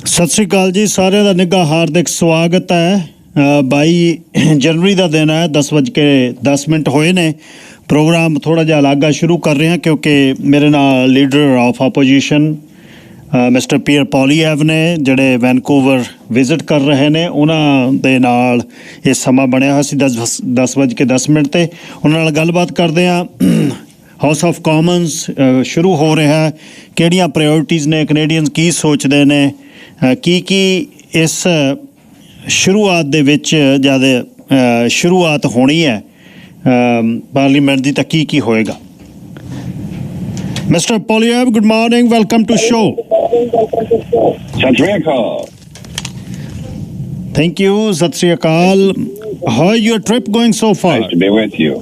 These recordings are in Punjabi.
ਸਤਿ ਸ਼੍ਰੀ ਅਕਾਲ ਜੀ, ਸਾਰਿਆਂ ਦਾ ਨਿੱਘਾ ਹਾਰਦਿਕ ਸਵਾਗਤ ਹੈ। 22 ਜਨਵਰੀ ਦਾ ਦਿਨ ਹੈ, 10:10 ਹੋਏ ਨੇ। ਪ੍ਰੋਗਰਾਮ ਥੋੜ੍ਹਾ ਜਿਹਾ ਅਲੱਗ ਸ਼ੁਰੂ ਕਰ ਰਹੇ ਹਾਂ ਕਿਉਂਕਿ ਮੇਰੇ ਨਾਲ leader of opposition mister Pierre Poilievre ਨੇ, ਜਿਹੜੇ ਵੈਨਕੂਵਰ ਵਿਜ਼ਿਟ ਕਰ ਰਹੇ ਨੇ। ਉਹਨਾਂ ਦੇ ਨਾਲ ਇਹ ਸਮਾਂ ਬਣਿਆ ਹੋਇਆ ਸੀ 10:10 'ਤੇ। ਉਹਨਾਂ ਨਾਲ ਗੱਲਬਾਤ ਕਰਦੇ ਹਾਂ। ਹਾਊਸ ਆਫ ਕਾਮਨਸ ਸ਼ੁਰੂ ਹੋ ਰਿਹਾ, ਕਿਹੜੀਆਂ ਪ੍ਰਾਇਓਰਟੀਜ਼ ਨੇ, ਕੈਨੇਡੀਅਨਸ ਕੀ ਸੋਚਦੇ ਨੇ, ਕੀ ਇਸ ਸ਼ੁਰੂਆਤ ਦੇ ਵਿੱਚ ਜਦ ਸ਼ੁਰੂਆਤ ਹੋਣੀ ਹੈ ਪਾਰਲੀਮੈਂਟ ਦੀ ਤਾਂ ਕੀ ਹੋਏਗਾ। Mister Poilievre, good morning, welcome to show. ਸਤਿ ਸ਼੍ਰੀ ਅਕਾਲ। Thank you, ਸਤਿ ਸ਼੍ਰੀ ਅਕਾਲ। How is your trip going so far? Nice to be with you.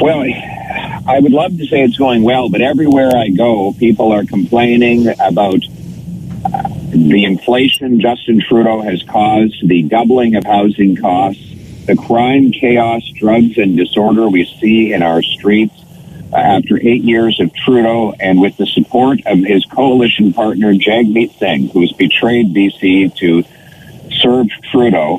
Well, I would love to say it's going well, but everywhere I go, people are complaining about the inflation Justin Trudeau has caused, the doubling of housing costs, the crime, chaos, drugs, and disorder we see in our streets after 8 years of Trudeau, and with the support of his coalition partner, Jagmeet Singh, who has betrayed BC to serve Trudeau.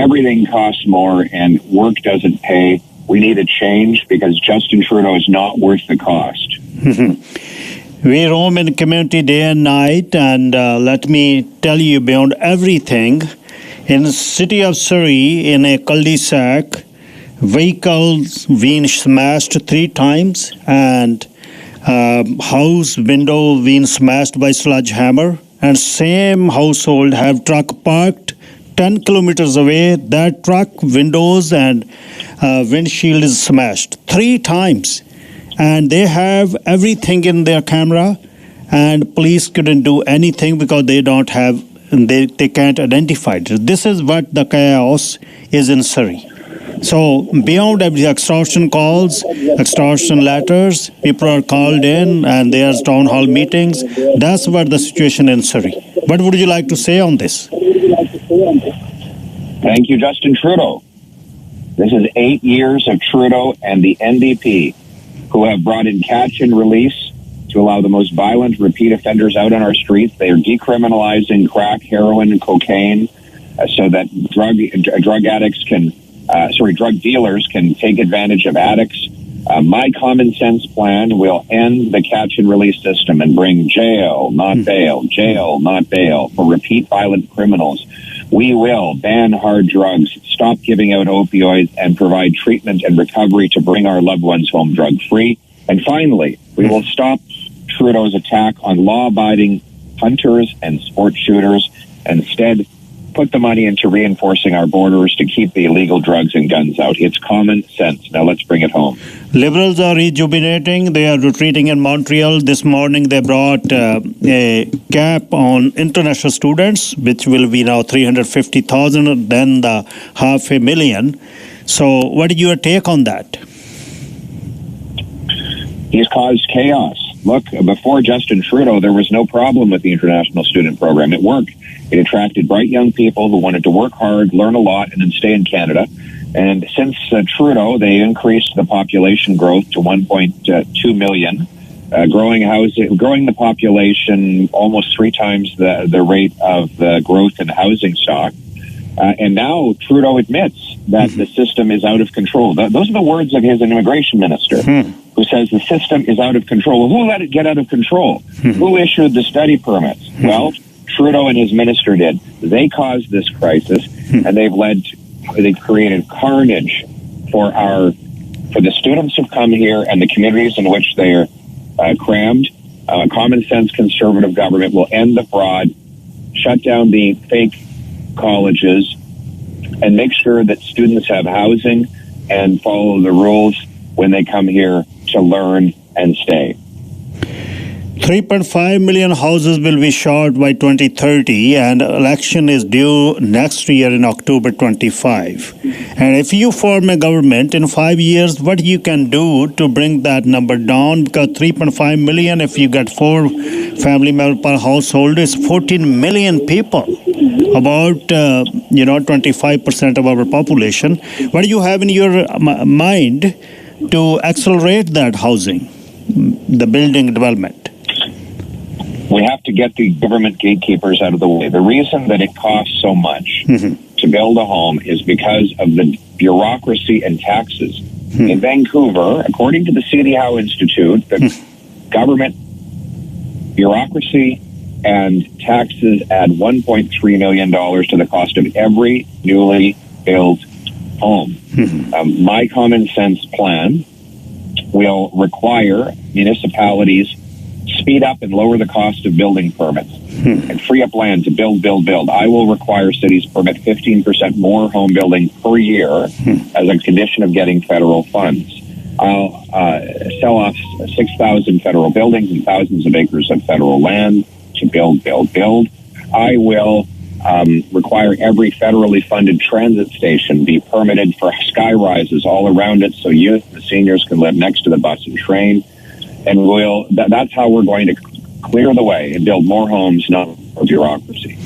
Everything costs more and work doesn't pay. We need a change because Justin Trudeau is not worth the cost. We roam in community day and night, and let me tell you, beyond everything, in the city of Surrey, in a cul-de-sac, vehicles been smashed 3 times, and house window been smashed by sledgehammer, and same household have truck parked 10 kilometers away. That truck windows and windshield is smashed 3 times. And they have everything in their camera, and police couldn't do anything because they don't have, they can't identify it. This is what the chaos is in Surrey. So beyond every extortion calls, extortion letters, people are called in and there's town hall meetings. That's what the situation in Surrey. What would you like to say on this? Thank you, Justin Trudeau. This is 8 years of Trudeau and the NDP, who have brought in catch and release to allow the most violent repeat offenders out on our streets. They are decriminalizing crack, heroin, and cocaine so that drug dealers can take advantage of addicts. My common sense plan will end the catch and release system and bring jail, not bail for repeat violent criminals. We will ban hard drugs, stop giving out opioids, and provide treatment and recovery to bring our loved ones home drug-free. And finally, we will stop Trudeau's attack on law-abiding hunters and sport shooters, and instead put the money into reinforcing our borders to keep the illegal drugs and guns out. It's common sense. Now let's bring it home. Liberals are rejuvenating. They are retreating in Montreal. This morning they brought a cap on international students, which will be now 350,000, then the 500,000. So what is your take on that? He's caused chaos. Look, before Justin Trudeau, there was no problem with the international student program. It worked. It attracted bright young people who wanted to work hard, learn a lot, and then stay in Canada. And since Trudeau, they increased the population growth to 1.2 million, growing the population almost 3 times the rate of the growth in housing stock. And now Trudeau admits that the system is out of control. Those are the words of his immigration minister, who says the system is out of control. Well, who let it get out of control? Who issued the study permits? Well, Trudeau and his minister did. They caused this crisis, and they've created carnage for the students who've come here and the communities in which they are crammed. Common sense conservative government will end the fraud, shut down the fake colleges, and make sure that students have housing and follow the rules when they come here to learn and stay. 3.5 million houses will be short by 2030, and election is due next year in October 25. And if you form a government in 5 years, what you can do to bring that number down? Because 3.5 million, if you get 4 family members per household, is 14 million people, about 25% of our population. What do you have in your mind to accelerate that housing, the building development? We have to get the government gatekeepers out of the way. The reason that it costs so much to build a home is because of the bureaucracy and taxes. In Vancouver, according to the C.D. Howe Institute, the government bureaucracy and taxes add $1.3 million to the cost of every newly built home. My common sense plan will require municipalities speed up and lower the cost of building permits and free up land to build. I will require cities permit 15% more home building per year as a condition of getting federal funds. I'll sell off 6,000 federal buildings and thousands of acres of federal land to build. I will require every federally funded transit station be permitted for sky rises all around it so youth and seniors can live next to the bus and train. And that's how we're going to clear the way and build more homes, not more bureaucracy.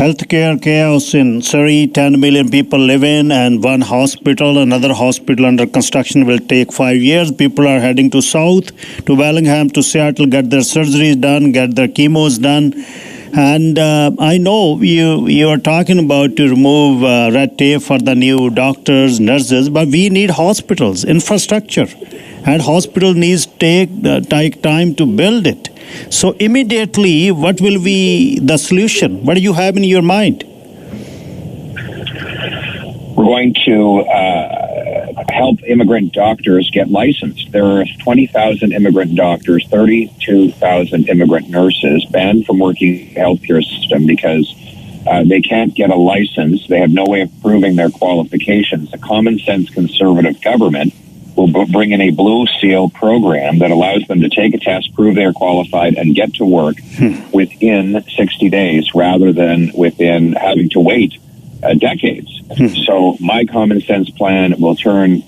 Healthcare chaos in Surrey, 10 million people live in, and one hospital, another hospital under construction will take 5 years. People are heading to south, to Bellingham, to Seattle, get their surgeries done, get their chemos done. And I know you are talking about to remove red tape for the new doctors, nurses, but we need hospitals, infrastructure. And hospital needs to take time to build it. So immediately, what will be the solution? What do you have in your mind? We're going to help immigrant doctors get licensed. There are 20,000 immigrant doctors, 32,000 immigrant nurses banned from working in the healthcare system because they can't get a license. They have no way of proving their qualifications. A common sense conservative government will bring in a blue seal program that allows them to take a test, prove they're qualified, and get to work within 60 days rather than within having to wait decades. So my common sense plan will turn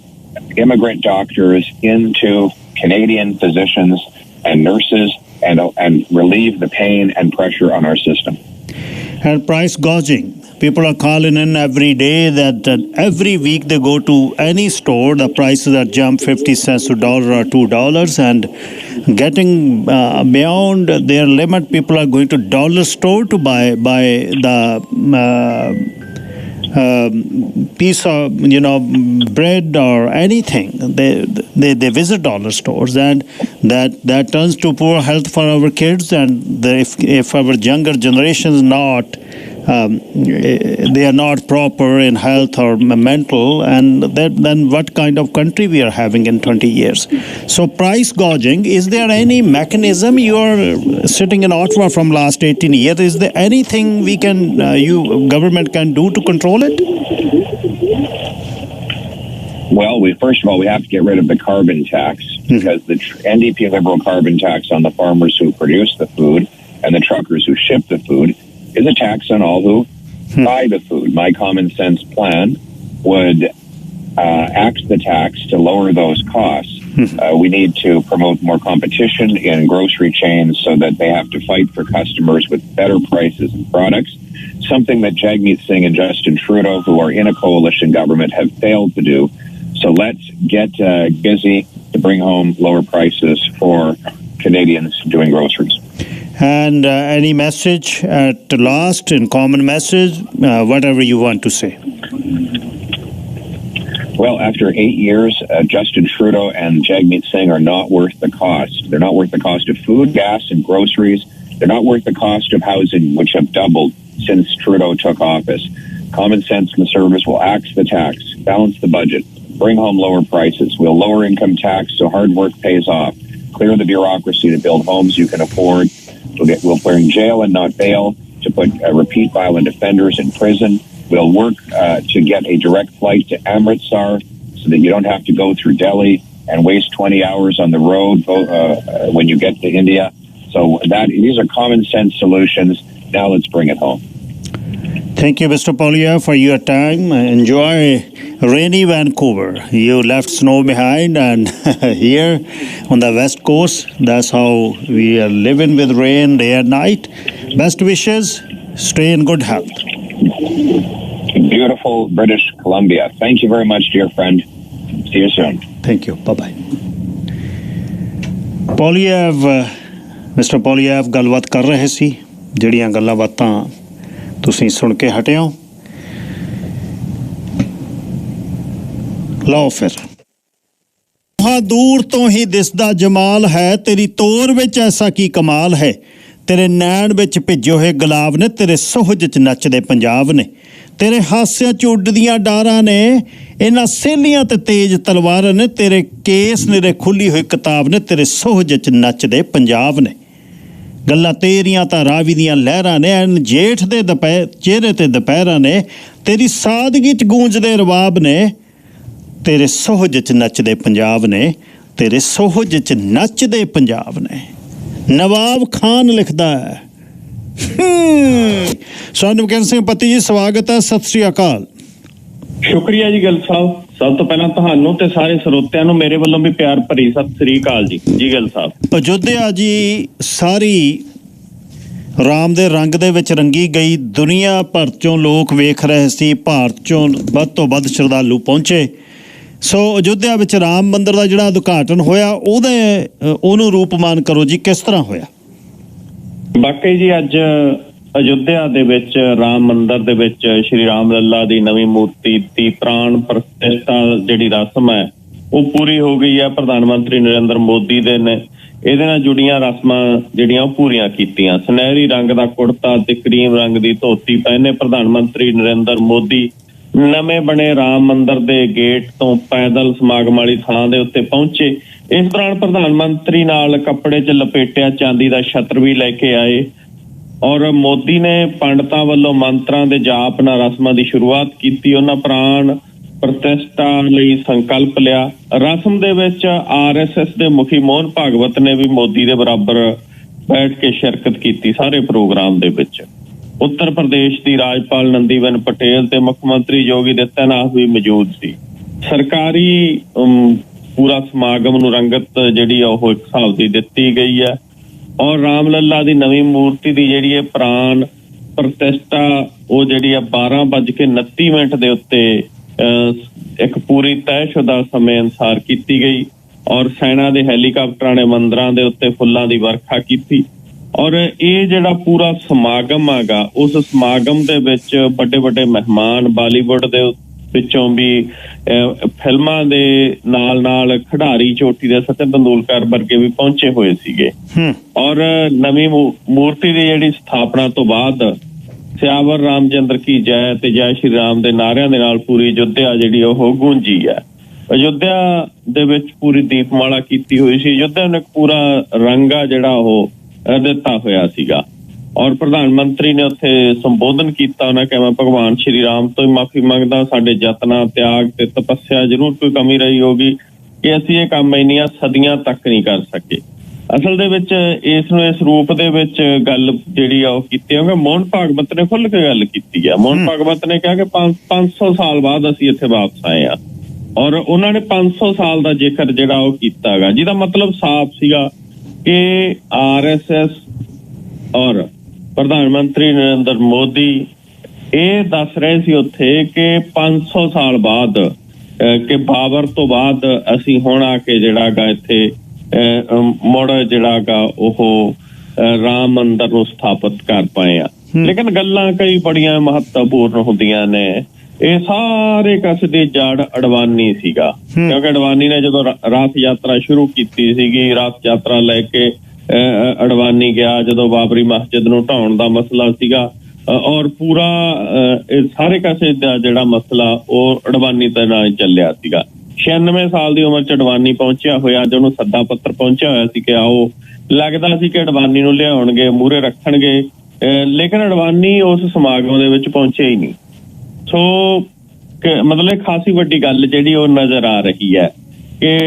immigrant doctors into Canadian physicians and nurses and relieve the pain and pressure on our system. And price gouging. People are calling in every day that every week they go to any store, the prices are jumped 50 cents to $1 or $2, and getting beyond their limit, people are going to dollar store to buy the piece of bread or anything. They visit dollar stores, and that turns to poor health for our kids. And if our younger generation is not they are not proper in health or mental, and then what kind of country we are having in 20 years? So price gouging, is there any mechanism? You are sitting in Ottawa from last 18 years. Is there anything we can, government can do to control it? Well, first of all, we have to get rid of the carbon tax because the NDP Liberal carbon tax on the farmers who produce the food and the truckers who ship the food is a tax on all who buy the food. My common sense plan would axe the tax to lower those costs. We need to promote more competition in grocery chains so that they have to fight for customers with better prices and products, something that Jagmeet Singh and Justin Trudeau, who are in a coalition government, have failed to do. So let's get busy to bring home lower prices for Canadians doing groceries. And any message at last, in common message, whatever you want to say. Well, after 8 years, Justin Trudeau and Jagmeet Singh are not worth the cost. They're not worth the cost of food, gas, and groceries. They're not worth the cost of housing, which have doubled since Trudeau took office. Common sense conservatives will axe the tax, balance the budget, bring home lower prices. We'll lower income tax so hard work pays off, clear the bureaucracy to build homes you can afford. We'll bring jail and not bail to put repeat violent offenders in prison. We'll work to get a direct flight to Amritsar so that you don't have to go through Delhi and waste 20 hours on the road when you get to India. So these are common sense solutions. Now let's bring it home. Thank you, Mr. Poilievre, for your time. Enjoy rainy Vancouver. You left snow behind, and here on the West Coast, that's how we are living with rain day and night. Best wishes. Stay in good health. Beautiful British Columbia. Thank you very much, dear friend. See you soon. Thank you. Bye-bye. Poilievre mister Poilievre ਗੱਲਬਾਤ ਕਰ ਰਹੇ ਸੀ, ਜਿਹੜੀਆਂ ਗੱਲਾਂ ਬਾਤਾਂ ਤੁਸੀਂ ਸੁਣ ਕੇ ਹਟੇ ਹੋ। ਲਓ ਫਿਰ, ਦੂਰ ਤੋਂ ਹੀ ਦਿਸਦਾ ਜਮਾਲ ਹੈ, ਤੇਰੀ ਤੋਰ ਵਿੱਚ ਐਸਾ ਕੀ ਕਮਾਲ ਹੈ, ਤੇਰੇ ਨੈਣ ਵਿੱਚ ਭਿੱਜੇ ਹੋਏ ਗੁਲਾਬ ਨੇ, ਤੇਰੇ ਸੁਹਜ 'ਚ ਨੱਚਦੇ ਪੰਜਾਬ ਨੇ, ਤੇਰੇ ਹਾਸਿਆਂ 'ਚ ਉੱਡਦੀਆਂ ਡਾਰਾਂ ਨੇ, ਇਹਨਾਂ ਸਹੇਲੀਆਂ ਤੇ ਤੇਜ਼ ਤਲਵਾਰਾਂ ਨੇ, ਤੇਰੇ ਕੇਸ ਨਿਰੇ ਖੁੱਲੀ ਹੋਈ ਕਿਤਾਬ ਨੇ, ਤੇਰੇ ਸੁਹਜ 'ਚ ਨੱਚਦੇ ਪੰਜਾਬ ਨੇ। ਗੱਲਾਂ ਤੇਰੀਆਂ ਤਾਂ ਰਾਵੀ ਦੀਆਂ ਲਹਿਰਾਂ ਨੇ, ਐਨ ਜੇਠ ਦੇ ਚਿਹਰੇ ਤੇ ਦੁਪਹਿਰਾਂ ਨੇ, ਤੇਰੀ ਸਾਦਗੀ 'ਚ ਗੂੰਜਦੇ ਰਵਾਬ ਨੇ, ਤੇਰੇ ਸੁਹਜ 'ਚ ਨੱਚਦੇ ਪੰਜਾਬ ਨੇ, ਤੇਰੇ ਸੁਹਜ 'ਚ ਨੱਚਦੇ ਪੰਜਾਬ ਨੇ। ਨਵਾਬ ਖਾਨ ਲਿਖਦਾ ਹੈ। ਸੋਨਮਕਰਨ ਸਿੰਘ ਪੱਤੀ ਜੀ, ਸਵਾਗਤ ਹੈ, ਸਤਿ ਸ੍ਰੀ ਅਕਾਲ। ਸ਼ੁਕਰੀਆ ਜੀ ਗਿੱਲ ਸਾਹਿਬ। ਸਭ ਤੋਂ ਪਹਿਲਾਂ ਤੁਹਾਨੂੰ ਤੇ ਸਾਰੇ ਸਰੋਤਿਆਂ ਨੂੰ ਮੇਰੇ ਵੱਲੋਂ ਵੀ ਪਿਆਰ ਭਰੀ ਸਤਿ ਸ੍ਰੀ ਅਕਾਲ ਜੀ। ਜੀ ਗਿੱਲ ਸਾਹਿਬ, ਅਯੋਧਿਆ ਜੀ ਸਾਰੀ ਰਾਮ ਦੇ ਰੰਗ ਦੇ ਵਿੱਚ ਰੰਗੀ ਗਈ, ਦੁਨੀਆ ਭਰ ਚੋਂ ਲੋਕ ਵੇਖ ਰਹੇ ਸੀ, ਭਾਰਤ ਚੋਂ ਵੱਧ ਤੋਂ ਵੱਧ ਸ਼ਰਧਾਲੂ ਪਹੁੰਚੇ। ਸੋ ਅਯੋਧਿਆ ਵਿੱਚ ਰਾਮ ਮੰਦਿਰ ਦਾ ਜਿਹੜਾ ਉਦਘਾਟਨ ਹੋਇਆ, ਉਹਨੂੰ ਰੂਪਮਾਨ ਕਰੋ ਜੀ, ਕਿਸ ਤਰ੍ਹਾਂ ਹੋਇਆ? ਬਾਕੀ ਜੀ ਅੱਜ ਅਯੋਧਿਆ ਦੇ ਵਿੱਚ ਰਾਮ ਮੰਦਿਰ ਦੇ ਵਿੱਚ ਸ਼੍ਰੀ ਰਾਮ ਲੱਲਾ ਦੀ ਨਵੀਂ ਮੂਰਤੀ ਦੀ ਪ੍ਰਾਣ ਪ੍ਰਤਿਸ਼ਠਾ ਜਿਹੜੀ ਰਸਮ ਹੈ ਉਹ ਪੂਰੀ ਹੋ ਗਈ ਹੈ। ਪ੍ਰਧਾਨ ਮੰਤਰੀ ਨਰਿੰਦਰ ਮੋਦੀ ਦੇ ਨੇ ਇਹਦੇ ਨਾਲ ਜੁੜੀਆਂ ਰਸਮਾਂ ਜਿਹੜੀਆਂ ਉਹ ਪੂਰੀਆਂ ਕੀਤੀਆਂ। ਸੁਨਹਿਰੀ ਰੰਗ ਦਾ ਕੁੜਤਾ ਤੇ ਕਰੀਮ ਰੰਗ ਦੀ ਧੋਤੀ ਪਹਿਨੇ ਪ੍ਰਧਾਨ ਮੰਤਰੀ ਨਰਿੰਦਰ ਮੋਦੀ ਨਵੇਂ ਬਣੇ ਰਾਮ ਮੰਦਿਰ ਦੇ ਗੇਟ ਤੋਂ ਪੈਦਲ ਸਮਾਗਮ ਵਾਲੀ ਥਾਂ ਦੇ ਉੱਤੇ ਪਹੁੰਚੇ। ਇਸ ਦੌਰਾਨ ਪ੍ਰਧਾਨ ਮੰਤਰੀ ਨਾਲ ਕੱਪੜੇ 'ਚ ਲਪੇਟਿਆ ਚਾਂਦੀ ਦਾ ਛਤਰ ਵੀ ਲੈ ਕੇ ਆਏ ਔਰ ਮੋਦੀ ਨੇ ਪੰਡਤਾਂ ਵੱਲੋਂ ਮੰਤਰਾਂ ਦੇ ਜਾਪ ਨਾਲ ਰਸਮਾਂ ਦੀ ਸ਼ੁਰੂਆਤ ਕੀਤੀ। ਉਹਨਾਂ ਪ੍ਰਾਣ ਪ੍ਰਤਿਸ਼ਠਾ ਲਈ ਸੰਕਲਪ ਲਿਆ। ਰਸਮ ਦੇ ਵਿੱਚ RSS ਦੇ ਮੁਖੀ ਮੋਹਨ ਭਾਗਵਤ ਨੇ ਵੀ ਮੋਦੀ ਦੇ ਬਰਾਬਰ ਬੈਠ ਕੇ ਸ਼ਿਰਕਤ ਕੀਤੀ ਸਾਰੇ ਪ੍ਰੋਗਰਾਮ ਦੇ ਵਿੱਚ। ਉੱਤਰ ਪ੍ਰਦੇਸ਼ ਦੀ ਰਾਜਪਾਲ ਨੰਦੀਬੇਨ ਪਟੇਲ ਤੇ ਮੁੱਖ ਮੰਤਰੀ ਯੋਗੀ ਆਦਿੱਤਿਆਨਾਥ ਵੀ ਮੌਜੂਦ ਸੀ। ਸਰਕਾਰੀ ਪੂਰਾ ਸਮਾਗਮ ਨੂੰ ਰੰਗਤ ਜਿਹੜੀ ਉਹ ਇੱਕ ਹਿਸਾਬ ਦੀ ਦਿੱਤੀ ਗਈ ਹੈ ਔਰ ਰਾਮ ਲੱਲਾ ਦੀ ਨਵੀਂ ਮੂਰਤੀ ਦੀ ਜਿਹੜੀ ਹੈ ਪ੍ਰਾਣ ਪ੍ਰਤਿਸ਼ਠਾ ਉਹ ਜਿਹੜੀ ਹੈ 12:29 ਦੇ ਉੱਤੇ ਇੱਕ ਪੂਰੀ ਤੈਅਸ਼ੁਦਾ ਸਮੇਂ ਅਨੁਸਾਰ ਕੀਤੀ ਗਈ ਔਰ ਸੈਨਾ ਦੇ ਹੈਲੀਕਾਪਟਰਾਂ ਨੇ ਮੰਦਰਾਂ ਦੇ ਉੱਤੇ ਫੁੱਲਾਂ ਦੀ ਵਰਖਾ ਕੀਤੀ ਔਰ ਇਹ ਜਿਹੜਾ ਪੂਰਾ ਸਮਾਗਮ ਹੈਗਾ ਉਸ ਸਮਾਗਮ ਦੇ ਵਿੱਚ ਵੱਡੇ ਵੱਡੇ ਮਹਿਮਾਨ ਬਾਲੀਵੁੱਡ ਦੇ ਵਿੱਚੋਂ ਵੀ ਫਿਲਮਾਂ ਦੇ ਨਾਲ ਖਿਡਾਰੀ ਚੋਟੀ ਦੇ ਸਚਿਨ ਤੰਦੂਲਕਰ ਵਰਗੇ ਵੀ ਪਹੁੰਚੇ ਹੋਏ ਸੀਗੇ ਔਰ ਨਵੀਂ ਮੂਰਤੀ ਦੀ ਜਿਹੜੀ ਸਥਾਪਨਾ ਤੋਂ ਬਾਅਦ ਸਿਆਵਰ ਰਾਮਚੰਦਰ ਕੀ ਜੈ ਤੇ ਜੈ ਸ਼੍ਰੀ ਰਾਮ ਦੇ ਨਾਰਿਆਂ ਦੇ ਨਾਲ ਪੂਰੀ ਅਯੋਧਿਆ ਜਿਹੜੀ ਉਹ ਗੂੰਜੀ ਹੈ। ਅਯੋਧਿਆ ਦੇ ਵਿੱਚ ਪੂਰੀ ਦੀਪਮਾਲਾ ਕੀਤੀ ਹੋਈ ਸੀ। ਅਯੋਧਿਆ ਨੂੰ ਇੱਕ ਪੂਰਾ ਰੰਗਾ ਜਿਹੜਾ ਉਹ ਦਿੱਤਾ ਹੋਇਆ ਸੀਗਾ ਔਰ ਪ੍ਰਧਾਨ ਮੰਤਰੀ ਨੇ ਉੱਥੇ ਸੰਬੋਧਨ ਕੀਤਾ। ਉਹਨਾਂ ਕਿਹਾ ਮੈਂ ਭਗਵਾਨ ਸ਼੍ਰੀ ਰਾਮ ਤੋਂ ਹੀ ਮਾਫੀ ਮੰਗਦਾ, ਸਾਡੇ ਯਤਨਾਂ ਤਿਆਗ ਤੇ ਤਪੱਸਿਆ ਜ਼ਰੂਰ ਕੋਈ ਕਮੀ ਰਹੀ ਹੋਗੀ ਕਿ ਅਸੀਂ ਇਹ ਕੰਮ ਇੰਨੀਆਂ ਸਦੀਆਂ ਤੱਕ ਨਹੀਂ ਕਰ ਸਕੇ। ਅਸਲ ਦੇ ਵਿੱਚ ਇਸ ਨੂੰ ਇਸ ਰੂਪ ਦੇ ਵਿੱਚ ਗੱਲ ਜਿਹੜੀ ਆ ਉਹ ਕੀਤੀ ਕਿਉਂਕਿ ਮੋਹਨ ਭਾਗਵਤ ਨੇ ਖੁੱਲ ਕੇ ਗੱਲ ਕੀਤੀ ਹੈ। ਮੋਹਨ ਭਾਗਵਤ ਨੇ ਕਿਹਾ ਕਿ 500 ਸਾਲ ਬਾਅਦ ਅਸੀਂ ਇੱਥੇ ਵਾਪਸ ਆਏ ਹਾਂ ਔਰ ਉਹਨਾਂ ਨੇ 500 ਸਾਲ ਦਾ ਜ਼ਿਕਰ ਜਿਹੜਾ ਉਹ ਕੀਤਾ ਹੈਗਾ ਜਿਹਦਾ ਮਤਲਬ ਸਾਫ਼ ਸੀਗਾ ਕਿ RSS ਔਰ ਪ੍ਰਧਾਨ ਮੰਤਰੀ ਨਰਿੰਦਰ ਮੋਦੀ ਇਹ ਦੱਸ ਰਹੇ ਸੀ ਉੱਥੇ ਕਿ 500 ਸਾਲ ਬਾਅਦ ਕਿ ਬਾਬਰ ਤੋਂ ਬਾਅਦ ਅਸੀਂ ਹੁਣ ਆ ਕੇ ਜਿਹੜਾ ਗਾ ਇੱਥੇ ਮੁੜ ਜਿਹੜਾ ਗਾ ਉਹ ਰਾਮ ਮੰਦਿਰ ਨੂੰ ਸਥਾਪਿਤ ਕਰ ਪਾਏ ਆ। ਲੇਕਿਨ ਗੱਲਾਂ ਕਈ ਬੜੀਆਂ ਮਹੱਤਵਪੂਰਨ ਹੁੰਦੀਆਂ ਨੇ। ਇਹ ਸਾਰੇ ਕਸ ਦੀ ਜੜ ਅਡਵਾਨੀ ਸੀਗਾ ਕਿਉਂਕਿ ਅਡਵਾਨੀ ਨੇ ਜਦੋਂ ਰਾਤ ਯਾਤਰਾ ਸ਼ੁਰੂ ਕੀਤੀ ਸੀਗੀ, ਰਾਤ ਯਾਤਰਾ ਲੈ ਕੇ ਅਡਵਾਨੀ ਗਿਆ ਜਦੋਂ ਬਾਬਰੀ ਮਸਜਿਦ ਨੂੰ ਢਾਉਣ ਦਾ ਮਸਲਾ ਸੀਗਾ ਔਰ ਪੂਰਾ ਇਹ ਸਾਰੇ ਕਾਸੇ ਦਾ ਜਿਹੜਾ ਮਸਲਾ ਉਹ ਅਡਵਾਨੀ ਦੇ ਨਾਲ ਚੱਲਿਆ ਸੀਗਾ। 96 ਸਾਲ ਦੀ ਉਮਰ ਚ ਅਡਵਾਨੀ ਪਹੁੰਚਿਆ ਹੋਇਆ, ਅੱਜ ਉਹਨੂੰ ਸੱਦਾ ਪੱਤਰ ਪਹੁੰਚਿਆ ਹੋਇਆ ਸੀ ਕਿ ਆਓ। ਲੱਗਦਾ ਸੀ ਕਿ ਅਡਵਾਨੀ ਨੂੰ ਲਿਆਉਣਗੇ, ਮੂਹਰੇ ਰੱਖਣਗੇ, ਲੇਕਿਨ ਅਡਵਾਨੀ ਉਸ ਸਮਾਗਮ ਦੇ ਵਿੱਚ ਪਹੁੰਚਿਆ ਹੀ ਨਹੀਂ। ਸੋ ਮਤਲਬ ਖਾਸੀ ਵੱਡੀ ਗੱਲ ਜਿਹੜੀ ਉਹ ਨਜ਼ਰ ਆ ਰਹੀ ਹੈ ਕਿ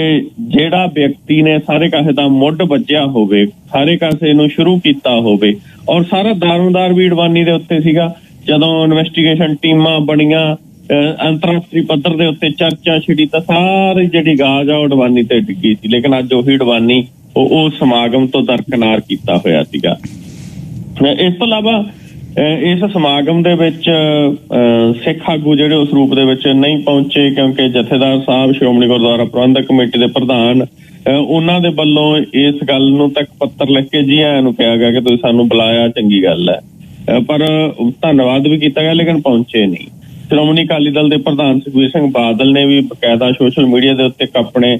ਜਿਹੜਾ ਵਿਅਕਤੀ ਨੇ ਸਾਰੇ ਕਾਸੇ ਦਾ ਮੁੱਢ ਵੱਜਿਆ ਹੋਵੇ, ਸਾਰੇ ਕਾਸੇ ਨੂੰ ਸ਼ੁਰੂ ਕੀਤਾ ਹੋਵੇ ਔਰ ਸਾਰਾ ਦਾਰੋਮਦਾਰ ਵੀ ਅਡਵਾਨੀ ਦੇ ਉੱਤੇ ਸੀਗਾ। ਜਦੋਂ ਇਨਵੈਸਟੀਗੇਸ਼ਨ ਟੀਮਾਂ ਬਣੀਆਂ, ਅੰਤਰਰਾਸ਼ਟਰੀ ਪੱਧਰ ਦੇ ਉੱਤੇ ਚਰਚਾ ਛਿੜੀ ਤਾਂ ਸਾਰੀ ਜਿਹੜੀ ਗਾਜ ਆ ਉਹ ਅਡਵਾਨੀ ਤੇ ਡਿੱਗੀ ਸੀ। ਲੇਕਿਨ ਅੱਜ ਉਹੀ ਅਡਵਾਨੀ ਉਹ ਸਮਾਗਮ ਤੋਂ ਦਰਕਨਾਰ ਕੀਤਾ ਹੋਇਆ ਸੀਗਾ। ਇਸ ਤੋਂ ਇਲਾਵਾ ਇਸ ਸਮਾਗਮ ਦੇ ਵਿੱਚ ਸਿੱਖ ਆਗੂ ਜਿਹੜੇ ਉਸ ਰੂਪ ਦੇ ਵਿੱਚ ਨਹੀਂ ਪਹੁੰਚੇ ਕਿਉਂਕਿ ਜਥੇਦਾਰ ਸਾਹਿਬ ਸ਼੍ਰੋਮਣੀ ਗੁਰਦੁਆਰਾ ਪ੍ਰਬੰਧਕ ਕਮੇਟੀ ਦੇ ਪ੍ਰਧਾਨ ਉਹਨਾਂ ਦੇ ਵੱਲੋਂ ਇਸ ਗੱਲ ਨੂੰ ਤੱਕ ਪੱਤਰ ਲਿਖ ਕੇ ਜੀ ਆਇਆਂ ਨੂੰ ਕਿਹਾ ਗਿਆ ਕਿ ਤੁਸੀਂ ਸਾਨੂੰ ਬੁਲਾਇਆ, ਚੰਗੀ ਗੱਲ ਹੈ, ਪਰ ਧੰਨਵਾਦ ਵੀ ਕੀਤਾ ਗਿਆ ਲੇਕਿਨ ਪਹੁੰਚੇ ਨਹੀਂ। ਸ਼੍ਰੋਮਣੀ ਅਕਾਲੀ ਦਲ ਦੇ ਪ੍ਰਧਾਨ ਸੁਖਬੀਰ ਸਿੰਘ ਬਾਦਲ ਨੇ ਵੀ ਬਕਾਇਦਾ ਸੋਸ਼ਲ ਮੀਡੀਆ ਦੇ ਉੱਤੇ ਆਪਣੇ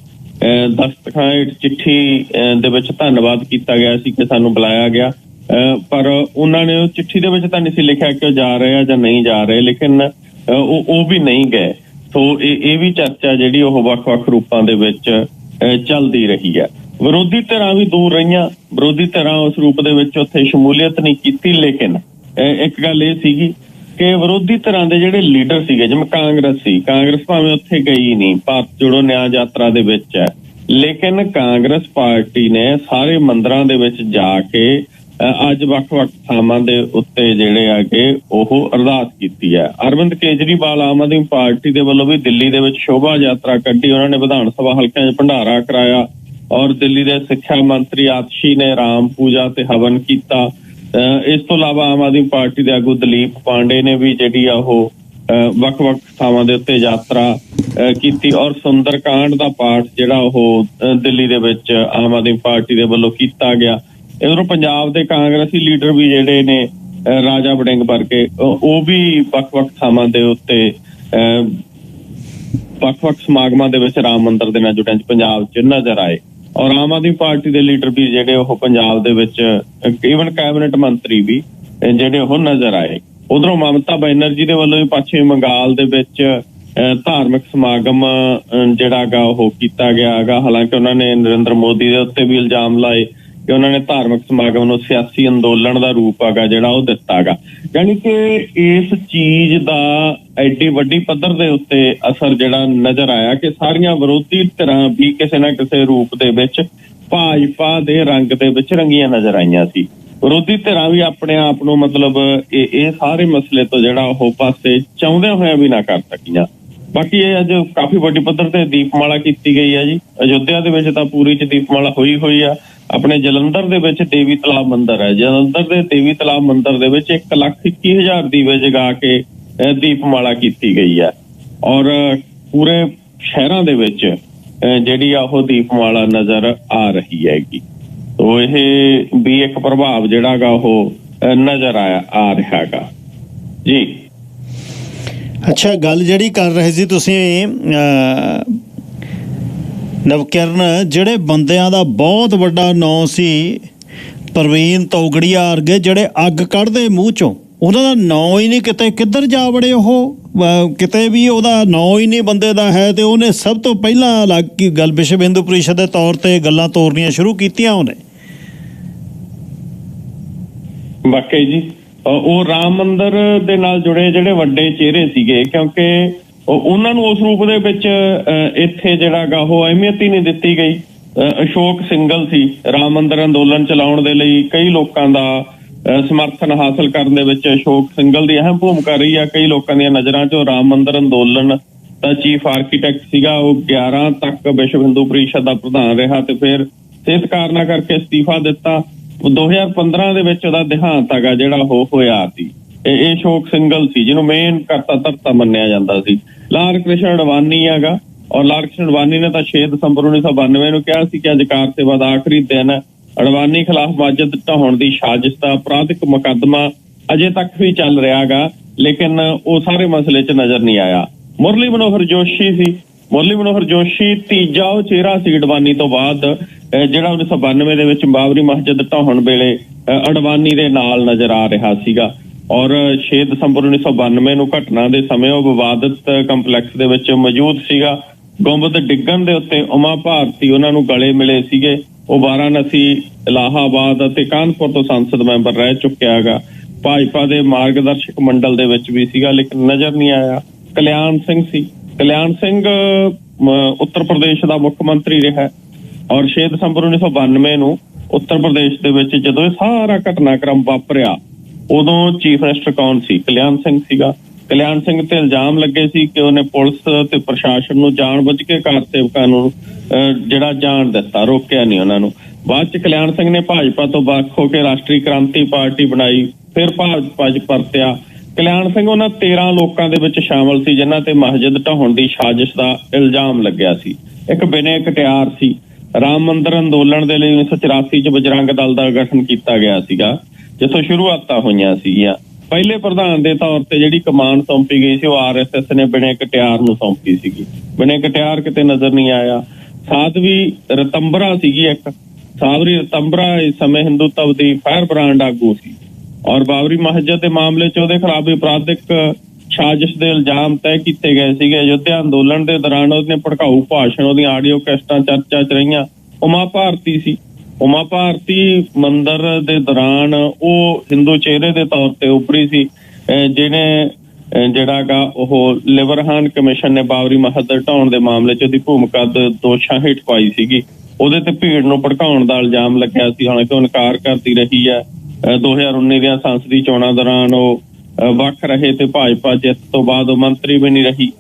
ਦਸਤਖਤ ਚਿੱਠੀ ਦੇ ਵਿੱਚ ਧੰਨਵਾਦ ਕੀਤਾ ਗਿਆ ਸੀ ਕਿ ਸਾਨੂੰ ਬੁਲਾਇਆ ਗਿਆ, ਪਰ ਉਹਨਾਂ ਨੇ ਉਹ ਚਿੱਠੀ ਦੇ ਵਿੱਚ ਤਾਂ ਨਹੀਂ ਸੀ ਲਿਖਿਆ ਕਿ ਉਹ ਜਾ ਰਹੇ ਆ ਜਾਂ ਨਹੀਂ ਜਾ ਰਹੇ, ਲੇਕਿਨ ਉਹ ਵੀ ਨਹੀਂ ਗਏ। ਸੋ ਇਹ ਵੀ ਚਰਚਾ ਜਿਹੜੀ ਉਹ ਵੱਖ-ਵੱਖ ਰੂਪਾਂ ਦੇ ਵਿੱਚ ਚੱਲਦੀ ਰਹੀ ਹੈ। ਵਿਰੋਧੀ ਧਿਰਾਂ ਵੀ ਦੂਰ ਰਹੀਆਂ, ਵਿਰੋਧੀ ਧਿਰਾਂ ਉਸ ਰੂਪ ਦੇ ਵਿੱਚ ਉੱਥੇ ਸ਼ਮੂਲੀਅਤ ਨਹੀਂ ਕੀਤੀ, ਲੇਕਿਨ ਇੱਕ ਗੱਲ ਇਹ ਸੀਗੀ ਕਿ ਵਿਰੋਧੀ ਧਿਰਾਂ ਦੇ ਜਿਹੜੇ ਲੀਡਰ ਸੀਗੇ, ਜਿਵੇਂ ਕਾਂਗਰਸ ਭਾਵੇਂ ਉੱਥੇ ਗਈ ਨਹੀਂ, ਭਾਰਤ ਜੋੜੋ ਨਿਆਂ ਯਾਤਰਾ ਦੇ ਵਿੱਚ ਹੈ, ਲੇਕਿਨ ਕਾਂਗਰਸ ਪਾਰਟੀ ਨੇ ਸਾਰੇ ਮੰਦਰਾਂ ਦੇ ਵਿੱਚ ਜਾ ਕੇ ਅੱਜ ਵੱਖ-ਵੱਖ ਥਾਵਾਂ ਦੇ ਉੱਤੇ ਜਿਹੜੇ ਆ ਕਿ ਉਹ ਅਰਦਾਸ ਕੀਤੀ ਹੈ। ਅਰਵਿੰਦ ਕੇਜਰੀਵਾਲ ਆਮ ਆਦਮੀ ਪਾਰਟੀ ਦੇ ਵੱਲੋਂ ਵੀ ਦਿੱਲੀ ਦੇ ਵਿੱਚ ਸ਼ੋਭਾ ਯਾਤਰਾ ਕੱਢੀ, ਉਹਨਾਂ ਨੇ ਵਿਧਾਨ ਸਭਾ ਹਲਕਿਆਂ 'ਚ ਭੰਡਾਰਾ ਕਰਾਇਆ ਔਰ ਦਿੱਲੀ ਦੇ ਸਿੱਖਿਆ ਮੰਤਰੀ ਆਤਸ਼ੀ ਨੇ ਰਾਮ ਪੂਜਾ ਤੇ ਹਵਨ ਕੀਤਾ। ਇਸ ਤੋਂ ਇਲਾਵਾ ਆਮ ਆਦਮੀ ਪਾਰਟੀ ਦੇ ਆਗੂ ਦਲੀਪ ਪਾਂਡੇ ਨੇ ਵੀ ਜਿਹੜੀ ਆ ਉਹ ਵੱਖ-ਵੱਖ ਥਾਵਾਂ ਦੇ ਉੱਤੇ ਯਾਤਰਾ ਕੀਤੀ ਔਰ ਸੁੰਦਰਕਾਂਡ ਦਾ ਪਾਠ ਜਿਹੜਾ ਉਹ ਦਿੱਲੀ ਦੇ ਵਿੱਚ ਆਮ ਆਦਮੀ ਪਾਰਟੀ ਦੇ ਵੱਲੋਂ ਕੀਤਾ ਗਿਆ। ਇਧਰੋਂ ਪੰਜਾਬ ਦੇ ਕਾਂਗਰਸੀ ਲੀਡਰ ਵੀ ਜਿਹੜੇ ਨੇ ਰਾਜਾ ਵੜਿੰਗ ਵਰਗੇ, ਉਹ ਵੀ ਵੱਖ-ਵੱਖ ਥਾਵਾਂ ਦੇ ਉੱਤੇ ਵੱਖ-ਵੱਖ ਸਮਾਗਮਾਂ ਦੇ ਵਿੱਚ ਰਾਮ ਮੰਦਿਰ ਦੇ ਨਾਲ ਜੁੜਿਆਂ 'ਚ ਪੰਜਾਬ 'ਚ ਨਜ਼ਰ ਆਏ ਔਰ ਆਮ ਆਦਮੀ ਪਾਰਟੀ ਦੇ ਲੀਡਰ ਵੀ ਜਿਹੜੇ ਉਹ ਪੰਜਾਬ ਦੇ ਵਿੱਚ ਈਵਨ ਕੈਬਨਿਟ ਮੰਤਰੀ ਵੀ ਜਿਹੜੇ ਉਹ ਨਜ਼ਰ ਆਏ। ਉਧਰੋਂ ਮਮਤਾ ਬੈਨਰਜੀ ਦੇ ਵੱਲੋਂ ਵੀ ਪੱਛਮੀ ਬੰਗਾਲ ਦੇ ਵਿੱਚ ਧਾਰਮਿਕ ਸਮਾਗਮ ਜਿਹੜਾ ਗਾ ਉਹ ਕੀਤਾ ਗਿਆ ਹੈਗਾ। ਹਾਲਾਂਕਿ ਉਹਨਾਂ ਨੇ ਨਰਿੰਦਰ ਮੋਦੀ ਦੇ ਉੱਤੇ ਵੀ ਇਲਜ਼ਾਮ ਲਾਏ ਕਿ ਉਹਨਾਂ ਨੇ ਧਾਰਮਿਕ ਸਮਾਗਮ ਨੂੰ ਸਿਆਸੀ ਅੰਦੋਲਨ ਦਾ ਰੂਪ ਹੈਗਾ ਜਿਹੜਾ ਉਹ ਦਿੱਤਾ ਗਾ। ਯਾਨੀ ਕਿ ਇਸ ਚੀਜ਼ ਦਾ ਐਡੀ ਵੱਡੀ ਪੱਧਰ ਦੇ ਉੱਤੇ ਅਸਰ ਜਿਹੜਾ ਨਜ਼ਰ ਆਇਆ ਕਿ ਸਾਰੀਆਂ ਵਿਰੋਧੀ ਧਿਰਾਂ ਵੀ ਕਿਸੇ ਨਾ ਕਿਸੇ ਰੂਪ ਦੇ ਵਿੱਚ ਭਾਜਪਾ ਦੇ ਰੰਗ ਦੇ ਵਿੱਚ ਰੰਗੀਆਂ ਨਜ਼ਰ ਆਈਆਂ ਸੀ। ਵਿਰੋਧੀ ਧਿਰਾਂ ਵੀ ਆਪਣੇ ਆਪ ਨੂੰ ਮਤਲਬ ਇਹ ਸਾਰੇ ਮਸਲੇ ਤੋਂ ਜਿਹੜਾ ਉਹ ਪਾਸੇ ਚਾਹੁੰਦੇ ਹੋਇਆ ਵੀ ਨਾ ਕਰ ਸਕੀਆਂ। ਬਾਕੀ ਇਹ ਅੱਜ ਕਾਫੀ ਵੱਡੀ ਪੱਧਰ ਤੇ ਦੀਪਮਾਲਾ ਕੀਤੀ ਗਈ ਹੈ ਜੀ। ਅਯੋਧਿਆ ਦੇ ਵਿੱਚ ਤਾਂ ਪੂਰੀ ਚ ਦੀਪਮਾਲਾ ਹੋਈ ਆ। ਆਪਣੇ ਜਲੰਧਰ ਦੇ ਵਿੱਚ ਦੇਵੀ ਤਲਾਬ ਮੰਦਿਰ ਹੈ, ਜਲੰਧਰ ਦੇ ਦੇਵੀ ਤਲਾਬ ਮੰਦਿਰ ਦੇ ਵਿੱਚ 1,21,000 ਦੀਵੇ ਜਗਾ ਕੇ ਦੀਪਮਾਲਾ ਕੀਤੀ ਗਈ ਹੈ ਔਰ ਪੂਰੇ ਸ਼ਹਿਰਾਂ ਦੇ ਵਿੱਚ ਜਿਹੜੀ ਆ ਉਹ ਦੀਪਮਾਲਾ ਨਜ਼ਰ ਆ ਰਹੀ ਹੈਗੀ। ਤੋ ਇਹ ਵੀ ਇੱਕ ਪ੍ਰਭਾਵ ਜਿਹੜਾ ਗਾ ਉਹ ਨਜ਼ਰ ਆ ਰਿਹਾ ਗਾ ਜੀ। ਅੱਛਾ, ਗੱਲ ਜਿਹੜੀ ਕਰ ਰਹੇ ਸੀ ਤੁਸੀਂ ਨਵਕਿਰਨ, ਜਿਹੜੇ ਬੰਦਿਆਂ ਦਾ ਬਹੁਤ ਵੱਡਾ ਨਾਂ ਸੀ ਪ੍ਰਵੀਨ ਤੋਗੜੀਆ ਵਰਗੇ, ਜਿਹੜੇ ਅੱਗ ਕੱਢਦੇ ਮੂੰਹ ਚੋਂ, ਉਹਨਾਂ ਦਾ ਨਾਂ ਹੀ ਨਹੀਂ, ਕਿਤੇ ਕਿੱਧਰ ਜਾ ਵੜੇ ਉਹ, ਕਿਤੇ ਵੀ ਉਹਦਾ ਨਾਂ ਹੀ ਨਹੀਂ ਬੰਦੇ ਦਾ ਹੈ। ਤੇ ਉਹਨੇ ਸਭ ਤੋਂ ਪਹਿਲਾਂ ਅਲੱਗ ਕੀ ਗੱਲ ਵਿਸ਼ਵ ਹਿੰਦੂ ਪ੍ਰੀਸ਼ਦ ਦੇ ਤੌਰ ਤੇ ਗੱਲਾਂ ਤੋਰਨੀਆਂ ਸ਼ੁਰੂ ਕੀਤੀਆਂ ਉਹਨੇ। ਵਾਕਈ ਜੀ, ਉਹ ਰਾਮ ਮੰਦਿਰ ਦੇ ਨਾਲ ਜੁੜੇ ਜਿਹੜੇ ਵੱਡੇ ਚਿਹਰੇ ਸੀਗੇ, ਕਿਉਂਕਿ ਉਹਨਾਂ ਨੂੰ ਉਸ ਰੂਪ ਦੇ ਵਿੱਚ ਇੱਥੇ ਜਿਹੜਾ ਗਾ ਉਹ ਅਹਿਮੀਅਤ ਹੀ ਨਹੀਂ ਦਿੱਤੀ ਗਈ। ਅਸ਼ੋਕ ਸਿੰਘਲ ਸੀ, ਰਾਮ ਮੰਦਿਰ ਅੰਦੋਲਨ ਚਲਾਉਣ ਦੇ ਲਈ ਕਈ ਲੋਕਾਂ ਦਾ ਸਮਰਥਨ ਹਾਸਲ ਕਰਨ ਦੇ ਵਿੱਚ ਅਸ਼ੋਕ ਸਿੰਘਲ ਦੀ ਅਹਿਮ ਭੂਮਿਕਾ ਰਹੀ ਆ। ਕਈ ਲੋਕਾਂ ਦੀਆਂ ਨਜ਼ਰਾਂ 'ਚੋਂ ਰਾਮ ਮੰਦਿਰ ਅੰਦੋਲਨ ਦਾ ਚੀਫ ਆਰਕੀਟੈਕਟ ਸੀਗਾ। ਉਹ 11 ਤੱਕ ਵਿਸ਼ਵ ਹਿੰਦੂ ਪ੍ਰੀਸ਼ਦ ਦਾ ਪ੍ਰਧਾਨ ਰਿਹਾ ਤੇ ਫਿਰ ਸਿਹਤ ਕਾਰਨਾਂ ਕਰਕੇ ਅਸਤੀਫਾ ਦਿੱਤਾ। 2015 ਦੇ ਵਿੱਚ ਉਹਦਾ ਦੇਹਾਂਤ ਹੈਗਾ ਜਿਹੜਾ ਉਹ ਹੋਇਆ ਸੀ। ਇਹ ਅਸ਼ੋਕ ਸਿੰਘਲ ਸੀ ਜਿਹਨੂੰ ਮੇਨ ਕਰਤਾ ਧਰਤਾ ਮੰਨਿਆ ਜਾਂਦਾ ਸੀ। ਲਾਲ ਕ੍ਰਿਸ਼ਨ ਅਡਵਾਨੀ ਹੈਗਾ ਔਰ ਲਾਲ ਕ੍ਰਿਸ਼ਨ ਅਡਵਾਨੀ ਨੇ ਤਾਂ 6 ਦਸੰਬਰ 1992 ਨੂੰ ਕਿਹਾ ਸੀ ਕਿ ਅੱਜ ਕਾਰ ਸੇਵਾ ਦਾ ਆਖਰੀ ਦਿਨ ਹੈ। ਅਡਵਾਨੀ ਖਿਲਾਫ ਮਸਜਿਦ ਢਾਉਣ ਦੀ ਸਾਜ਼ਿਸ਼ ਦਾ ਅਪਰਾਧਿਕ ਮੁਕੱਦਮਾ ਅਜੇ ਤੱਕ ਵੀ ਚੱਲ ਰਿਹਾ ਗਾ, ਲੇਕਿਨ ਉਹ ਸਾਰੇ ਮਸਲੇ 'ਚ ਨਜ਼ਰ ਨਹੀਂ ਆਇਆ। ਮੁਰਲੀ ਮਨੋਹਰ ਜੋਸ਼ੀ ਸੀ, ਮੁਰਲੀ ਮਨੋਹਰ ਜੋਸ਼ੀ ਤੀਜਾ ਉਹ ਚਿਹਰਾ ਸੀ ਅਡਵਾਨੀ ਤੋਂ ਬਾਅਦ ਜਿਹੜਾ 1992 ਦੇ ਵਿੱਚ ਬਾਬਰੀ ਮਸਜਿਦ ਢਾਉਣ ਵੇਲੇ ਅਡਵਾਨੀ ਦੇ ਨਾਲ ਨਜ਼ਰ ਆ ਰਿਹਾ ਸੀਗਾ ਔਰ 6 ਦਸੰਬਰ 1992 ਨੂੰ ਘਟਨਾ ਦੇ ਸਮੇਂ ਉਹ ਵਿਵਾਦਿਤ ਕੰਪਲੈਕਸ ਦੇ ਵਿੱਚ ਮੌਜੂਦ ਸੀਗਾ। ਗੁੰਬਦ ਡਿੱਗਣ ਦੇ ਉੱਤੇ ਉਮਾ ਭਾਰਤੀ ਉਹਨਾਂ ਨੂੰ ਗਲੇ ਮਿਲੇ ਸੀਗੇ। ਉਹ ਵਾਰਾਣਸੀ, ਇਲਾਹਾਬਾਦ ਅਤੇ ਕਾਨਪੁਰ ਤੋਂ ਸੰਸਦ ਮੈਂਬਰ ਰਹਿ ਚੁੱਕਿਆ ਹੈਗਾ। ਭਾਜਪਾ ਦੇ ਮਾਰਗਦਰਸ਼ਕ ਮੰਡਲ ਦੇ ਵਿੱਚ ਵੀ ਸੀਗਾ, ਲੇਕਿਨ ਨਜ਼ਰ ਨਹੀਂ ਆਇਆ। ਕਲਿਆਣ ਸਿੰਘ ਸੀ, ਕਲਿਆਣ ਸਿੰਘ ਉੱਤਰ ਪ੍ਰਦੇਸ਼ ਦਾ ਮੁੱਖ ਮੰਤਰੀ ਰਿਹਾ ਔਰ 6 ਦਸੰਬਰ 1992 ਨੂੰ ਉੱਤਰ ਪ੍ਰਦੇਸ਼ ਦੇ ਵਿੱਚ ਜਦੋਂ ਇਹ ਸਾਰਾ ਘਟਨਾਕ੍ਰਮ ਵਾਪਰਿਆ ਉਦੋਂ ਚੀਫ ਮਿਨਿਸਟਰ ਕੌਣ ਸੀ? ਕਲਿਆਣ ਸਿੰਘ ਸੀਗਾ। ਕਲਿਆਣ ਸਿੰਘ ਤੇ ਇਲਜ਼ਾਮ ਲੱਗੇ ਸੀ ਕਿ ਉਹਨੇ ਪੁਲਿਸ ਤੇ ਪ੍ਰਸ਼ਾਸਨ ਨੂੰ ਜਾਣਬੁੱਝ ਕੇ ਕਾਰ ਸੇਵਕਾਂ ਨੂੰ ਜਿਹੜਾ ਜਾਣ ਦਿੱਤਾ, ਰੋਕਿਆ ਨਹੀਂ ਉਹਨਾਂ ਨੂੰ। ਬਾਅਦ ਚ ਕਲਿਆਣ ਸਿੰਘ ਨੇ ਭਾਜਪਾ ਤੋਂ ਵੱਖ ਹੋ ਕੇ ਰਾਸ਼ਟਰੀ ਕ੍ਰਾਂਤੀ ਪਾਰਟੀ ਬਣਾਈ, ਫਿਰ ਭਾਜਪਾ 'ਚ ਪਰਤਿਆ। ਕਲਿਆਣ ਸਿੰਘ ਉਹਨਾਂ 13 ਲੋਕਾਂ ਦੇ ਵਿੱਚ ਸ਼ਾਮਲ ਸੀ ਜਿਨ੍ਹਾਂ ਤੇ ਮਸਜਿਦ ਢਾਉਣ ਦੀ ਸਾਜ਼ਿਸ਼ ਦਾ ਇਲਜ਼ਾਮ ਲੱਗਿਆ ਸੀ। ਇੱਕ ਬਿਨੇ ਕਟਿਆਰ ਸੀ, ਰਾਮ ਮੰਦਰ ਅੰਦੋਲਨ ਦੇ ਲਈ 1984 ਚ ਬਜਰੰਗ ਦਲ ਦਾ ਗਠਨ ਕੀਤਾ ਗਿਆ ਸੀਗਾ, ਜਿੱਥੋਂ ਸ਼ੁਰੂਆਤਾਂ ਹੋਈਆਂ ਸੀਗੀਆਂ। ਪਹਿਲੇ ਪ੍ਰਧਾਨ ਦੇ ਤੌਰ ਤੇ ਜਿਹੜੀ ਕਮਾਨ ਸੌਂਪੀ ਗਈ ਸੀ ਉਹ RSS ਨੇ ਬਿਨੇ ਕਟਿਆਰ ਨੂੰ ਸੌਂਪੀ ਸੀਗੀ। ਬਿਨੇ ਕਟਿਆਰ ਕਿਤੇ ਨਜ਼ਰ ਨਹੀਂ ਆਇਆ। ਸਾਧਵੀ ਰਤੰਬਰਾ ਸੀਗੀ ਇੱਕ, ਸਾਧਵੀ ਰਤੰਬਰਾ ਇਸ ਸਮੇਂ ਹਿੰਦੂਤਵ ਦੀ ਫਾਇਰ ਬ੍ਰਾਂਡ ਆਗੂ ਸੀ ਔਰ ਬਾਬਰੀ ਮਸਜਿਦ ਦੇ ਮਾਮਲੇ 'ਚ ਉਹਦੇ ਖਿਲਾਫ ਅਪਰਾਧਿਕ ਸਾਜ਼ਿਸ਼ ਦੇ ਇਲਜ਼ਾਮ ਤੈਅ ਕੀਤੇ ਗਏ ਸੀਗੇ। ਅਯੁੱਧਿਆ ਅੰਦੋਲਨ ਦੇ ਦੌਰਾਨ ਉਹਨੇ ਭੜਕਾਊ ਭਾਸ਼ਣ, ਉਹਦੀਆਂ ਆਡੀਓ ਕੈਸਟਾਂ ਚਰਚਾ 'ਚ ਰਹੀਆਂ। ਉਮਾ ਭਾਰਤੀ ਸੀ। ਉਮਾ ਭਾਰਤੀ ਮੰਦਰ ਦੇ ਦੌਰਾਨ ਉਹ ਹਿੰਦੂ ਚਿਹਰੇ ਦੇ ਤੌਰ ਤੇ ਉੱਭਰੀ ਸੀ, ਜਿਹਨੇ ਜਿਹੜਾ ਗਾ ਉਹ ਲਿਵਰਹਾਨ ਕਮਿਸ਼ਨ ਨੇ ਬਾਬਰੀ ਮਸਜਿਦ ਢਾਉਣ ਦੇ ਮਾਮਲੇ 'ਚ ਉਹਦੀ ਭੂਮਿਕਾ ਦੋਸ਼ਾਂ ਹੇਠ ਪਾਈ ਸੀਗੀ। ਉਹਦੇ ਤੇ ਭੀੜ ਨੂੰ ਭੜਕਾਉਣ ਦਾ ਇਲਜ਼ਾਮ ਲੱਗਿਆ ਸੀ, ਹਾਲਾਂਕਿ ਉਹ ਇਨਕਾਰ ਕਰਦੀ ਰਹੀ ਹੈ। 2019 ਦੀਆਂ ਸੰਸਦੀ ਚੋਣਾਂ ਦੌਰਾਨ ਉਹ ਵੱਖ ਰਹੇ ਤੇ ਭਾਜਪਾ ਜਿੱਤ ਤੋਂ ਬਾਅਦ ਉਹ ਮੰਤਰੀ ਵੀ ਨਹੀਂ ਰਹੀ।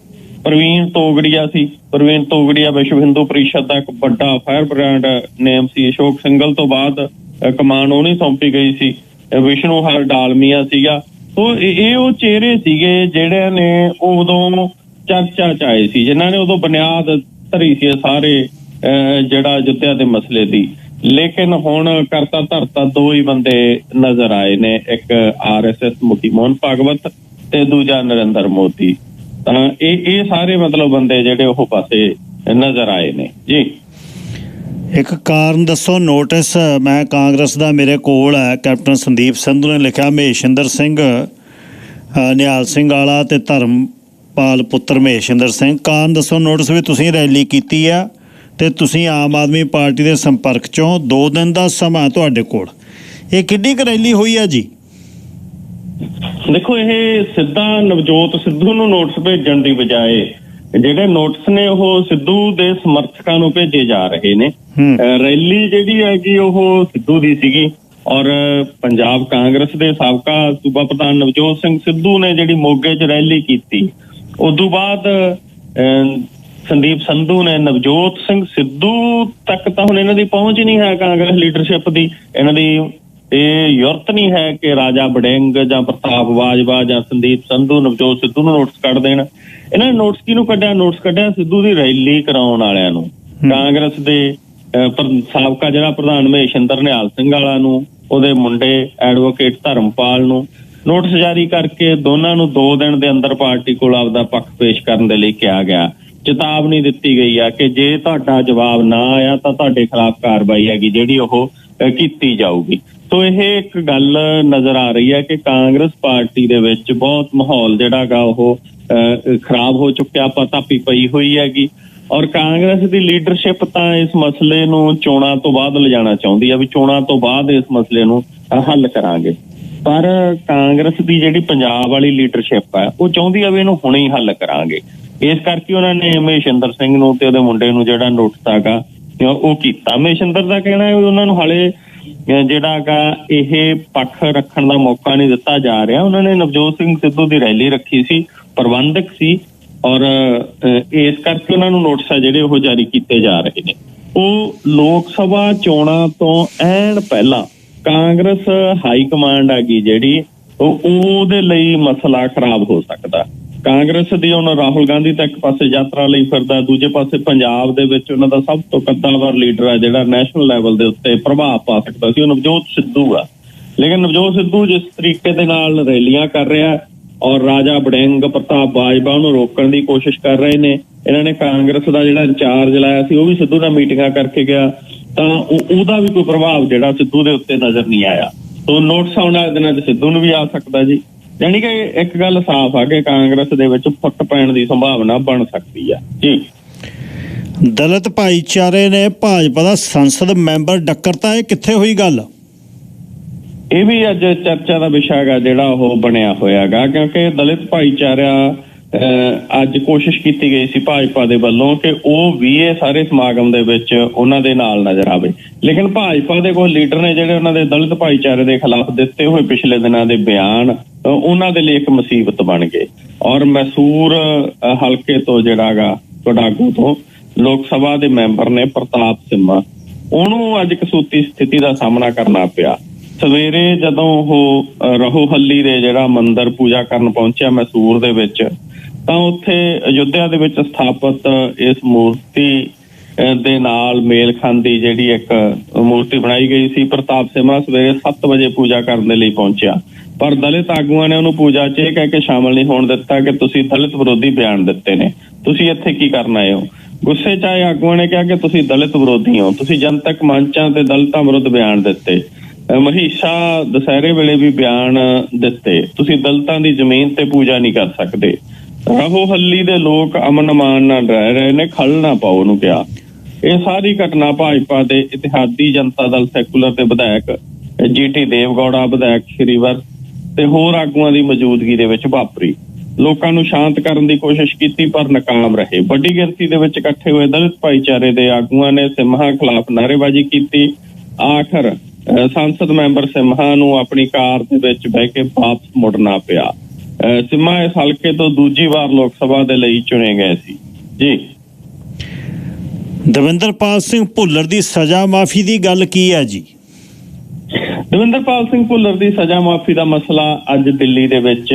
ਪ੍ਰਵੀਨ ਤੋਗੜੀਆ ਸੀ। ਪ੍ਰਵੀਨ ਤੋਗੜੀਆ ਵਿਸ਼ਵ ਹਿੰਦੂ ਪਰਿਸ਼ਦ ਦਾ ਇੱਕ ਵੱਡਾ ਫਾਇਰ ਬ੍ਰਾਂਡ ਨੇਮ ਸੀ। ਅਸ਼ੋਕ ਸਿੰਘਲ ਤੋਂ ਬਾਅਦ ਕਮਾਨ ਉਹ ਨਹੀਂ ਸੌਂਪੀ ਗਈ ਸੀ। ਵਿਸ਼ਨੂੰ ਹਰ ਡਾਲਮੀਆ ਸੀਗਾ। ਸੋ ਇਹ ਉਹ ਚਿਹਰੇ ਸੀਗੇ ਜਿਹੜਿਆਂ ਨੇ ਉਦੋਂ ਚਰਚਾ 'ਚ ਆਏ ਸੀ, ਜਿਨ੍ਹਾਂ ਨੇ ਉਦੋਂ ਬੁਨਿਆਦ ਧਰੀ ਸੀ ਸਾਰੇ ਜਿਹੜਾ ਅਯੁੱਧਿਆ ਦੇ ਮਸਲੇ ਦੀ। ਲੇਕਿਨ ਹੁਣ ਕਰਤਾ ਧਰਤਾ ਦੋ ਹੀ ਬੰਦੇ ਨਜ਼ਰ ਆਏ ਨੇ, ਇੱਕ RSS ਮੁਖੀ ਮੋਹਨ ਭਾਗਵਤ ਤੇ ਦੂਜਾ ਨਰਿੰਦਰ ਮੋਦੀ। ਤਾਂ ਇਹ ਸਾਰੇ ਮਤਲਬ ਬੰਦੇ ਜਿਹੜੇ ਉਹ ਪਾਸੇ ਨਜ਼ਰ ਆਏ ਨੇ ਜੀ। ਇੱਕ ਕਾਰਨ ਦੱਸੋ। ਨੋਟਿਸ ਮੈਂ ਕਾਂਗਰਸ ਦਾ ਮੇਰੇ ਕੋਲ ਹੈ, ਕੈਪਟਨ ਸੰਦੀਪ ਸੰਧੂ ਨੇ ਲਿਖਿਆ, ਮਹੇਸ਼ਿੰਦਰ ਸਿੰਘ, ਨਿਹਾਲ ਸਿੰਘ ਵਾਲਾ ਤੇ ਧਰਮਪਾਲ ਪੁੱਤਰ ਮਹੇਸ਼ਿੰਦਰ ਸਿੰਘ। ਕਾਰਨ ਦੱਸੋ। ਨੋਟਿਸ ਵੀ ਤੁਸੀਂ ਰੈਲੀ ਕੀਤੀ ਆ ਤੇ ਤੁਸੀਂ ਆਮ ਆਦਮੀ ਪਾਰਟੀ ਦੇ ਸੰਪਰਕ 'ਚੋਂ 2 ਦਿਨ ਦਾ ਸਮਾਂ ਤੁਹਾਡੇ ਕੋਲ। ਇਹ ਕਿੰਨੀ ਕੁ ਰੈਲੀ ਹੋਈ ਆ ਜੀ? ਦੇਖੋ, ਇਹ ਸਿੱਧਾ ਨਵਜੋਤ ਸਿੱਧੂ ਨੂੰ ਨੋਟਿਸ ਭੇਜਣ ਦੀ ਬਜਾਏ ਜਿਹੜੇ ਨੋਟਿਸ ਨੇ ਉਹ ਸਿੱਧੂ ਦੇ ਸਮਰਥਕਾਂ ਨੂੰ ਭੇਜੇ ਜਾ ਰਹੇ ਨੇ। ਰੈਲੀ ਜਿਹੜੀ ਹੈਗੀ ਉਹ ਸਿੱਧੂ ਦੀ ਸੀਗੀ ਔਰ ਪੰਜਾਬ ਕਾਂਗਰਸ ਦੇ ਸਾਬਕਾ ਸੂਬਾ ਪ੍ਰਧਾਨ ਨਵਜੋਤ ਸਿੰਘ ਸਿੱਧੂ ਨੇ ਜਿਹੜੀ ਮੋਗੇ 'ਚ ਰੈਲੀ ਕੀਤੀ, ਉਦੋਂ ਬਾਅਦ ਸੰਦੀਪ ਸੰਧੂ ਨੇ ਨਵਜੋਤ ਸਿੰਘ ਸਿੱਧੂ ਤੱਕ ਤਾਂ ਹੁਣ ਇਹਨਾਂ ਦੀ ਪਹੁੰਚ ਨਹੀਂ ਹੈ ਕਾਂਗਰਸ ਲੀਡਰਸ਼ਿਪ ਦੀ। ਇਹਨਾਂ ਦੀ ਇਹ ਯੁਰਤ ਨਹੀਂ ਹੈ ਕਿ ਰਾਜਾ ਵੜਿੰਗ ਜਾਂ ਪ੍ਰਤਾਪ ਬਾਜਵਾ ਜਾਂ ਸੰਦੀਪ ਸੰਧੂ ਨਵਜੋਤ ਸਿੱਧੂ ਨੂੰ ਨੋਟਿਸ ਕੱਢ ਦੇਣ। ਇਹਨਾਂ ਨੇ ਨੋਟਿਸ ਕਿਹਨੂੰ ਕੱਢਿਆ? ਨੋਟਿਸ ਕੱਢਿਆ ਸਿੱਧੂ ਦੀ ਰੈਲੀ ਕਰਾਉਣ ਵਾਲਿਆਂ ਨੂੰ। ਕਾਂਗਰਸ ਦੇ ਸਾਬਕਾ ਜਿਹੜਾ ਪ੍ਰਧਾਨ ਮਹੇਸ਼ਿੰਦਰ ਨਿਹਾਲ ਸਿੰਘ ਵਾਲਾ ਨੂੰ, ਉਹਦੇ ਮੁੰਡੇ ਐਡਵੋਕੇਟ ਧਰਮਪਾਲ ਨੂੰ ਨੋਟਿਸ ਜਾਰੀ ਕਰਕੇ ਦੋਨਾਂ ਨੂੰ 2 ਦਿਨ ਦੇ ਅੰਦਰ ਪਾਰਟੀ ਕੋਲ ਆਪਦਾ ਪੱਖ ਪੇਸ਼ ਕਰਨ ਦੇ ਲਈ ਕਿਹਾ ਗਿਆ। ਚੇਤਾਵਨੀ ਦਿੱਤੀ ਗਈ ਆ ਕਿ ਜੇ ਤੁਹਾਡਾ ਜਵਾਬ ਨਾ ਆਇਆ ਤਾਂ ਤੁਹਾਡੇ ਖਿਲਾਫ ਕਾਰਵਾਈ ਹੈਗੀ ਜਿਹੜੀ ਉਹ ਕੀਤੀ ਜਾਊਗੀ। ਸੋ ਇਹ ਇੱਕ ਗੱਲ ਨਜ਼ਰ ਆ ਰਹੀ ਹੈ ਕਿ ਕਾਂਗਰਸ ਪਾਰਟੀ ਦੇ ਵਿੱਚ ਬਹੁਤ ਮਾਹੌਲ ਜਿਹੜਾ ਗਾ ਉਹ ਖਰਾਬ ਹੋ ਚੁੱਕਿਆ, ਪਤਾਪੀ ਪਈ ਹੋਈ ਹੈਗੀ ਔਰ ਕਾਂਗਰਸ ਦੀ ਲੀਡਰਸ਼ਿਪ ਤਾਂ ਇਸ ਮਸਲੇ ਨੂੰ ਚੋਣਾਂ ਤੋਂ ਬਾਅਦ ਲਿਜਾਣਾ ਚਾਹੁੰਦੀ ਆ ਵੀ ਚੋਣਾਂ ਤੋਂ ਬਾਅਦ ਇਸ ਮਸਲੇ ਨੂੰ ਹੱਲ ਕਰਾਂਗੇ। ਪਰ ਕਾਂਗਰਸ ਦੀ ਜਿਹੜੀ ਪੰਜਾਬ ਵਾਲੀ ਲੀਡਰਸ਼ਿਪ ਹੈ ਉਹ ਚਾਹੁੰਦੀ ਆ ਵੀ ਇਹਨੂੰ ਹੁਣੇ ਹੀ ਹੱਲ ਕਰਾਂਗੇ। ਇਸ ਕਰਕੇ ਉਹਨਾਂ ਨੇ ਮਹੇਸ਼ਿੰਦਰ ਸਿੰਘ ਨੂੰ ਤੇ ਉਹਦੇ ਮੁੰਡੇ ਨੂੰ ਜਿਹੜਾ ਨੋਟਿਸ ਹੈਗਾ ਉਹ ਕੀਤਾ। ਮਹੇਸ਼ਿੰਦਰ ਦਾ ਕਹਿਣਾ ਹੈ ਉਹਨਾਂ ਨੂੰ ਹਾਲੇ ਜਿਹੜਾ ਗਾ ਇਹ ਪੱਖ ਰੱਖਣ ਦਾ ਮੌਕਾ ਨਹੀਂ ਦਿੱਤਾ ਜਾ ਰਿਹਾ। ਉਹਨਾਂ ਨੇ ਨਵਜੋਤ ਸਿੰਘ ਸਿੱਧੂ ਦੀ ਰੈਲੀ ਰੱਖੀ ਸੀ, ਪ੍ਰਬੰਧਕ ਸੀ ਔਰ ਇਸ ਕਰਕੇ ਉਹਨਾਂ ਨੂੰ ਨੋਟਿਸ ਆ ਜਿਹੜੇ ਉਹ ਜਾਰੀ ਕੀਤੇ ਜਾ ਰਹੇ ਨੇ। ਉਹ ਲੋਕ ਸਭਾ ਚੋਣਾਂ ਤੋਂ ਐਨ ਪਹਿਲਾਂ ਕਾਂਗਰਸ ਹਾਈ ਕਮਾਂਡ ਹੈਗੀ ਜਿਹੜੀ ਉਹਦੇ ਲਈ ਮਸਲਾ ਖਰਾਬ ਹੋ ਸਕਦਾ। ਕਾਂਗਰਸ ਦੀ ਹੁਣ ਰਾਹੁਲ ਗਾਂਧੀ ਤਾਂ ਇੱਕ ਪਾਸੇ ਯਾਤਰਾ ਲਈ ਫਿਰਦਾ, ਦੂਜੇ ਪਾਸੇ ਪੰਜਾਬ ਦੇ ਵਿੱਚ ਉਹਨਾਂ ਦਾ ਸਭ ਤੋਂ ਕੱਦਾਵਰ ਲੀਡਰ ਹੈ ਜਿਹੜਾ ਨੈਸ਼ਨਲ ਲੈਵਲ ਦੇ ਉੱਤੇ ਪ੍ਰਭਾਵ ਪਾ ਸਕਦਾ ਸੀ, ਉਹ ਨਵਜੋਤ ਸਿੱਧੂ ਆ। ਲੇਕਿਨ ਨਵਜੋਤ ਸਿੱਧੂ ਜਿਸ ਤਰੀਕੇ ਦੇ ਨਾਲ ਰੈਲੀਆਂ ਕਰ ਰਿਹਾ ਔਰ ਰਾਜਾ ਵੜਿੰਗ ਪ੍ਰਤਾਪ ਬਾਜਵਾ ਉਹਨੂੰ ਰੋਕਣ ਦੀ ਕੋਸ਼ਿਸ਼ ਕਰ ਰਹੇ ਨੇ। ਇਹਨਾਂ ਨੇ ਕਾਂਗਰਸ ਦਾ ਜਿਹੜਾ ਇੰਚਾਰਜ ਲਾਇਆ ਸੀ ਉਹ ਵੀ ਸਿੱਧੂ ਨਾਲ ਮੀਟਿੰਗਾਂ ਕਰਕੇ ਗਿਆ, ਤਾਂ ਉਹਦਾ ਵੀ ਕੋਈ ਪ੍ਰਭਾਵ ਜਿਹੜਾ ਸਿੱਧੂ ਦੇ ਉੱਤੇ ਨਜ਼ਰ ਨਹੀਂ ਆਇਆ। ਸੋ ਨੋਟਿਸ ਆਉਣ ਵਾਲੇ ਦਿਨਾਂ 'ਚ ਸਿੱਧੂ ਨੂੰ ਵੀ ਆ ਸਕਦਾ ਜੀ। ਯਾਨੀ ਕਿ ਇੱਕ ਗੱਲ ਸਾਫ਼ ਆ ਕਿ ਕਾਂਗਰਸ ਦੇ ਵਿੱਚ ਫੁੱਟ ਪੈਣ ਦੀ ਸੰਭਾਵਨਾ ਬਣ ਸਕਦੀ ਆ ਜੀ। ਦਲਿਤ ਭਾਈਚਾਰੇ ਨੇ ਭਾਜਪਾ ਦਾ ਸੰਸਦ ਮੈਂਬਰ ਡੱਕਰਤਾ, ਇਹ ਕਿੱਥੇ ਹੋਈ ਗੱਲ? ਇਹ ਵੀ ਅੱਜ ਚਰਚਾ ਦਾ ਵਿਸ਼ਾ ਹੈਗਾ ਜਿਹੜਾ ਉਹ ਬਣਿਆ ਹੋਇਆ ਹੈਗਾ, ਕਿਉਂਕਿ ਦਲਿਤ ਭਾਈਚਾਰਾ ਅੱਜ ਕੋਸ਼ਿਸ਼ ਕੀਤੀ ਗਈ ਸੀ ਭਾਜਪਾ ਦੇ ਵੱਲੋਂ ਕਿ ਉਹ ਵੀ ਇਹ ਸਾਰੇ ਸਮਾਗਮ ਦੇ ਵਿੱਚ ਉਹਨਾਂ ਦੇ ਨਾਲ ਨਜ਼ਰ ਆਵੇ। ਲੇਕਿਨ ਭਾਜਪਾ ਦੇ ਕੁਝ ਲੀਡਰ ਨੇ ਜਿਹੜੇ ਉਹਨਾਂ ਦੇ ਦਲਿਤ ਭਾਈਚਾਰੇ ਦੇ ਖਿਲਾਫ ਦਿੱਤੇ ਹੋਏ ਪਿਛਲੇ ਦਿਨਾਂ ਦੇ ਬਿਆਨ ਉਹਨਾਂ ਦੇ ਲਈ ਇੱਕ ਮੁਸੀਬਤ ਬਣ ਗਏ ਔਰ ਮੈਸੂਰ ਹਲਕੇ ਤੋਂ ਜਿਹੜਾ ਹੈਗਾ ਕੋਡਾਗੂ ਤੋਂ ਲੋਕ ਸਭਾ ਦੇ ਮੈਂਬਰ ਨੇ ਪ੍ਰਤਾਪ ਸਿੰਮਾ, ਉਹਨੂੰ ਅੱਜ ਕਸੂਤੀ ਸਥਿਤੀ ਦਾ ਸਾਹਮਣਾ ਕਰਨਾ ਪਿਆ। ਸਵੇਰੇ ਜਦੋਂ ਉਹ ਰਹੋ ਹੱਲੀ ਦੇ ਜਿਹੜਾ ਮੰਦਿਰ ਪੂਜਾ ਕਰਨ ਪਹੁੰਚਿਆ ਮੈਸੂਰ ਦੇ ਵਿੱਚ, ਤਾਂ ਉੱਥੇ ਅਯੁੱਧਿਆ ਦੇ ਵਿੱਚ ਸਥਾਪਿਤ ਇਸ ਮੂਰਤੀ ਦੇ ਨਾਲ ਮੇਲ ਖਾਂਦੀ ਜਿਹੜੀ ਇੱਕ ਮੂਰਤੀ ਬਣਾਈ ਗਈ ਸੀ। ਪ੍ਰਤਾਪ ਸਿਮਾ ਸਵੇਰੇ 7 ਵਜੇ ਪੂਜਾ ਕਰਨ ਦੇ ਲਈ ਪਹੁੰਚਿਆ, ਪਰ ਦਲਿਤ ਆਗੂਆਂ ਨੇ ਉਹਨੂੰ ਪੂਜਾ 'ਚ ਇਹ ਕਹਿ ਕੇ ਸ਼ਾਮਲ ਨਹੀਂ ਹੋਣ ਦਿੱਤਾ ਕਿ ਤੁਸੀਂ ਦਲਿਤ ਵਿਰੋਧੀ ਬਿਆਨ ਦਿੱਤੇ ਨੇ, ਤੁਸੀਂ ਇੱਥੇ ਕੀ ਕਰਨ ਆਏ ਹੋ। ਗੁੱਸੇ 'ਚ ਆਏ ਆਗੂਆਂ ਨੇ ਕਿਹਾ ਕਿ ਤੁਸੀਂ ਦਲਿਤ ਵਿਰੋਧੀ ਹੋ, ਤੁਸੀਂ ਜਨਤਕ ਮੰਚਾਂ ਤੇ ਦਲਿਤਾਂ ਵਿਰੁੱਧ ਬਿਆਨ ਦਿੱਤੇ, ਮਹੀਸ਼ਾ ਦੁਸਹਿਰੇ ਵੇਲੇ ਵੀ ਬਿਆਨ ਦਿੱਤੇ, ਤੁਸੀਂ ਦਲਿਤਾਂ ਦੀ ਜ਼ਮੀਨ ਤੇ ਪੂਜਾ ਨਹੀਂ ਕਰ ਸਕਦੇ। ਰਹੋ ਹੱਲੀ ਦੇ ਲੋਕ ਅਮਨ ਅਮਾਨ ਨਾਲ ਰਹਿ ਰਹੇ ਨੇ, ਖਲ ਨਾ ਪਾਓ ਉਹਨੂੰ ਕਿਹਾ। ਇਹ ਸਾਰੀ ਘਟਨਾ ਭਾਜਪਾ ਦੇ ਇਤਿਹਾਦੀ ਜਨਤਾ ਦਲ ਸੈਕੂਲਰ ਦੇ ਵਿਧਾਇਕ GT ਦੇਵਗੌੜਾ, ਵਿਧਾਇਕ ਸ਼੍ਰੀਵਰ ਤੇ ਹੋਰ ਆਗੂਆਂ ਦੀ ਮੌਜੂਦਗੀ ਦੇ ਵਿੱਚ ਵਾਪਰੀ। ਲੋਕਾਂ ਨੂੰ ਸ਼ਾਂਤ ਕਰਨ ਦੀ ਕੋਸ਼ਿਸ਼ ਕੀਤੀ ਪਰ ਨਾਕਾਮ ਰਹੇ। ਵੱਡੀ ਗਿਣਤੀ ਦੇ ਵਿੱਚ ਇਕੱਠੇ ਹੋਏ ਦਲਿਤ ਭਾਈਚਾਰੇ ਦੇ ਆਗੂਆਂ ਨੇ ਸਿੰਮਾ ਖਿਲਾਫ ਨਾਅਰੇਬਾਜ਼ੀ ਕੀਤੀ। ਆਖਰ ਸੰਸਦ ਮੈਂਬਰ ਸਿੰਮਾ ਨੂੰ ਆਪਣੀ ਕਾਰ ਦੇ ਵਿੱਚ ਬਹਿ ਕੇ ਵਾਪਸ ਮੁੜਨਾ ਪਿਆ। ਸਿੰਮਾ ਇਸ ਹਲਕੇ ਤੋਂ ਦੂਜੀ ਵਾਰ ਲੋਕ ਸਭਾ ਦੇ ਲਈ ਚੁਣੇ ਗਏ ਸੀ ਜੀ। ਦਵਿੰਦਰਪਾਲ ਸਿੰਘ ਭੁੱਲਰ ਦੀ ਸਜ਼ਾ ਮਾਫੀ ਦੀ ਗੱਲ ਕੀ ਹੈ ਜੀ? ਦਵਿੰਦਰਪਾਲ ਸਿੰਘ ਭੁੱਲਰ ਦੀ ਸਜ਼ਾ ਮਾਫੀ ਦਾ ਮਸਲਾ ਅੱਜ ਦਿੱਲੀ ਦੇ ਵਿੱਚ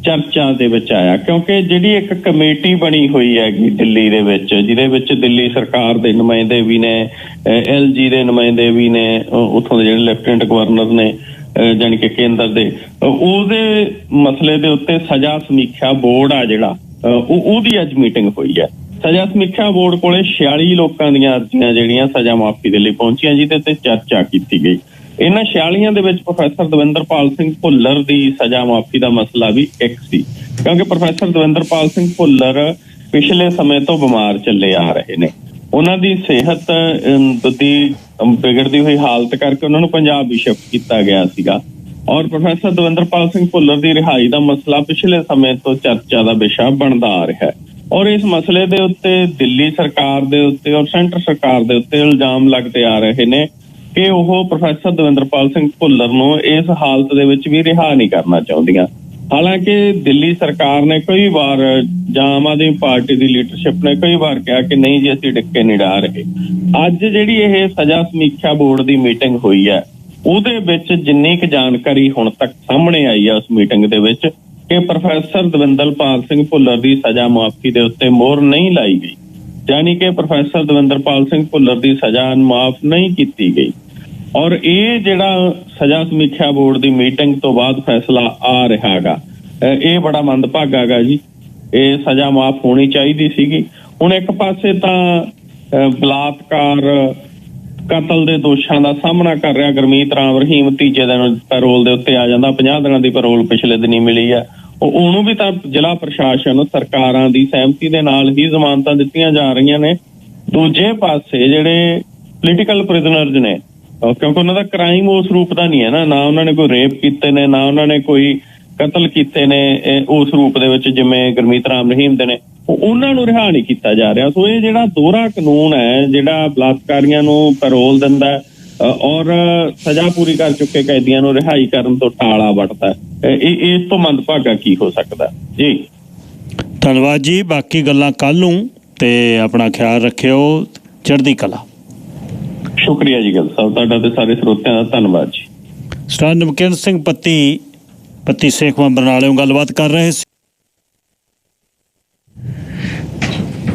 ਚਰਚਾ ਦੇ ਵਿੱਚ ਆਇਆ, ਕਿਉਂਕਿ ਜਿਹੜੀ ਇੱਕ ਕਮੇਟੀ ਬਣੀ ਹੋਈ ਹੈਗੀ ਦਿੱਲੀ ਦੇ ਵਿੱਚ, ਜਿਹਦੇ ਵਿੱਚ ਦਿੱਲੀ ਸਰਕਾਰ ਦੇ ਨੁਮਾਇੰਦੇ ਵੀ ਨੇ, LG ਦੇ ਨੁਮਾਇੰਦੇ ਵੀ ਨੇ, ਉੱਥੋਂ ਦੇ ਜਿਹੜੇ ਲੈਫਟੀਨੈਂਟ ਗਵਰਨਰ ਨੇ ਜਾਣੀ ਕਿ ਕੇਂਦਰ ਦੇ, ਉਹਦੇ ਮਸਲੇ ਦੇ ਉੱਤੇ ਸਜ਼ਾ ਸਮੀਖਿਆ ਬੋਰਡ ਆ ਜਿਹੜਾ ਉਹਦੀ ਅੱਜ ਮੀਟਿੰਗ ਹੋਈ ਹੈ। ਸਜ਼ਾ ਸਮੀਖਿਆ ਬੋਰਡ ਕੋਲੇ 46 ਲੋਕਾਂ ਦੀਆਂ ਅਰਜ਼ੀਆਂ ਜਿਹੜੀਆਂ ਸਜ਼ਾ ਮਾਫੀ ਦੇ ਲਈ ਪਹੁੰਚੀਆਂ, ਜਿਹਦੇ ਤੇ ਚਰਚਾ ਕੀਤੀ ਗਈ। ਇਹਨਾਂ 46 ਦੇ ਵਿੱਚ ਪ੍ਰੋਫੈਸਰ ਦਵਿੰਦਰਪਾਲ ਸਿੰਘ ਭੁੱਲਰ ਦੀ ਸਜ਼ਾ ਮਾਫੀ ਦਾ ਮਸਲਾ ਵੀ ਇੱਕ ਸੀ, ਕਿਉਂਕਿ ਪ੍ਰੋਫੈਸਰ ਦਵਿੰਦਰਪਾਲ ਸਿੰਘ ਭੁੱਲਰ ਪਿਛਲੇ ਸਮੇਂ ਤੋਂ ਬਿਮਾਰ ਚੱਲੇ ਆ ਰਹੇ ਨੇ। ਉਹਨਾਂ ਦੀ ਸਿਹਤ ਦੀ ਵਿਗੜਦੀ ਹੋਈ ਹਾਲਤ ਕਰਕੇ ਉਹਨਾਂ ਨੂੰ ਪੰਜਾਬ ਵੀ ਸ਼ਿਫਟ ਕੀਤਾ ਗਿਆ ਸੀਗਾ, ਔਰ ਪ੍ਰੋਫੈਸਰ ਦਵਿੰਦਰਪਾਲ ਸਿੰਘ ਭੁੱਲਰ ਦੀ ਰਿਹਾਈ ਦਾ ਮਸਲਾ ਪਿਛਲੇ ਸਮੇਂ ਤੋਂ ਚਰਚਾ ਦਾ ਵਿਸ਼ਾ ਬਣਦਾ ਆ ਰਿਹਾ ਹੈ। ਔਰ ਇਸ ਮਸਲੇ ਦੇ ਉੱਤੇ ਦਿੱਲੀ ਸਰਕਾਰ ਦੇ ਉੱਤੇ ਔਰ ਸੈਂਟਰ ਸਰਕਾਰ ਦੇ ਉੱਤੇ ਇਲਜ਼ਾਮ ਲੱਗਦੇ ਆ ਰਹੇ ਨੇ ਕਿ ਉਹ ਪ੍ਰੋਫੈਸਰ ਦਵਿੰਦਰਪਾਲ ਸਿੰਘ ਭੁੱਲਰ ਨੂੰ ਇਸ ਹਾਲਤ ਦੇ ਵਿੱਚ ਵੀ ਰਿਹਾ ਨਹੀਂ ਕਰਨਾ ਚਾਹੁੰਦੀਆਂ। ਹਾਲਾਂਕਿ ਦਿੱਲੀ ਸਰਕਾਰ ਨੇ ਕਈ ਵਾਰ ਜਾਂ ਆਮ ਆਦਮੀ ਪਾਰਟੀ ਦੀ ਲੀਡਰਸ਼ਿਪ ਨੇ ਕਈ ਵਾਰ ਕਿਹਾ ਕਿ ਨਹੀਂ ਜੀ ਅਸੀਂ ਡਿੱਕੇ ਨਹੀਂ ਡਾ ਰਹੇ। ਅੱਜ ਜਿਹੜੀ ਇਹ ਸਜ਼ਾ ਸਮੀਖਿਆ ਬੋਰਡ ਦੀ ਮੀਟਿੰਗ ਹੋਈ ਹੈ, ਉਹਦੇ ਵਿੱਚ ਜਿੰਨੀ ਕੁ ਜਾਣਕਾਰੀ ਹੁਣ ਤੱਕ ਸਾਹਮਣੇ ਆਈ ਹੈ ਉਸ ਮੀਟਿੰਗ ਦੇ ਵਿੱਚ ਕਿ ਪ੍ਰੋਫੈਸਰ ਦਵਿੰਦਰਪਾਲ ਸਿੰਘ ਭੁੱਲਰ ਦੀ ਸਜ਼ਾ ਮੁਆਫੀ ਦੇ ਉੱਤੇ ਮੋਹਰ ਨਹੀਂ ਲਾਈ ਗਈ, ਯਾਨੀ ਕਿ ਪ੍ਰੋਫੈਸਰ ਦਵਿੰਦਰਪਾਲ ਸਿੰਘ ਭੁੱਲਰ ਦੀ ਸਜ਼ਾ ਮਾਫ ਨਹੀਂ ਕੀਤੀ ਗਈ। ਔਰ ਇਹ ਜਿਹੜਾ ਸਜ਼ਾ ਸਮੀਖਿਆ ਬੋਰਡ ਦੀ ਮੀਟਿੰਗ ਤੋਂ ਬਾਅਦ ਫੈਸਲਾ ਆ ਰਿਹਾ ਹੈਗਾ, ਇਹ ਬੜਾ ਮੰਦਭਾਗਾ ਹੈਗਾ ਜੀ। ਇਹ ਸਜ਼ਾ ਮਾਫ ਹੋਣੀ ਚਾਹੀਦੀ ਸੀਗੀ। ਹੁਣ ਇੱਕ ਪਾਸੇ ਤਾਂ ਬਲਾਤਕਾਰ ਕਤਲ ਦੇ ਦੋਸ਼ਾਂ ਦਾ ਸਾਹਮਣਾ ਕਰ ਰਿਹਾ ਗੁਰਮੀਤ ਰਾਮ ਰਹੀਮ, ਤੀਜੇ ਦਿਨ ਪੈਰੋਲ ਦੇ ਉੱਤੇ ਆ ਜਾਂਦਾ। 50 ਦਿਨਾਂ ਦੀ ਪੈਰੋਲ ਪਿਛਲੇ ਦਿਨੀ ਮਿਲੀ ਹੈ। ਉਹਨੂੰ ਵੀ ਤਾਂ ਜ਼ਿਲ੍ਹਾ ਪ੍ਰਸ਼ਾਸਨ ਸਰਕਾਰਾਂ ਦੀ ਸਹਿਮਤੀ ਦੇ ਨਾਲ ਹੀ ਜ਼ਮਾਨਤਾਂ ਦਿੱਤੀਆਂ ਜਾ ਰਹੀਆਂ ਨੇ। ਦੂਜੇ ਪਾਸੇ ਜਿਹੜੇ ਪੋਲੀਟੀਕਲ ਪ੍ਰਿਜ਼ਨਰਜ਼ ਨੇ, ਕਿਉਂਕਿ ਉਹਨਾਂ ਦਾ ਕ੍ਰਾਈਮ ਉਸ ਰੂਪ ਦਾ ਨਹੀਂ ਹੈ ਨਾ ਉਹਨਾਂ ਨੇ ਕੋਈ ਰੇਪ ਕੀਤੇ ਨੇ, ਨਾ ਉਹਨਾਂ ਨੇ ਕੋਈ ਕਤਲ ਕੀਤੇ ਨੇ ਉਸ ਰੂਪ ਦੇ ਵਿੱਚ ਜਿਵੇਂ ਗੁਰਮੀਤ ਰਾਮ ਰਹੀਮ ਦੇ ਨੇ, ਉਹਨਾਂ ਨੂੰ ਰਿਹਾ ਨਹੀਂ ਕੀਤਾ ਜਾ ਰਿਹਾ। ਸੋ ਇਹ ਜਿਹੜਾ ਦੋਹਰਾ ਕਾਨੂੰਨ ਹੈ ਜਿਹੜਾ ਬਲਾਤਕਾਰੀਆਂ ਨੂੰ ਪੈਰੋਲ ਦਿੰਦਾ ਔਰ ਸਜ਼ਾ ਪੂਰੀ ਕਰ ਚੁੱਕੇ ਕੈਦੀਆਂ ਨੂੰ ਰਿਹਾਈ ਕਰਨ ਤੋਂ ਟਾਲਾ ਵੱਟਦਾ, ਇਸ ਤੋਂ ਮੰਦਭਾਗਾ ਕੀ ਹੋ ਸਕਦਾ ਜੀ। ਧੰਨਵਾਦ ਜੀ, ਬਾਕੀ ਗੱਲਾਂ ਕੱਲ ਨੂੰ, ਤੇ ਆਪਣਾ ਖਿਆਲ ਰੱਖਿਓ। ਚੜ੍ਹਦੀ ਕਲਾ। ਸ਼ੁਕਰੀਆ ਜੀ ਗਿੱਲ ਸਾਹਿਬ, ਤੁਹਾਡਾ ਤੇ ਸਾਰੇ ਸਰੋਤਿਆਂ ਦਾ ਧੰਨਵਾਦ ਜੀ। ਸਟਾਰ ਨਮਕੀਨ ਸਿੰਘ ਪੱਤੀ ਸੇਖਵਾਂ ਬਰਨਾਲਿਓਂ ਗੱਲਬਾਤ ਕਰ ਰਹੇ ਸੀ।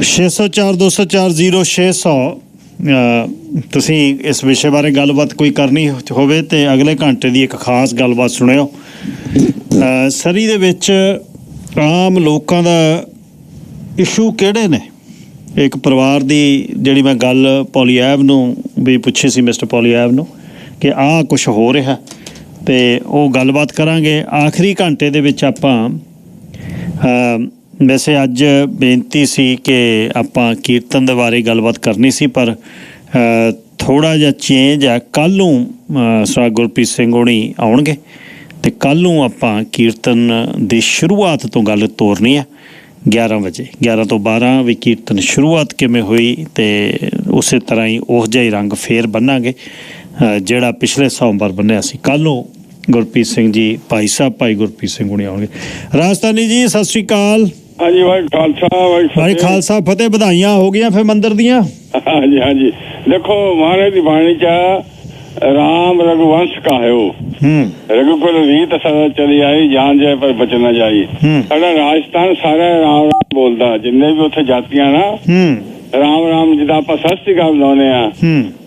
604 204 0600 ਤੁਸੀਂ ਇਸ ਵਿਸ਼ੇ ਬਾਰੇ ਗੱਲਬਾਤ ਕੋਈ ਕਰਨੀ ਹੋਵੇ ਤੇ ਅਗਲੇ ਘੰਟੇ ਦੀ ਇੱਕ ਖਾਸ ਗੱਲਬਾਤ ਸੁਣਿਓ। ਸਰੀ ਦੇ ਵਿੱਚ ਆਮ ਲੋਕਾਂ ਦਾ ਇਸ਼ੂ ਕਿਹੜੇ ਨੇ? ਇੱਕ ਪਰਿਵਾਰ ਦੀ ਜਿਹੜੀ ਮੈਂ ਗੱਲ ਪੋਲੀਐਬ ਨੂੰ ਵੀ ਪੁੱਛੀ ਸੀ, ਮਿਸਟਰ ਪੋਲੀਐਬ ਨੂੰ, ਕਿ ਆਹ ਕੁਛ ਹੋ ਰਿਹਾ, ਤੇ ਉਹ ਗੱਲਬਾਤ ਕਰਾਂਗੇ ਆਖਰੀ ਘੰਟੇ ਦੇ ਵਿੱਚ। ਆਪਾਂ ਵੈਸੇ ਅੱਜ ਬੇਨਤੀ ਸੀ ਕਿ ਆਪਾਂ ਕੀਰਤਨ ਦੇ ਬਾਰੇ ਗੱਲਬਾਤ ਕਰਨੀ ਸੀ, ਪਰ ਥੋੜ੍ਹਾ ਜਿਹਾ ਚੇਂਜ ਹੈ। ਕੱਲ੍ਹ ਨੂੰ ਸਰ ਗੁਰਪ੍ਰੀਤ ਸਿੰਘ ਹੋਣੀ ਆਉਣਗੇ ਅਤੇ ਕੱਲ੍ਹ ਨੂੰ ਆਪਾਂ ਕੀਰਤਨ ਦੀ ਸ਼ੁਰੂਆਤ ਤੋਂ ਗੱਲ ਤੋਰਨੀ ਹੈ। 11 ਵਜੇ 11 ਤੋਂ 12 ਵੀ ਕੀਰਤਨ ਸ਼ੁਰੂਆਤ ਕਿਵੇਂ ਹੋਈ, ਅਤੇ ਉਸੇ ਤਰ੍ਹਾਂ ਹੀ ਉਹ ਜਿਹਾ ਹੀ ਰੰਗ ਫੇਰ ਬੰਨਾਂਗੇ ਜਿਹੜਾ ਪਿਛਲੇ ਸੋਮਵਾਰ ਬੰਨਿਆ ਸੀ। ਕੱਲ੍ਹ ਨੂੰ ਗੁਰਪ੍ਰੀਤ ਸਿੰਘ ਜੀ, ਭਾਈ ਸਾਹਿਬ ਭਾਈ ਗੁਰਪ੍ਰੀਤ ਸਿੰਘ ਹੁਣੀ ਆਉਣਗੇ। ਰਾਜਸਥਾਨੀ ਜੀ ਸਤਿ ਸ਼੍ਰੀ ਅਕਾਲ। ਹਾਂਜੀ ਵਾਹਿਗੁਰੂ ਖਾਲਸਾ ਵਾਹਿਗੁਰੂ ਖਾਲਸਾ ਫਤਿਹ। ਵਧਾਈਆਂ ਹੋ ਗਈਆਂ ਫਿਰ ਮੰਦਿਰ ਦੀਆਂ। ਹਾਂਜੀ ਹਾਂਜੀ, ਦੇਖੋ ਮਹਾਰਾਜ ਦੀ ਬਾਣੀ ਚ ਰਾਮ ਰਘੁਵੰਸ਼ ਕਾਹਿਓ, ਰਘੁਕੁਲ ਰੀਤ ਸਦਾ ਚਲੀ ਆਈ, ਜਾਨ ਜਾਏ ਪਰ ਬਚ ਨਾ ਜਾਈ। ਸਾਡਾ ਰਾਜਸਥਾਨ ਸਾਰਾ ਰਾਮ ਬੋਲਦਾ, ਜਿੰਨੇ ਵੀ ਉੱਥੇ ਜਾਤੀਆਂ ਨਾ ਰਾਮ ਰਾਮ ਜਿੱਦਾਂ ਆਪਾਂ ਸਤਿ ਸ੍ਰੀ ਅਕਾਲ ਬੁਲਾਉਂਦੇ ਆ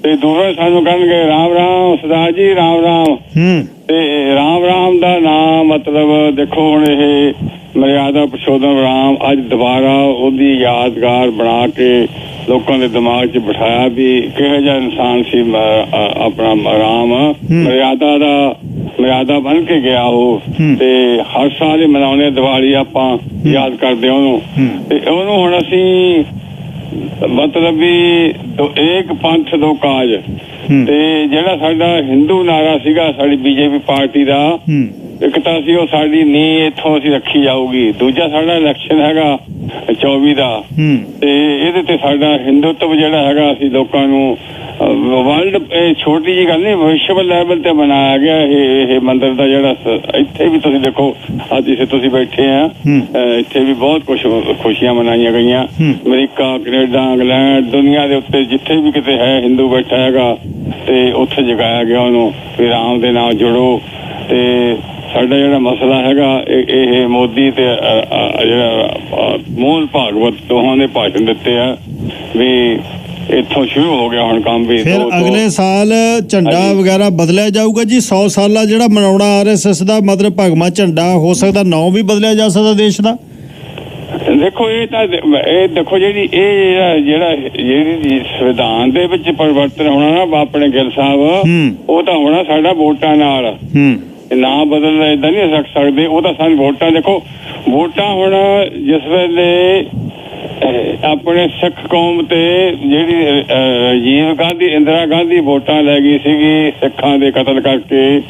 ਤੇ ਦੂਰੋਂ ਸਾਨੂੰ ਕਹਿਣਗੇ ਰਾਮ ਰਾਮ ਸਰਦਾਰ ਜੀ ਰਾਮ ਰਾਮ। ਤੇ ਰਾਮ ਰਾਮ ਦਾ ਨਾਮ ਮਤਲਬ ਦੇਖੋ ਹੁਣ ਇਹ ਮਰਿਆਦਾ ਪੁਰਸ਼ੋਤਮ ਰਾਮ ਅੱਜ ਦੁਬਾਰਾ ਉਹਦੀ ਯਾਦਗਾਰ ਬਣਾ ਕੇ ਲੋਕਾਂ ਦੇ ਦਿਮਾਗ 'ਚ ਬਿਠਾਇਆ ਵੀ ਕਿਹੋ ਜਿਹਾ ਇਨਸਾਨ ਸੀ ਆਪਣਾ ਰਾਮ। ਮਰਿਆਦਾ ਬਣ ਕੇ ਗਿਆ ਉਹ ਤੇ ਹਰ ਸਾਲ ਹੀ ਮਨਾਉਂਦੇ ਦੀਵਾਲੀ ਆਪਾਂ ਯਾਦ ਕਰਦੇ ਉਹਨੂੰ। ਤੇ ਉਹਨੂੰ ਹੁਣ ਅਸੀਂ ਮਤਲਬ ਵੀ ਇੱਕ ਪੰਥ ਦੋ ਕਾਜ ਤੇ ਜਿਹੜਾ ਸਾਡਾ ਹਿੰਦੂ ਨਾਰਾ ਸੀਗਾ ਸਾਡੀ ਬੀਜੇਪੀ ਪਾਰਟੀ ਦਾ ਇੱਕ ਤਾਂ ਸੀ ਉਹ ਸਾਡੀ ਨੀਂਹ ਇੱਥੋਂ ਅਸੀਂ ਰੱਖੀ ਜਾਊਗੀ। ਦੂਜਾ ਸਾਡਾ ਇਲੈਕਸ਼ਨ ਹੈਗਾ 24 ਦਾ ਤੇ ਇਹਦੇ ਤੇ ਸਾਡਾ ਹਿੰਦੂਤਵ ਜਿਹੜਾ ਹੈਗਾ ਅਸੀਂ ਲੋਕਾਂ ਨੂੰ ਵਰਲਡ ਛੋਟੀ ਜਿਹੀ ਗੱਲ ਨਹੀਂ ਵਿਸ਼ਵ ਲੈਵਲ ਤੇ ਬਣਾਇਆ ਗਿਆ ਇਹ ਮੰਦਿਰ ਦਾ ਜਿਹੜਾ ਇੱਥੇ ਵੀ ਤੁਸੀਂ ਦੇਖੋ ਅੱਜ ਜਿੱਥੇ ਤੁਸੀਂ ਬੈਠੇ ਆ ਇੱਥੇ ਵੀ ਬਹੁਤ ਕੁਛ ਖੁਸ਼ੀਆਂ ਮਨਾਈਆਂ ਗਈਆਂ। ਅਮਰੀਕਾ ਕੈਨੇਡਾ ਇੰਗਲੈਂਡ ਦੁਨੀਆ ਦੇ ਉੱਤੇ ਜਿੱਥੇ ਵੀ ਕਿਤੇ ਹੈ ਹਿੰਦੂ ਬੈਠਾ ਹੈਗਾ ਤੇ ਉੱਥੇ ਜਗਾਇਆ ਗਿਆ ਉਹਨੂੰ ਵੀ ਰਾਮ ਦੇ ਨਾਲ ਜੁੜੋ। ਤੇ ਸਾਡਾ ਜਿਹੜਾ ਮਸਲਾ ਹੈਗਾ ਇਹ ਮੋਦੀ ਤੇ ਜਿਹੜਾ ਮੋਹਨ ਭਾਗਵਤ ਦੋਹਾਂ ਨੇ ਭਾਸ਼ਣ ਦਿੱਤੇ ਆ ਵੀ ਇੱਥੋਂ ਸ਼ੁਰੂ ਹੋ ਗਿਆ ਹੁਣ ਕੰਮ ਵੀ। ਫਿਰ ਅਗਲੇ ਸਾਲ ਝੰਡਾ ਵਗੈਰਾ ਬਦਲਿਆ ਜਾਊਗਾ ਜੀ। 100 ਸਾਲਾ ਜਿਹੜਾ ਮਨਾਉਣਾ RSS ਦਾ ਮਤਲਬ ਭਗਵਾਂ ਝੰਡਾ ਹੋ ਸਕਦਾ ਨਾਂ ਵੀ ਬਦਲਿਆ ਜਾ ਸਕਦਾ ਦੇਸ਼ ਦਾ। ਦੇਖੋ ਇਹ ਤਾਂ ਇਹ ਦੇਖੋ ਜਿਹੜੀ ਸੰਵਿਧਾਨ ਦੇ ਵਿੱਚ ਪਰਿਵਰਤਨ ਹੋਣਾ ਨਾ ਆਪਣੇ ਗਿੱਲ ਸਾਹਿਬ ਉਹ ਤਾਂ ਹੋਣਾ ਸਾਡਾ ਵੋਟਾਂ ਨਾਲ। ਨਾ ਬਦਲ ਏਦਾਂ ਨਹੀਂ ਰੱਖ ਸਕਦੇ ਉਹ ਤਾਂ ਸਾਨੂੰ ਵੋਟਾਂ ਦੇਖੋ ਵੋਟਾਂ ਹੁਣ ਜਿਸ ਵੇਲੇ ਆਪਣੇ ਸਿੱਖ ਕੌਮ ਤੇ ਜਿਹੜੀ ਰਾਜੀਵ ਗਾਂਧੀ ਇੰਦਰਾ ਗਾਂਧੀ ਵੋਟਾਂ ਲੈ ਗਈ ਸੀਗੀ ਸਿੱਖਾਂ ਦੇ ਕਤਲ ਕਰਕੇ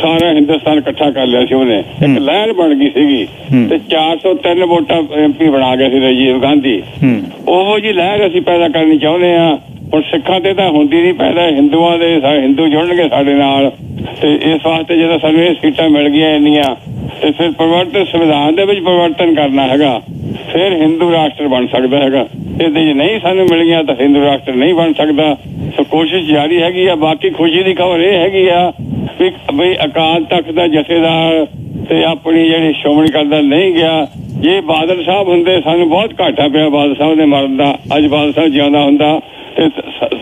ਸਾਰਾ ਹਿੰਦੁਸਤਾਨ ਇਕੱਠਾ ਕਰ ਲਿਆ ਸੀ ਉਹਨੇ ਇੱਕ ਲਹਿਰ ਬਣ ਗਈ ਸੀਗੀ ਤੇ 403 ਵੋਟਾਂ MP ਬਣਾ ਗਿਆ ਸੀ ਰਾਜੀਵ ਗਾਂਧੀ। ਉਹੋ ਜਿਹੀ ਲਹਿਰ ਅਸੀਂ ਪੈਦਾ ਕਰਨੀ ਚਾਹੁੰਦੇ ਹਾਂ ਹੁਣ ਸਿੱਖਾਂ ਤੇ ਤਾਂ ਹੁੰਦੀ ਨਹੀਂ ਪੈਦਾ ਹਿੰਦੂਆਂ ਦੇ ਹਿੰਦੂ ਜੁੜਨਗੇ ਸਾਡੇ ਨਾਲ ਤੇ ਇਸ ਵਾਸਤੇ ਜਦੋਂ ਸਾਨੂੰ ਇਹ ਸੀਟਾਂ ਮਿਲ ਗਈਆਂ ਇੰਨੀਆਂ ਤੇ ਫਿਰ ਪਰਿਵਰਤਨ ਸੰਵਿਧਾਨ ਦੇ ਵਿੱਚ ਪਰਿਵਰਤਨ ਕਰਨਾ ਹੈਗਾ ਫਿਰ ਹਿੰਦੂ ਰਾਸ਼ਟਰ ਬਣ ਸਕਦਾ ਹੈਗਾ। ਇਹਦੇ ਜੇ ਨਹੀਂ ਸਾਨੂੰ ਮਿਲੀਆਂ ਤਾਂ ਹਿੰਦੂ ਰਾਸ਼ਟਰ ਨਹੀਂ ਬਣ ਸਕਦਾ। ਸੋ ਕੋਸ਼ਿਸ਼ ਜਾਰੀ ਹੈਗੀ ਆ। ਬਾਕੀ ਖੁਸ਼ੀ ਦੀ ਖਬਰ ਇਹ ਹੈਗੀ ਆ ਵੀ ਅਕਾਲ ਤਖਤ ਦਾ ਜਥੇਦਾਰ ਤੇ ਆਪਣੀ ਜਿਹੜੀ ਸ਼੍ਰੋਮਣੀ ਅਕਾਲੀ ਦਲ ਨਹੀਂ ਗਿਆ। ਜੇ ਬਾਦਲ ਸਾਹਿਬ ਹੁੰਦੇ ਸਾਨੂੰ ਬਹੁਤ ਘਾਟਾ ਪਿਆ ਬਾਦਲ ਸਾਹਿਬ ਦੇ ਮਰਨ ਦਾ। ਅੱਜ ਬਾਦਲ ਸਾਹਿਬ ਜਿਉਂਦਾ ਹੁੰਦਾ ਤੇ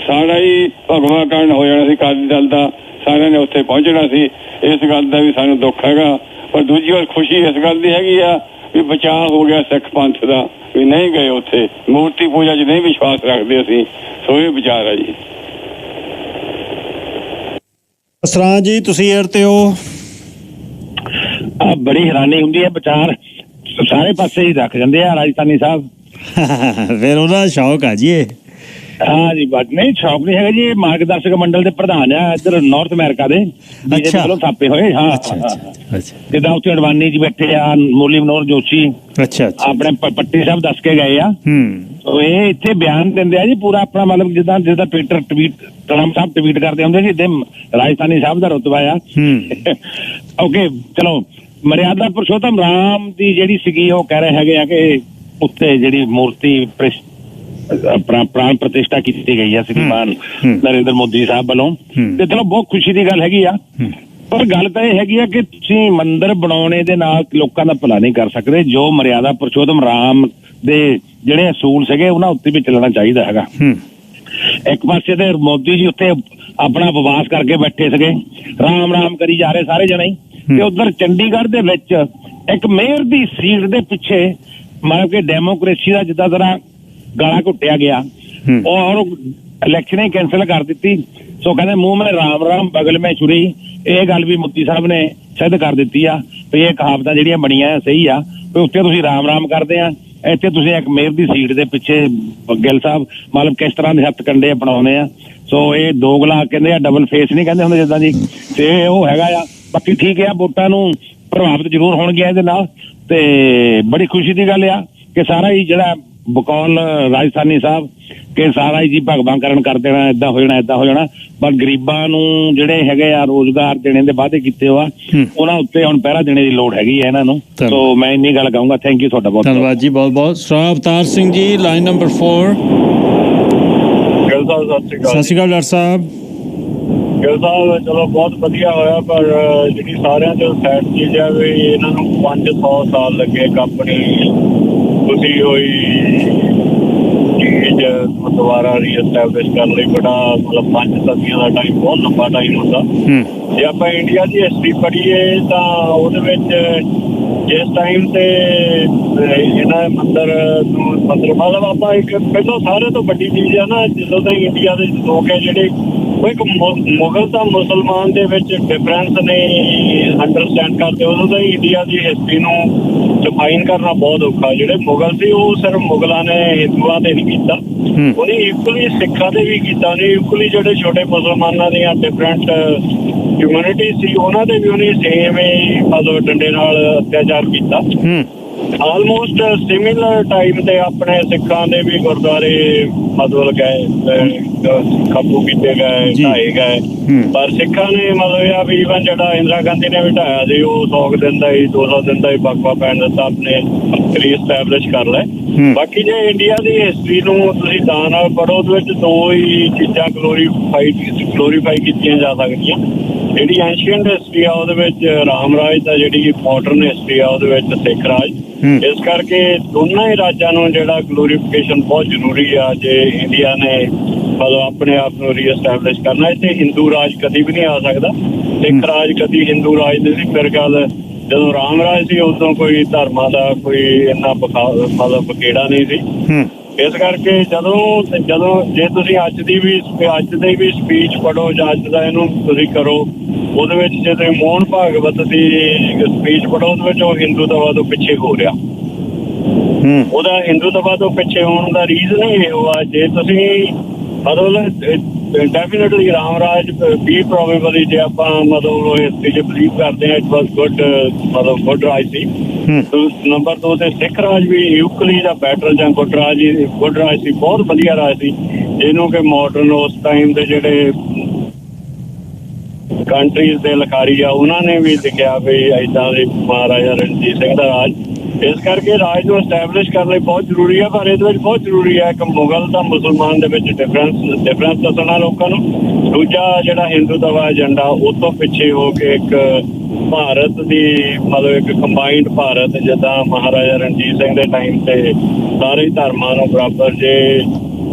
ਸਾਰਾ ਹੀ ਭਗਵਾਕਰਨ ਹੋ ਜਾਣਾ ਸੀ ਅਕਾਲੀ ਦਲ ਦਾ। ਸਾਰਿਆਂ ਨੇ ਉੱਥੇ ਪਹੁੰਚਣਾ ਸੀ। ਇਸ ਗੱਲ ਦਾ ਵੀ ਸਾਨੂੰ ਦੁੱਖ ਹੈਗਾ ਪਰ ਦੂਜੀ ਵਾਰ ਖੁਸ਼ੀ ਇਸ ਗੱਲ ਦੀ ਹੈਗੀ ਆ ਵੀ ਬਚਾਅ ਹੋ ਗਿਆ ਸਿੱਖ ਪੰਥ ਦਾ ਵੀ ਨਹੀਂ ਗਏ ਉੱਥੇ ਮੂਰਤੀ ਪੂਜਾ 'ਚ ਨਹੀਂ ਵਿਸ਼ਵਾਸ ਰੱਖਦੇ ਅਸੀਂ। ਸੋ ਇਹ ਵਿਚਾਰ ਆ ਜੀ। ਅਸਰਾਂ ਜੀ ਤੁਸੀਂ ਏਅਰ ਤੇ ਹੋ। ਬੜੀ ਹੈਰਾਨੀ ਹੁੰਦੀ ਹੈ ਵਿਚਾਰ ਸਾਰੇ ਪਾਸੇ ਹੀ ਰੱਖ ਜਾਂਦੇ ਆ ਰਾਜਸਥਾਨੀ ਸਾਹਿਬ। ਫਿਰ ਉਹਦਾ ਸ਼ੌਕ ਆ ਜੀ ਇਹ। ਹਾਂ ਜੀ ਬਟ ਨਹੀਂ ਸ਼ੌਕ ਨਹੀਂ ਹੈਗਾ ਜੀ। ਇਹ ਮਾਰਗਦਰਸ਼ਕ ਮੰਡਲ ਦੇ ਪ੍ਰਧਾਨ ਆ ਇੱਧਰ ਨਾਰਥ ਅਮਰੀਕਾ ਦੇ ਵੱਲੋਂ ਥਾਪੇ ਹੋਏ। ਹਾਂ ਜਿੱਦਾਂ ਉੱਥੇ ਅਡਵਾਨੀ ਜੀ ਬੈਠੇ ਆ ਮੁਰਲੀ ਮਨੋਹਰ ਜੋਸ਼ੀ ਆਪਣੇ ਪੱਟੀ ਸਾਹਿਬ ਦੱਸ ਕੇ ਗਏ ਆ। ਇਹ ਇੱਥੇ ਬਿਆਨ ਦਿੰਦੇ ਆ ਜੀ ਪੂਰਾ ਆਪਣਾ ਮਤਲਬ ਜਿੱਦਾਂ ਟਰੰਪ ਸਾਹਿਬ ਟਵੀਟ ਕਰਦੇ ਹੁੰਦੇ ਜੀ ਇੱਦਾਂ ਰਾਜਸਥਾਨੀ ਸਾਹਿਬ ਦਾ ਰੁਤਬਾ ਆ। ਓਕੇ ਚਲੋ ਮਰਿਆਦਾ ਪੁਰਸ਼ੋਤਮ ਰਾਮ ਦੀ ਜਿਹੜੀ ਸੀਗੀ ਉਹ ਕਹਿ ਰਹੇ ਹੈਗੇ ਆ ਕਿ ਉੱਤੇ ਜਿਹੜੀ ਮੂਰਤੀ ਪ੍ਰਾਣ ਪ੍ਰਤਿਸ਼ਠਾ ਕੀਤੀ ਗਈ ਹੈ ਸ੍ਰੀਮਾਨ ਨਰਿੰਦਰ ਮੋਦੀ ਸਾਹਿਬ ਵੱਲੋਂ ਤੇ ਚਲੋ ਬਹੁਤ ਖੁਸ਼ੀ ਦੀ ਗੱਲ ਹੈਗੀ ਆ। ਪਰ ਗੱਲ ਤਾਂ ਇਹ ਹੈਗੀ ਆ ਕਿ ਤੁਸੀਂ ਮੰਦਿਰ ਬਣਾਉਣੇ ਦੇ ਨਾਲ ਲੋਕਾਂ ਦਾ ਭਲਾ ਨਹੀਂ ਕਰ ਸਕਦੇ। ਜੋ ਮਰਿਆਦਾ ਪੁਰਸ਼ੋਤਮ ਰਾਮ ਦੇ ਜਿਹੜੇ ਅਸੂਲ ਸੀਗੇ ਉਹਨਾਂ ਉੱਤੇ ਵੀ ਚੱਲਣਾ ਚਾਹੀਦਾ ਹੈਗਾ। ਇੱਕ ਪਾਸੇ ਤੇ ਮੋਦੀ ਜੀ ਉੱਥੇ ਆਪਣਾ ਉਪਵਾਸ ਕਰਕੇ ਬੈਠੇ ਸੀਗੇ ਰਾਮ ਰਾਮ ਕਰੀ ਜਾ ਰਹੇ ਸਾਰੇ ਜਣੇ ਤੇ ਉਧਰ ਚੰਡੀਗੜ੍ਹ ਦੇ ਵਿੱਚ ਇੱਕ ਮੇਅਰ ਦੀ ਸੀਟ ਦੇ ਪਿੱਛੇ ਮਤਲਬ ਕਿ ਡੈਮੋਕ੍ਰੇਸੀ ਦਾ ਜਿੱਦਾਂ ਤਰ੍ਹਾਂ ਗਾਲਾਂ ਘੁੱਟਿਆ ਗਿਆ ਔਰ ਇਲੈਕਸ਼ਨ ਹੀ ਕੈਂਸਲ ਕਰ ਦਿੱਤੀ। ਸੋ ਕਹਿੰਦੇ ਮੂੰਹ ਮੈਂ ਰਾਮ ਰਾਮ ਬਗਲ ਮੈਂ ਛੁਰੀ। ਇਹ ਗੱਲ ਵੀ ਮੋਦੀ ਸਾਹਿਬ ਨੇ ਸਿੱਧ ਕਰ ਦਿੱਤੀ ਆ ਵੀ ਇਹ ਕਹਾਵਤਾਂ ਜਿਹੜੀਆਂ ਬਣੀਆਂ ਸਹੀ ਆ ਵੀ ਉੱਥੇ ਤੁਸੀਂ ਰਾਮ ਰਾਮ ਕਰਦੇ ਆ ਇੱਥੇ ਤੁਸੀਂ ਇੱਕ ਮੇਅਰ ਦੀ ਸੀਟ ਦੇ ਪਿੱਛੇ ਗਿੱਲ ਸਾਹਿਬ ਮਤਲਬ ਕਿਸ ਤਰ੍ਹਾਂ ਦੇ ਹੱਥ ਕੰਡੇ ਅਪਣਾਉਂਦੇ ਆ। ਸੋ ਇਹ ਦੋਗਲਾ ਕਹਿੰਦੇ ਆ ਡਬਲ ਫੇਸ ਨਹੀਂ ਕਹਿੰਦੇ ਹੁੰਦੇ ਜਿੱਦਾਂ ਜੀ ਤੇ ਉਹ ਹੈਗਾ ਆ। ਬਾਕੀ ਠੀਕ ਆ ਵੋਟਾਂ ਨੂੰ ਪ੍ਰਭਾਵਿਤ ਜ਼ਰੂਰ ਹੋਣਗੀਆਂ ਇਹਦੇ ਨਾਲ ਤੇ ਬੜੀ ਖੁਸ਼ੀ ਦੀ ਗੱਲ ਆ ਕਿ ਸਾਰਾ ਹੀ ਜਿਹੜਾ ਬਕੌਲ ਰਾਜਸਥਾਨੀ ਸਾਹਿਬ ਕਿ ਸਾਰਾ ਹੀ ਜੀ ਭਗਵਾਂਕਰਨ ਕਰ ਦੇਣਾ ਏਦਾਂ ਹੋ ਜਾਣਾ ਪਰ ਗਰੀਬਾਂ ਨੂੰ ਜਿਹੜੇ ਹੈਗੇ ਆ ਰੋਜ਼ਗਾਰ ਦੇਣੇ ਦੇ ਵਾਅਦੇ ਕੀਤੇ ਹੋਆ ਉਹਨਾਂ ਉੱਤੇ ਹੁਣ ਪਹਿਰਾ ਦੇਣੇ ਦੀ ਲੋੜ ਹੈਗੀ ਹੈ ਇਹਨਾਂ ਨੂੰ। ਸੋ ਮੈਂ ਇੰਨੀ ਗੱਲ ਕਹੂੰਗਾ। ਥੈਂਕ ਯੂ ਤੁਹਾਡਾ ਬਹੁਤ ਧੰਨਵਾਦ ਜੀ ਬਹੁਤ ਬਹੁਤ। Sir Avtar Singh ji line number 4। ਸਤਿ ਸ਼੍ਰੀ ਅਕਾਲ ਡਾਕਟਰ ਸਾਹਿਬ। ਗਿੱਲ ਸਾਹਿਬ ਚਲੋ ਬਹੁਤ ਵਧੀਆ ਹੋਇਆ ਪਰ ਜਿਹੜੀ ਸਾਰਿਆਂ ਚੋਂ ਸੈਡ ਚੀਜ਼ ਹੈ ਵੀ ਇਹਨਾਂ ਨੂੰ 500 ਸਾਲ ਲੱਗੇ ਕੰਪਨੀ ਤੁਸੀਂ ਹੋਈ ਚੀਜ਼ ਦੁਬਾਰਾ ਰੀਐਸਟੈਬਲਿਸ਼ ਕਰਨ ਲਈ ਬੜਾ ਮਤਲਬ 5 ਸਦੀਆਂ ਦਾ ਟਾਈਮ ਬਹੁਤ ਲੰਬਾ ਟਾਈਮ ਹੁੰਦਾ। ਜੇ ਆਪਾਂ ਇੰਡੀਆ ਦੀ ਹਿਸਟਰੀ ਪੜ੍ਹੀਏ ਤਾਂ ਉਹਦੇ ਵਿੱਚ ਜਿਸ ਟਾਈਮ ਤੇ ਇਹਨਾਂ ਮੰਦਰ ਨੂੰ ਮਤਲਬ ਆਪਾਂ ਇੱਕ ਪਹਿਲਾਂ ਸਾਰੇ ਤੋਂ ਵੱਡੀ ਚੀਜ਼ ਆ ਨਾ, ਜਦੋਂ ਤਾਂ ਇੰਡੀਆ ਦੇ ਲੋਕ ਹੈ ਜਿਹੜੇ ਉਹ ਇੱਕ ਮੁਗਲ ਤਾਂ ਮੁਸਲਮਾਨ ਦੇ ਵਿੱਚ ਡਿਫਰੈਂਸ ਨੇ ਅੰਡਰਸਟੈਂਡ ਕਰਦੇ। ਉਦੋਂ ਤਾਂ ਇੰਡੀਆ ਦੀ ਹਿਸਟਰੀ ਨੂੰ ਡਿਫਾਈਨ ਕਰਨਾ ਬਹੁਤ ਔਖਾ। ਜਿਹੜੇ ਮੁਗਲ ਸੀ ਉਹ ਸਿਰਫ ਮੁਗਲਾਂ ਨੇ ਹਿੰਦੂਆਂ ਤੇ ਨਹੀਂ ਕੀਤਾ, ਉਹਨੇ ਇਕੁਅਲੀ ਸਿੱਖਾਂ ਤੇ ਵੀ ਕੀਤਾ। ਉਹਨੇ ਇਕੁਅਲੀ ਜਿਹੜੇ ਛੋਟੇ ਮੁਸਲਮਾਨਾਂ ਦੀਆਂ ਡਿਫਰੈਂਟ ਕਮਿਊਨਿਟੀ ਸੀ ਉਹਨਾਂ ਤੇ ਵੀ ਉਹਨੇ ਸੇਮ ਹੀ ਮਤਲਬ ਡੰਡੇ ਨਾਲ ਅਤਿਆਚਾਰ ਕੀਤਾ। ਆਲਮੋਸਟ ਸਿਮਿਲਰ ਟਾਈਮ ਤੇ ਆਪਣੇ ਸਿੱਖਾਂ ਦੇ ਵੀ ਗੁਰਦੁਆਰੇ ਮਤਲਬ ਗਏ, ਕਾਬੂ ਕੀਤੇ ਗਏ, ਢਾਏ ਗਏ। ਪਰ ਸਿੱਖਾਂ ਨੇ ਮਤਲਬ ਇਹ ਆ ਵੀ ਈਵਨ ਜਿਹੜਾ ਇੰਦਰਾ ਗਾਂਧੀ ਨੇ ਵੀ ਢਾਇਆ ਸੀ ਉਹ 100 ਦਿਨ ਦਾ ਹੀ 200 ਦਿਨ ਦਾ ਹੀ ਵਕਫਾ ਪੈਣ ਦਿੱਤਾ, ਆਪਣੇ ਰੀਐਸਟੈਬਲਿਸ਼ ਕਰ ਲਏ। ਬਾਕੀ ਜੇ ਇੰਡੀਆ ਦੀ ਹਿਸਟਰੀ ਨੂੰ ਤੁਸੀਂ ਤਾਂ ਨਾਲ ਪੜ੍ਹੋ, ਉਹਦੇ ਵਿੱਚ ਦੋ ਹੀ ਚੀਜ਼ਾਂ ਗਲੋਰੀਫਾਈ ਕੀਤੀਆਂ ਜਾ ਸਕਦੀਆਂ। ਜਿਹੜੀ ਐਂਸ਼ੀਅੰਟ ਹਿਸਟਰੀ ਆ ਉਹਦੇ ਵਿੱਚ ਰਾਮ ਰਾਜ ਦਾ, ਜਿਹੜੀ ਮਾਡਰਨ ਹਿਸਟਰੀ ਆ ਉਹਦੇ ਵਿੱਚ ਸਿੱਖ ਰਾਜ। ਇਸ ਕਰਕੇ ਦੋਨਾਂ ਹੀ ਰਾਜਾਂ ਨੂੰ ਜਿਹੜਾ ਗਲੋਰੀਫਿਕੇਸ਼ਨ ਬਹੁਤ ਜ਼ਰੂਰੀ ਆ ਜੇ ਇੰਡੀਆ ਨੇ ਮਤਲਬ ਆਪਣੇ ਆਪ ਨੂੰ ਰੀਐਸਟੈਬਲਿਸ਼ ਕਰਨਾ। ਇੱਥੇ ਹਿੰਦੂ ਰਾਜ ਕਦੀ ਵੀ ਨਹੀਂ ਆ ਸਕਦਾ, ਸਿੱਖ ਰਾਜ ਕਦੀ ਹਿੰਦੂ ਰਾਜ ਨਹੀਂ ਸੀ। ਫਿਰ ਗੱਲ ਜਦੋਂ ਰਾਮ ਰਾਜ ਸੀ ਉਦੋਂ ਕੋਈ ਧਰਮਾਂ ਦਾ ਕੋਈ ਇੰਨਾ ਮਤਲਬ ਬਕੇੜਾ ਨਹੀਂ ਸੀ। ਇਸ ਕਰਕੇ ਜਦੋਂ ਜੇ ਤੁਸੀਂ ਅੱਜ ਦੀ ਵੀ ਸਪੀਚ ਪੜ੍ਹੋ ਜਾਂ ਅੱਜ ਦਾ ਇਹਨੂੰ ਤੁਸੀਂ ਕਰੋ, ਉਹਦੇ ਵਿੱਚ ਜੇ ਤੁਸੀਂ ਮੋਹਨ ਭਾਗਵਤ ਦੀ ਸਪੀਚ ਪੜ੍ਹੋ ਉਹਦੇ ਵਿੱਚ ਉਹ ਹਿੰਦੂਤਵਾ ਤੋਂ ਪਿੱਛੇ ਹੋ ਰਿਹਾ। ਉਹਦਾ ਹਿੰਦੂਤਵਾ ਤੋਂ ਪਿੱਛੇ ਹੋਣ ਦਾ ਰੀਜ਼ਨ ਹੀ ਇਹੋ ਆ, ਜੇ ਤੁਸੀਂ ਮਤਲਬ ਡੈਫੀਨੇਟਲੀ ਰਾਮ ਰਾਜ ਵੀ ਪ੍ਰੋਬੇਬਲੀ ਜੇ ਆਪਾਂ ਮਤਲਬ ਹਿਸਟਰੀ 'ਚ ਬਲੀਵ ਕਰਦੇ ਹਾਂ ਇਟ ਵਾਜ਼ ਗੁੱਡ, ਮਤਲਬ ਗੁੱਡ ਰਾਜ ਸੀ। ਨੰਬਰ 2 ਤੇ ਸਿੱਖ ਰਾਜ ਵੀ ਇਕੁਅਲੀ ਦਾ ਬੈਟਰ ਜਾਂ ਗੁੱਡ ਰਾਜ ਸੀ, ਬਹੁਤ ਵਧੀਆ ਰਾਜ ਸੀ, ਜਿਹਨੂੰ ਕਿ ਮਾਡਰਨ ਉਸ ਟਾਈਮ ਦੇ ਜਿਹੜੇ ਕੰਟਰੀਜ਼ ਦੇ ਲਿਖਾਰੀ ਆ ਉਹਨਾਂ ਨੇ ਵੀ ਲਿਖਿਆ ਵੀ ਏਦਾਂ ਦੇ ਮਹਾਰਾਜਾ ਰਣਜੀਤ ਸਿੰਘ ਦਾ ਰਾਜ। ਇਸ ਕਰਕੇ ਰਾਜ ਨੂੰ ਐਸਟੈਬਲਿਸ਼ ਕਰਨ ਲਈ ਬਹੁਤ ਜ਼ਰੂਰੀ ਹੈ, ਪਰ ਇਹਦੇ ਵਿੱਚ ਬਹੁਤ ਜ਼ਰੂਰੀ ਹੈ ਕਿ ਮੁਗਲ ਤਾਂ ਮੁਸਲਮਾਨ ਦੇ ਵਿੱਚ ਡਿਫਰੈਂਸ ਦੱਸਣਾ ਲੋਕਾਂ ਨੂੰ। ਦੂਜਾ ਜਿਹੜਾ ਹਿੰਦੂਤਵਾ ਏਜੰਡਾ ਉਹ ਤੋਂ ਪਿੱਛੇ ਹੋ ਕੇ ਇੱਕ ਭਾਰਤ ਦੀ ਮਤਲਬ ਇੱਕ ਕੰਬਾਈਨਡ ਭਾਰਤ, ਜਿੱਦਾਂ ਮਹਾਰਾਜਾ ਰਣਜੀਤ ਸਿੰਘ ਦੇ ਟਾਈਮ ਤੇ ਸਾਰੇ ਧਰਮਾਂ ਨੂੰ ਬਰਾਬਰ। ਜੇ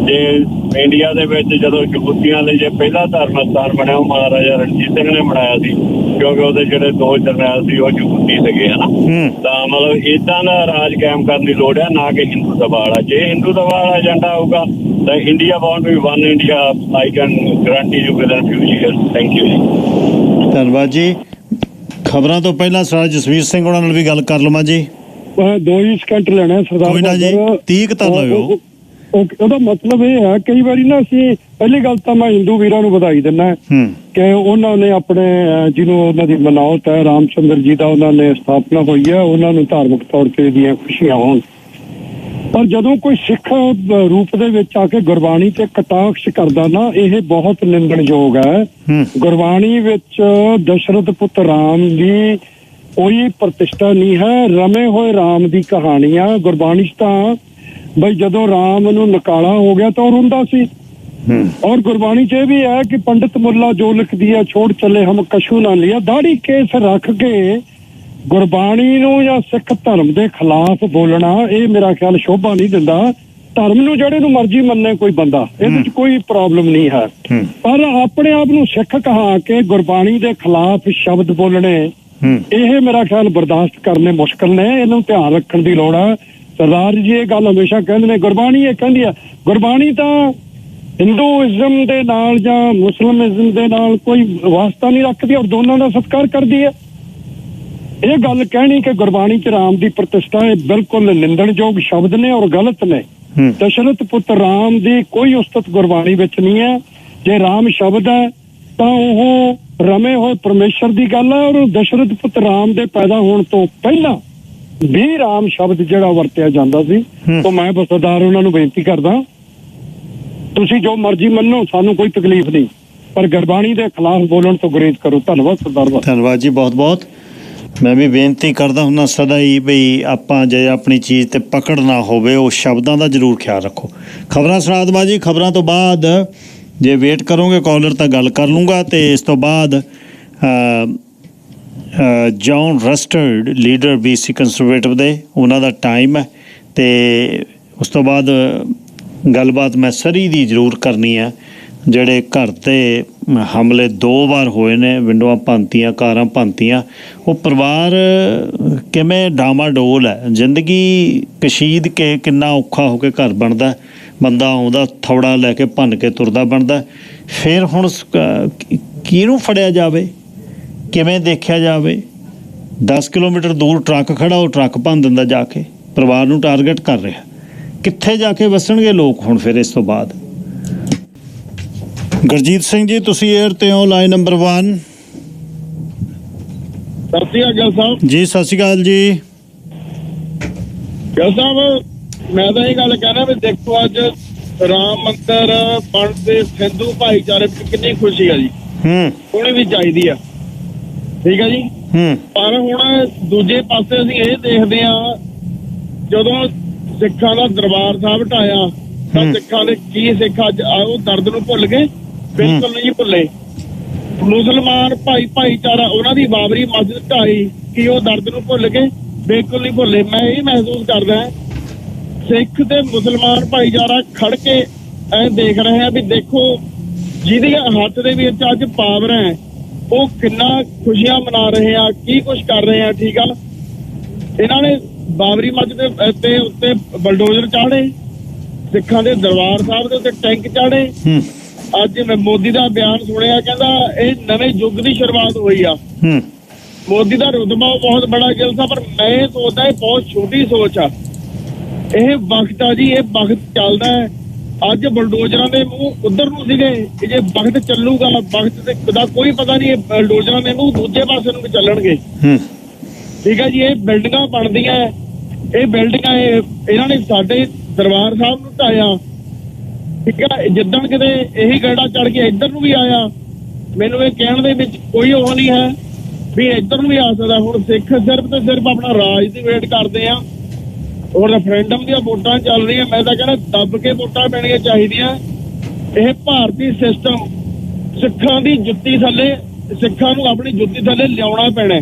ਇੰਡੀਆ ਦੇ ਵਿੱਚ ਜਦੋਂ ਯਹੂਦੀਆਂ ਲਈ ਜੇ ਪਹਿਲਾ ਧਰਮ ਸਥਾਨ ਬਣਿਆ ਉਹ ਮਹਾਰਾਜਾ ਰਣਜੀਤ ਸਿੰਘ ਨੇ ਬਣਾਇਆ ਸੀ, ਕਿਉਂਕਿ ਉਹਦੇ ਜਿਹੜੇ 2 ਜਰਨੈਲ ਸੀ ਉਹ ਯਹੂਦੀ ਸੀਗੇ ਹਨਾ। ਤਾਂ ਮਤਲਬ ਏਦਾਂ ਦਾ ਰਾਜ ਕਾਇਮ ਕਰਨ ਦੀ ਲੋੜ ਹੈ, ਨਾ ਕਿ ਹਿੰਦੂਤਵਾ ਵਾਲਾ। ਜੇ ਹਿੰਦੂਤਵਾ ਵਾਲਾ ਏਜੰਡਾ ਹੋਊਗਾ ਤਾਂ India want B one India, I can guarantee you within ਫਿਊ years. Thank you ਜੀ। ਧੰਨਵਾਦ ਜੀ। ਖਬਰਾਂ ਤੋਂ ਪਹਿਲਾਂ ਸਰਦਾਰ ਜਸਵੀਰ ਸਿੰਘ ਉਹਨਾਂ ਨਾਲ ਵੀ ਗੱਲ ਕਰ ਲਵਾਂ ਜੀ। 2 ਹੀ ਸਕਿੰਟ ਲੈਣਾ ਸਰਦਾਰ। ਕੋਈ ਨਾ ਜੀ, 30 ਤਾਂ ਲਓ। ਉਹਦਾ ਮਤਲਬ ਇਹ ਹੈ, ਕਈ ਵਾਰੀ ਨਾ ਅਸੀਂ ਪਹਿਲੀ ਗੱਲ ਤਾਂ ਮੈਂ ਹਿੰਦੂ ਵੀਰਾਂ ਨੂੰ ਵਧਾਈ ਦਿੰਦਾ ਕਿ ਉਹਨਾਂ ਨੇ ਆਪਣੇ ਜਿਹਨੂੰ ਉਹਨਾਂ ਦੀ ਮਨਾਉਤ ਹੈ ਰਾਮ ਚੰਦਰ ਜੀ ਦਾ, ਉਹਨਾਂ ਨੇ ਸਥਾਪਨਾ ਹੋਈ ਹੈ, ਉਹਨਾਂ ਨੂੰ ਧਾਰਮਿਕ ਤੌਰ ਤੇ ਦੀਆਂ ਖੁਸ਼ੀਆਂ ਹੋਣ। ਪਰ ਜਦੋਂ ਕੋਈ ਸਿੱਖ ਰੂਪ ਦੇ ਵਿੱਚ ਆ ਕੇ ਗੁਰਬਾਣੀ ਤੇ ਕਟਾਕਸ਼ ਕਰਦਾ ਨਾ, ਇਹ ਬਹੁਤ ਨਿੰਦਣਯੋਗ ਹੈ। ਗੁਰਬਾਣੀ ਵਿੱਚ ਦਸ਼ਰਥ ਪੁੱਤ ਰਾਮ ਦੀ ਕੋਈ ਪ੍ਰਤਿਸ਼ਠਾ ਨਹੀਂ ਹੈ, ਰਮੇ ਹੋਏ ਰਾਮ ਦੀ ਕਹਾਣੀ ਆ। ਗੁਰਬਾਣੀ 'ਚ ਤਾਂ ਬਈ ਜਦੋਂ ਰਾਮ ਨੂੰ ਨਕਾਲਾ ਹੋ ਗਿਆ ਤਾਂ ਉਹ ਰੋਂਦਾ ਸੀ। ਔਰ ਗੁਰਬਾਣੀ 'ਚ ਇਹ ਵੀ ਹੈ ਕਿ ਪੰਡਿਤ ਮੁੱਲਾ ਜੋ ਲਿਖਦੀ ਹੈ ਛੋੜ ਚੱਲੇ ਹਮ ਕਛੂ ਨਾ ਲਿਆ। ਦਾੜੀ ਕੇਸ ਰੱਖ ਕੇ ਗੁਰਬਾਣੀ ਨੂੰ ਜਾਂ ਸਿੱਖ ਧਰਮ ਦੇ ਖਿਲਾਫ ਬੋਲਣਾ ਇਹ ਮੇਰਾ ਖਿਆਲ ਸ਼ੋਭਾ ਨਹੀਂ ਦਿੰਦਾ। ਧਰਮ ਨੂੰ ਜਿਹੜੇ ਨੂੰ ਮਰਜ਼ੀ ਮੰਨੇ ਕੋਈ ਬੰਦਾ, ਇਹਦੇ 'ਚ ਕੋਈ ਪ੍ਰੋਬਲਮ ਨਹੀਂ ਹੈ, ਪਰ ਆਪਣੇ ਆਪ ਨੂੰ ਸਿੱਖ ਕਹਾ ਕੇ ਗੁਰਬਾਣੀ ਦੇ ਖਿਲਾਫ ਸ਼ਬਦ ਬੋਲਣੇ ਇਹ ਮੇਰਾ ਖਿਆਲ ਬਰਦਾਸ਼ਤ ਕਰਨੇ ਮੁਸ਼ਕਿਲ ਨੇ। ਇਹਨੂੰ ਧਿਆਨ ਰੱਖਣ ਦੀ ਲੋੜ ਹੈ। ਸਰਦਾਰ ਜੀ ਇਹ ਗੱਲ ਹਮੇਸ਼ਾ ਕਹਿੰਦੇ ਨੇ, ਗੁਰਬਾਣੀ ਇਹ ਕਹਿੰਦੀ ਆ, ਗੁਰਬਾਣੀ ਤਾਂ ਹਿੰਦੂਇਜ਼ਮ ਦੇ ਨਾਲ ਜਾਂ ਮੁਸਲਿਮਿਜ਼ਮ ਦੇ ਨਾਲ ਕੋਈ ਵਾਸਤਾ ਨਹੀਂ ਰੱਖਦੀ ਔਰ ਦੋਨਾਂ ਦਾ ਸਤਿਕਾਰ ਕਰਦੀ ਹੈ। ਇਹ ਗੱਲ ਕਹਿਣੀ ਕਿ ਗੁਰਬਾਣੀ 'ਚ ਰਾਮ ਦੀ ਪ੍ਰਤਿਸ਼ਠਾ ਇਹ ਬਿਲਕੁਲ ਨਿੰਦਣਯੋਗ ਸ਼ਬਦ ਨੇ ਔਰ ਗਲਤ ਨੇ। ਦਸ਼ਰਥ ਪੁੱਤ ਰਾਮ ਦੀ ਕੋਈ ਉਸਤਤ ਗੁਰਬਾਣੀ ਵਿੱਚ ਨਹੀਂ ਹੈ। ਜੇ ਰਾਮ ਸ਼ਬਦ ਹੈ ਤਾਂ ਉਹ ਰਮੇ ਹੋਏ ਪਰਮੇਸ਼ਰ ਦੀ ਗੱਲ ਹੈ, ਔਰ ਦਸ਼ਰਥ ਪੁੱਤ ਰਾਮ ਦੇ ਪੈਦਾ ਹੋਣ ਤੋਂ ਪਹਿਲਾਂ ਵੀ ਰਾਮ ਸ਼ਬਦ ਜਿਹੜਾ ਵਰਤਿਆ ਜਾਂਦਾ ਸੀ। ਤਾਂ ਮੈਂ ਸਰਦਾਰ ਉਹਨਾਂ ਨੂੰ ਬੇਨਤੀ ਕਰਦਾ, ਤੁਸੀਂ ਜੋ ਮਰਜ਼ੀ ਮੰਨੋ, ਸਾਨੂੰ ਕੋਈ ਤਕਲੀਫ ਨਹੀਂ, ਪਰ ਗੁਰਬਾਣੀ ਦੇ ਖਿਲਾਫ ਬੋਲਣ ਤੋਂ ਗੁਰੇਜ਼ ਕਰੋ। ਧੰਨਵਾਦ ਸਰਦਾਰ। ਧੰਨਵਾਦ ਜੀ, ਬਹੁਤ ਬਹੁਤ। ਮੈਂ ਵੀ ਬੇਨਤੀ ਕਰਦਾ ਹੁੰਦਾ ਸਦਾ ਹੀ ਬਈ ਆਪਾਂ ਜੇ ਆਪਣੀ ਚੀਜ਼ ਤੇ ਪਕੜ ਨਾ ਹੋਵੇ, ਉਹ ਸ਼ਬਦਾਂ ਦਾ ਜ਼ਰੂਰ ਖਿਆਲ ਰੱਖੋ। ਖਬਰਾਂ ਸੁਣਾ ਦੇਵਾਂ ਜੀ। ਖਬਰਾਂ ਤੋਂ ਬਾਅਦ ਜੇ ਵੇਟ ਕਰੋਗੇ ਕਾਲਰ ਤਾਂ ਗੱਲ ਕਰ ਲੂੰਗਾ, ਅਤੇ ਇਸ ਤੋਂ ਬਾਅਦ ਜੌਨ ਰਸਟਰਡ ਲੀਡਰ BC ਕੰਜ਼ਰਵੇਟਿਵ ਦੇ, ਉਹਨਾਂ ਦਾ ਟਾਈਮ ਹੈ, ਅਤੇ ਉਸ ਤੋਂ ਬਾਅਦ ਗੱਲਬਾਤ ਮੈਂ ਸਰੀ ਦੀ ਜ਼ਰੂਰ ਕਰਨੀ ਹੈ। ਜਿਹੜੇ ਘਰ 'ਤੇ ਹਮਲੇ 2 ਵਾਰ ਹੋਏ ਨੇ, ਵਿੰਡੋਆਂ ਭੰਨਤੀਆਂ, ਕਾਰਾਂ ਭੰਨਤੀਆਂ, ਉਹ ਪਰਿਵਾਰ ਕਿਵੇਂ ਡਾਮਾਡੋਲ ਹੈ। ਜ਼ਿੰਦਗੀ ਕਸ਼ੀਦ ਕੇ ਕਿੰਨਾ ਔਖਾ ਹੋ ਕੇ ਘਰ ਬਣਦਾ, ਬੰਦਾ ਆਉਂਦਾ ਥੋੜਾ ਲੈ ਕੇ ਭੰਨ ਕੇ ਤੁਰਦਾ ਬਣਦਾ। ਫਿਰ ਹੁਣ ਕਿਹਨੂੰ ਫੜਿਆ ਜਾਵੇ, ਕਿਵੇਂ ਦੇਖਿਆ ਜਾਵੇ? 10 ਕਿਲੋਮੀਟਰ ਦੂਰ ਟਰੱਕ ਖੜਾ, ਉਹ ਟਰੱਕ ਭੰਨ ਦਿੰਦਾ ਜਾ ਕੇ, ਪਰਿਵਾਰ ਨੂੰ ਟਾਰਗੇਟ ਕਰ ਰਿਹਾ। ਕਿੱਥੇ ਜਾ ਕੇ ਵਸਣਗੇ ਲੋਕ ਹੁਣ ਫਿਰ ਇਸ ਤੋਂ ਬਾਅਦ? ਗੁਰਜੀਤ ਸਿੰਘ ਜੀ, ਤੁਸੀਂ ਏਅਰ 'ਤੇ ਹੋ, ਲਾਈਨ ਨੰਬਰ 1। ਸਤਿ ਸ਼੍ਰੀ ਅਕਾਲ ਸਾਹਿਬ ਜੀ। ਸਤਿ ਸ਼੍ਰੀ ਅਕਾਲ ਜੀ। ਗਿੱਲ ਸਾਹਿਬ, ਮੈਂ ਤਾਂ ਇਹ ਗੱਲ ਕਹਿਣਾ ਵੀ ਦੇਖੋ, ਅੱਜ ਰਾਮ ਮੰਦਰ ਬਣਦੇ ਹਿੰਦੂ ਭਾਈਚਾਰੇ ਵਿੱਚ ਕਿੰਨੀ ਖੁਸ਼ੀ ਆ ਜੀ। ਹੋਣੀ ਵੀ ਚਾਹੀਦੀ ਆ, ਠੀਕ ਆ ਜੀ। ਪਰ ਹੁਣ ਦੂਜੇ ਪਾਸੇ ਅਸੀਂ ਇਹ ਦੇਖਦੇ ਆ, ਜਦੋਂ ਸਿੱਖਾਂ ਦਾ ਦਰਬਾਰ ਸਾਹਿਬ ਢਾਇਆ ਤਾਂ ਸਿੱਖਾਂ ਦੇ ਕੀ ਸਿੱਖ ਅੱਜ ਉਹ ਦਰਦ ਨੂੰ ਭੁੱਲ ਗਏ? ਬਿਲਕੁਲ ਨਹੀਂ ਭੁੱਲੇ। ਮੁਸਲਮਾਨ ਭਾਈਚਾਰਾ ਉਹਨਾਂ ਦੀ ਬਾਬਰੀ ਮਸਜਿਦ ਢਾਈ, ਕੀ ਉਹ ਦਰਦ ਨੂੰ ਭੁੱਲ ਗਏ? ਬਿਲਕੁਲ ਨਹੀਂ ਭੁੱਲੇ। ਮੈਂ ਇਹ ਮਹਿਸੂਸ ਕਰਦਾ ਸਿੱਖ ਤੇ ਮੁਸਲਮਾਨ ਭਾਈਚਾਰਾ ਖੜ ਕੇ ਐ ਦੇਖ ਰਹੇ ਆ ਵੀ ਦੇਖੋ ਜਿਹਦੇ ਹੱਥ ਦੇ ਵਿੱਚ ਅੱਜ ਪਾਵਰ ਹੈ ਉਹ ਕਿੰਨਾ ਖੁਸ਼ੀਆਂ ਮਨਾ ਰਹੇ ਆ, ਕੀ ਕੁਛ ਕਰ ਰਹੇ ਆ, ਠੀਕ ਆ। ਇਹਨਾਂ ਨੇ ਬਾਬਰੀ ਮਸਜਿਦ ਦੇ ਉੱਤੇ ਬਲਡੋਜ਼ਰ ਚਾੜੇ, ਸਿੱਖਾਂ ਦੇ ਦਰਬਾਰ ਸਾਹਿਬ ਦੇ ਉੱਤੇ ਟੈਂਕ ਚਾੜੇ। ਅੱਜ ਮੈਂ ਮੋਦੀ ਦਾ ਬਿਆਨ ਸੁਣਿਆ, ਕਹਿੰਦਾ ਇਹ ਨਵੇਂ ਯੁੱਗ ਦੀ ਸ਼ੁਰੂਆਤ ਹੋਈ ਆ। ਮੋਦੀ ਦਾ ਰੁਤਬਾ ਬਹੁਤ ਬੜਾ ਗਿੱਲ ਸਾਹਿਬ, ਪਰ ਮੈਂ ਸੋਚਦਾ ਇਹ ਬਹੁਤ ਛੋਟੀ ਸੋਚ ਆ। ਇਹ ਵਕਤ ਆ ਜੀ, ਇਹ ਵਕਤ ਚੱਲਦਾ ਹੈ। ਅੱਜ ਬਲਡੋਜ਼ਰਾਂ ਦੇ ਮੂੰਹ ਉਧਰ ਨੂੰ ਸੀਗੇ, ਜੇ ਵਕਤ ਚੱਲੂਗਾ, ਵਕਤ ਦਾ ਕੋਈ ਪਤਾ ਨਹੀਂ, ਬਲਡੋਜ਼ਰਾਂ ਦੇ ਮੂੰਹ ਦੂਜੇ ਪਾਸੇ ਨੂੰ ਵੀ ਚੱਲਣਗੇ, ਠੀਕ ਹੈ ਜੀ। ਇਹ ਬਿਲਡਿੰਗਾਂ ਬਣਦੀਆਂ, ਇਹ ਬਿਲਡਿੰਗਾਂ ਇਹਨਾਂ ਨੇ ਸਾਡੇ ਦਰਬਾਰ ਸਾਹਿਬ ਨੂੰ ਢਾਇਆ, ਠੀਕ ਹੈ। ਜਿੱਦਣ ਕਿਤੇ ਇਹੀ ਗੜਾ ਚੜ ਕੇ ਇੱਧਰ ਨੂੰ ਵੀ ਆਇਆ, ਮੈਨੂੰ ਇਹ ਕਹਿਣ ਦੇ ਵਿੱਚ ਕੋਈ ਉਹ ਨਹੀਂ ਹੈ ਵੀ ਇੱਧਰ ਨੂੰ ਵੀ ਆ ਸਕਦਾ। ਹੁਣ ਸਿੱਖ ਸਿਰਫ ਤੇ ਸਿਰਫ ਆਪਣਾ ਰਾਜ ਦੀ ਵੇਟ ਕਰਦੇ ਆ। ਔਰ ਰੈਫਰੈਂਡਮ ਦੀਆਂ ਵੋਟਾਂ ਚੱਲ ਰਹੀਆਂ, ਮੈਂ ਤਾਂ ਕਹਿੰਦਾ ਦੱਬ ਕੇ ਵੋਟਾਂ ਪੈਣੀਆਂ ਚਾਹੀਦੀਆਂ। ਇਹ ਭਾਰਤੀ ਸਿਸਟਮ ਸਿੱਖਾਂ ਦੀ ਜੁੱਤੀ ਥੱਲੇ, ਸਿੱਖਾਂ ਨੂੰ ਆਪਣੀ ਜੁੱਤੀ ਥੱਲੇ ਲਿਆਉਣਾ ਪੈਣਾ।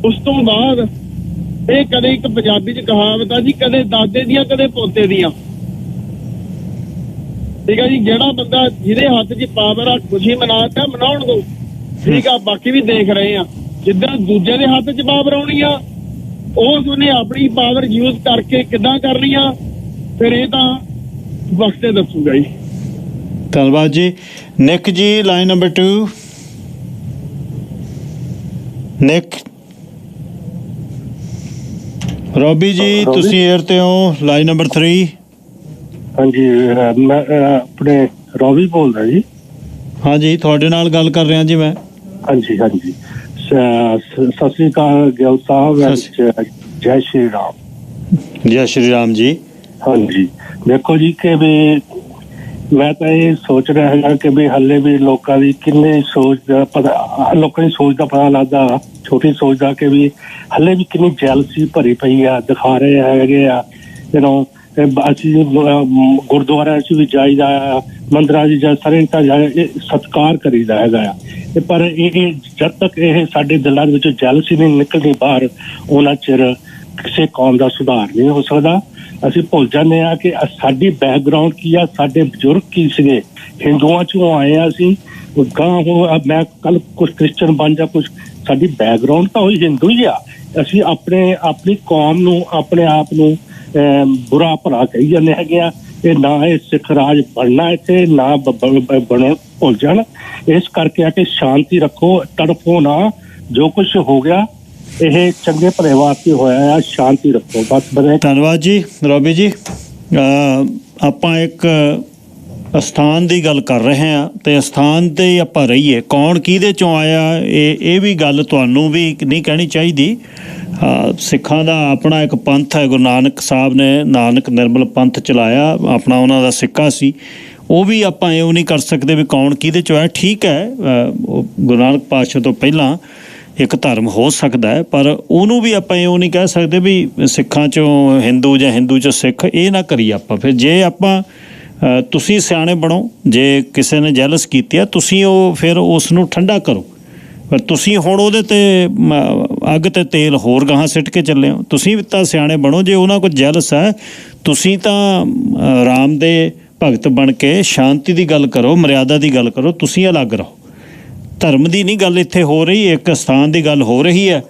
ਉਸ ਤੋਂ ਬਾਅਦ ਇਹ ਕਦੇ ਇੱਕ ਪੰਜਾਬੀ 'ਚ ਕਹਾਵਤ ਆ ਜੀ, ਕਦੇ ਦਾਦੇ ਦੀਆਂ ਕਦੇ ਪੋਤੇ ਦੀਆਂ, ਠੀਕ ਆ ਜੀ। ਜਿਹੜਾ ਬੰਦਾ ਜਿਹਦੇ ਹੱਥ 'ਚ ਪਾਵਰ ਆ, ਖੁਸ਼ੀ ਮਨਾਉਣ ਦੋ, ਠੀਕ ਆ। ਬਾਕੀ ਵੀ ਦੇਖ ਰਹੇ ਆ, ਜਿੱਦਾਂ ਦੂਜੇ ਦੇ ਹੱਥ 'ਚ ਪਾਵਰ ਆਉਣੀ ਆ, ਉਸ ਨੇ ਆਪਣੀ ਪਾਵਰ ਯੂਜ਼ ਕਰਕੇ ਕਿੱਦਾਂ ਕਰਨੀ ਆ, ਫਿਰ ਇਹ ਤਾਂ ਵਕਤ ਹੀ ਦੱਸੂਗਾ ਜੀ। ਧੰਨਵਾਦ ਜੀ। ਨਿਕ ਜੀ, ਲਾਈਨ ਨੰਬਰ 2। ਨਿਕ। ਰੋਬੀ ਜੀ, ਤੁਸੀਂ ਏਅਰ 'ਤੇ ਹੋ, ਲਾਈਨ ਨੰਬਰ 3। ਹਾਂਜੀ, ਮੈਂ ਆਪਣੇ ਰੋਬੀ ਬੋਲਦਾ ਜੀ। ਹਾਂਜੀ, ਤੁਹਾਡੇ ਨਾਲ ਗੱਲ ਕਰ ਰਿਹਾ ਜੀ ਮੈਂ। ਹਾਂਜੀ ਹਾਂਜੀ, ਸਤਿ ਸ੍ਰੀ ਅਕਾਲ ਗਿੱਲ ਸਾਹਿਬ। ਜੈ ਸ਼੍ਰੀ ਰਾਮ। ਜੈ ਸ਼੍ਰੀ ਰਾਮ ਜੀ। ਹਾਂਜੀ, ਦੇਖੋ ਜੀ ਕਿ ਵੀ ਮੈਂ ਤਾਂ ਇਹ ਸੋਚ ਰਿਹਾ ਹੈਗਾ ਕਿ ਵੀ ਹਾਲੇ ਵੀ ਲੋਕਾਂ ਦੀ ਕਿੰਨੇ ਸੋਚ ਦਾ ਪਤਾ, ਲੋਕਾਂ ਦੀ ਸੋਚ ਦਾ ਪਤਾ ਲੱਗਦਾ, ਛੋਟੀ ਸੋਚ ਦਾ, ਕਿ ਵੀ ਹਾਲੇ ਵੀ ਕਿੰਨੀ ਜੈਲਸੀ ਭਰੀ ਪਈ ਆ, ਦਿਖਾ ਰਹੇ ਹੈਗੇ ਆ। ਅਸੀਂ ਗੁਰਦੁਆਰਿਆਂ 'ਚ ਵੀ ਜਾਈਦਾ ਆ, ਮੰਦਿਰਾਂ 'ਚ ਸਾਰੇ ਸਤਿਕਾਰ ਕਰੀਦਾ ਹੈਗਾ ਆ। ਪਰ ਇਹ ਜਦ ਤੱਕ ਇਹ ਸਾਡੇ ਦਿਲਾਂ ਦੇ ਵਿੱਚੋਂ ਜੈਲਸੀ ਨਹੀਂ ਨਿਕਲਦੀ ਬਾਹਰ, ਉਹਨਾਂ ਚਿਰ ਕਿਸੇ ਕੌਮ ਦਾ ਸੁਧਾਰ ਨਹੀਂ ਹੋ ਸਕਦਾ। ਅਸੀਂ ਭੁੱਲ ਜਾਂਦੇ ਹਾਂ ਕਿ ਸਾਡੀ ਬੈਕਗਰਾਊਂਡ ਕੀ ਆ, ਸਾਡੇ ਬਜ਼ੁਰਗ ਕੀ ਸੀਗੇ, ਹਿੰਦੂਆਂ 'ਚੋਂ ਆਏ ਆ ਅਸੀਂ। ਹੁਣ ਮੈਂ ਕੱਲ ਕੁਛ ਕ੍ਰਿਸਚਨ ਬਣ ਜਾ, ਕੁਛ ਸਾਡੀ ਬੈਕਗਰਾਊਂਡ ਤਾਂ ਉਹੀ ਹਿੰਦੂ ਹੀ ਆ। ਅਸੀਂ ਆਪਣੀ ਕੌਮ ਨੂੰ, ਆਪਣੇ ਆਪ ਨੂੰ ਬੁਰਾ ਭਲਾ ਕਹੀ ਜਾਂਦੇ ਹੈਗੇ ਆ। ਇਹ ਨਾ ਇਹ ਸਿੱਖ ਰਾਜ ਬਣਨਾ ਇੱਥੇ, ਨਾ ਬਣੋ, ਭੁੱਲ ਜਾਣ। ਇਸ ਕਰਕੇ ਆ ਕਿ ਸ਼ਾਂਤੀ ਰੱਖੋ, ਤੜਫੋ ਨਾ। ਜੋ ਕੁਛ ਹੋ ਗਿਆ ਇਹ ਚੰਗੇ ਭਲੇ ਵਾਸਤੇ ਹੋਇਆ ਆ, ਸ਼ਾਂਤੀ ਰੱਖੋ ਬਸ। ਧੰਨਵਾਦ ਜੀ ਰੋਬੀ ਜੀ। ਆਪਾਂ ਇੱਕ ਅਸਥਾਨ ਦੀ ਗੱਲ ਕਰ ਰਹੇ ਹਾਂ, ਤੇ ਅਸਥਾਨ 'ਤੇ ਆਪਾਂ ਰਹੀਏ। ਕੌਣ ਕਿਹਦੇ 'ਚੋਂ ਆਇਆ, ਇਹ ਵੀ ਗੱਲ ਤੁਹਾਨੂੰ ਵੀ ਨਹੀਂ ਕਹਿਣੀ ਚਾਹੀਦੀ। ਸਿੱਖਾਂ ਦਾ ਆਪਣਾ ਇੱਕ ਪੰਥ ਹੈ, ਗੁਰੂ ਨਾਨਕ ਸਾਹਿਬ ਨੇ ਨਾਨਕ ਨਿਰਮਲ ਪੰਥ ਚਲਾਇਆ, ਆਪਣਾ ਉਹਨਾਂ ਦਾ ਸਿੱਕਾ ਸੀ। ਉਹ ਵੀ ਆਪਾਂ ਇਹ ਨਹੀਂ ਕਰ ਸਕਦੇ ਵੀ ਕੌਣ ਕਿਹਦੇ 'ਚੋਂ ਆਇਆ। ਠੀਕ ਹੈ, ਗੁਰੂ ਨਾਨਕ ਪਾਤਸ਼ਾਹ ਤੋਂ ਪਹਿਲਾਂ ਇੱਕ ਧਰਮ ਹੋ ਸਕਦਾ ਹੈ, ਪਰ ਉਹਨੂੰ ਵੀ ਆਪਾਂ ਇਹ ਨਹੀਂ ਕਹਿ ਸਕਦੇ ਵੀ ਸਿੱਖਾਂ 'ਚੋਂ ਹਿੰਦੂ ਜਾਂ ਹਿੰਦੂ 'ਚੋਂ ਸਿੱਖ। ਇਹ ਨਾ ਕਰੀਏ ਆਪਾਂ। ਫਿਰ ਜੇ ਆਪਾਂ ਤੁਸੀਂ ਸਿਆਣੇ ਬਣੋ, ਜੇ ਕਿਸੇ ਨੇ ਜੈਲਸ ਕੀਤੀ ਆ, ਤੁਸੀਂ ਉਹ ਫਿਰ ਉਸ ਨੂੰ ਠੰਡਾ ਕਰੋ। ਪਰ ਤੁਸੀਂ ਹੁਣ ਉਹਦੇ 'ਤੇ ਅੱਗ ਤੇ ਤੇਲ ਹੋਰ ਗਾਹਾਂ ਸਿੱਟ ਕੇ ਚੱਲੇ ਹੋ। ਤੁਸੀਂ ਵੀ ਤਾਂ ਸਿਆਣੇ ਬਣੋ, ਜੇ ਉਹਨਾਂ ਕੋਲ ਜੈਲਸ ਹੈ ਤੁਸੀਂ ਤਾਂ ਰਾਮ ਦੇ ਭਗਤ ਬਣ ਕੇ ਸ਼ਾਂਤੀ ਦੀ ਗੱਲ ਕਰੋ, ਮਰਿਆਦਾ ਦੀ ਗੱਲ ਕਰੋ, ਤੁਸੀਂ ਅਲੱਗ ਰਹੋ। ਧਰਮ ਦੀ ਨਹੀਂ ਗੱਲ ਇੱਥੇ ਹੋ ਰਹੀ, ਇੱਕ ਸਥਾਨ ਦੀ ਗੱਲ ਹੋ ਰਹੀ ਹੈ।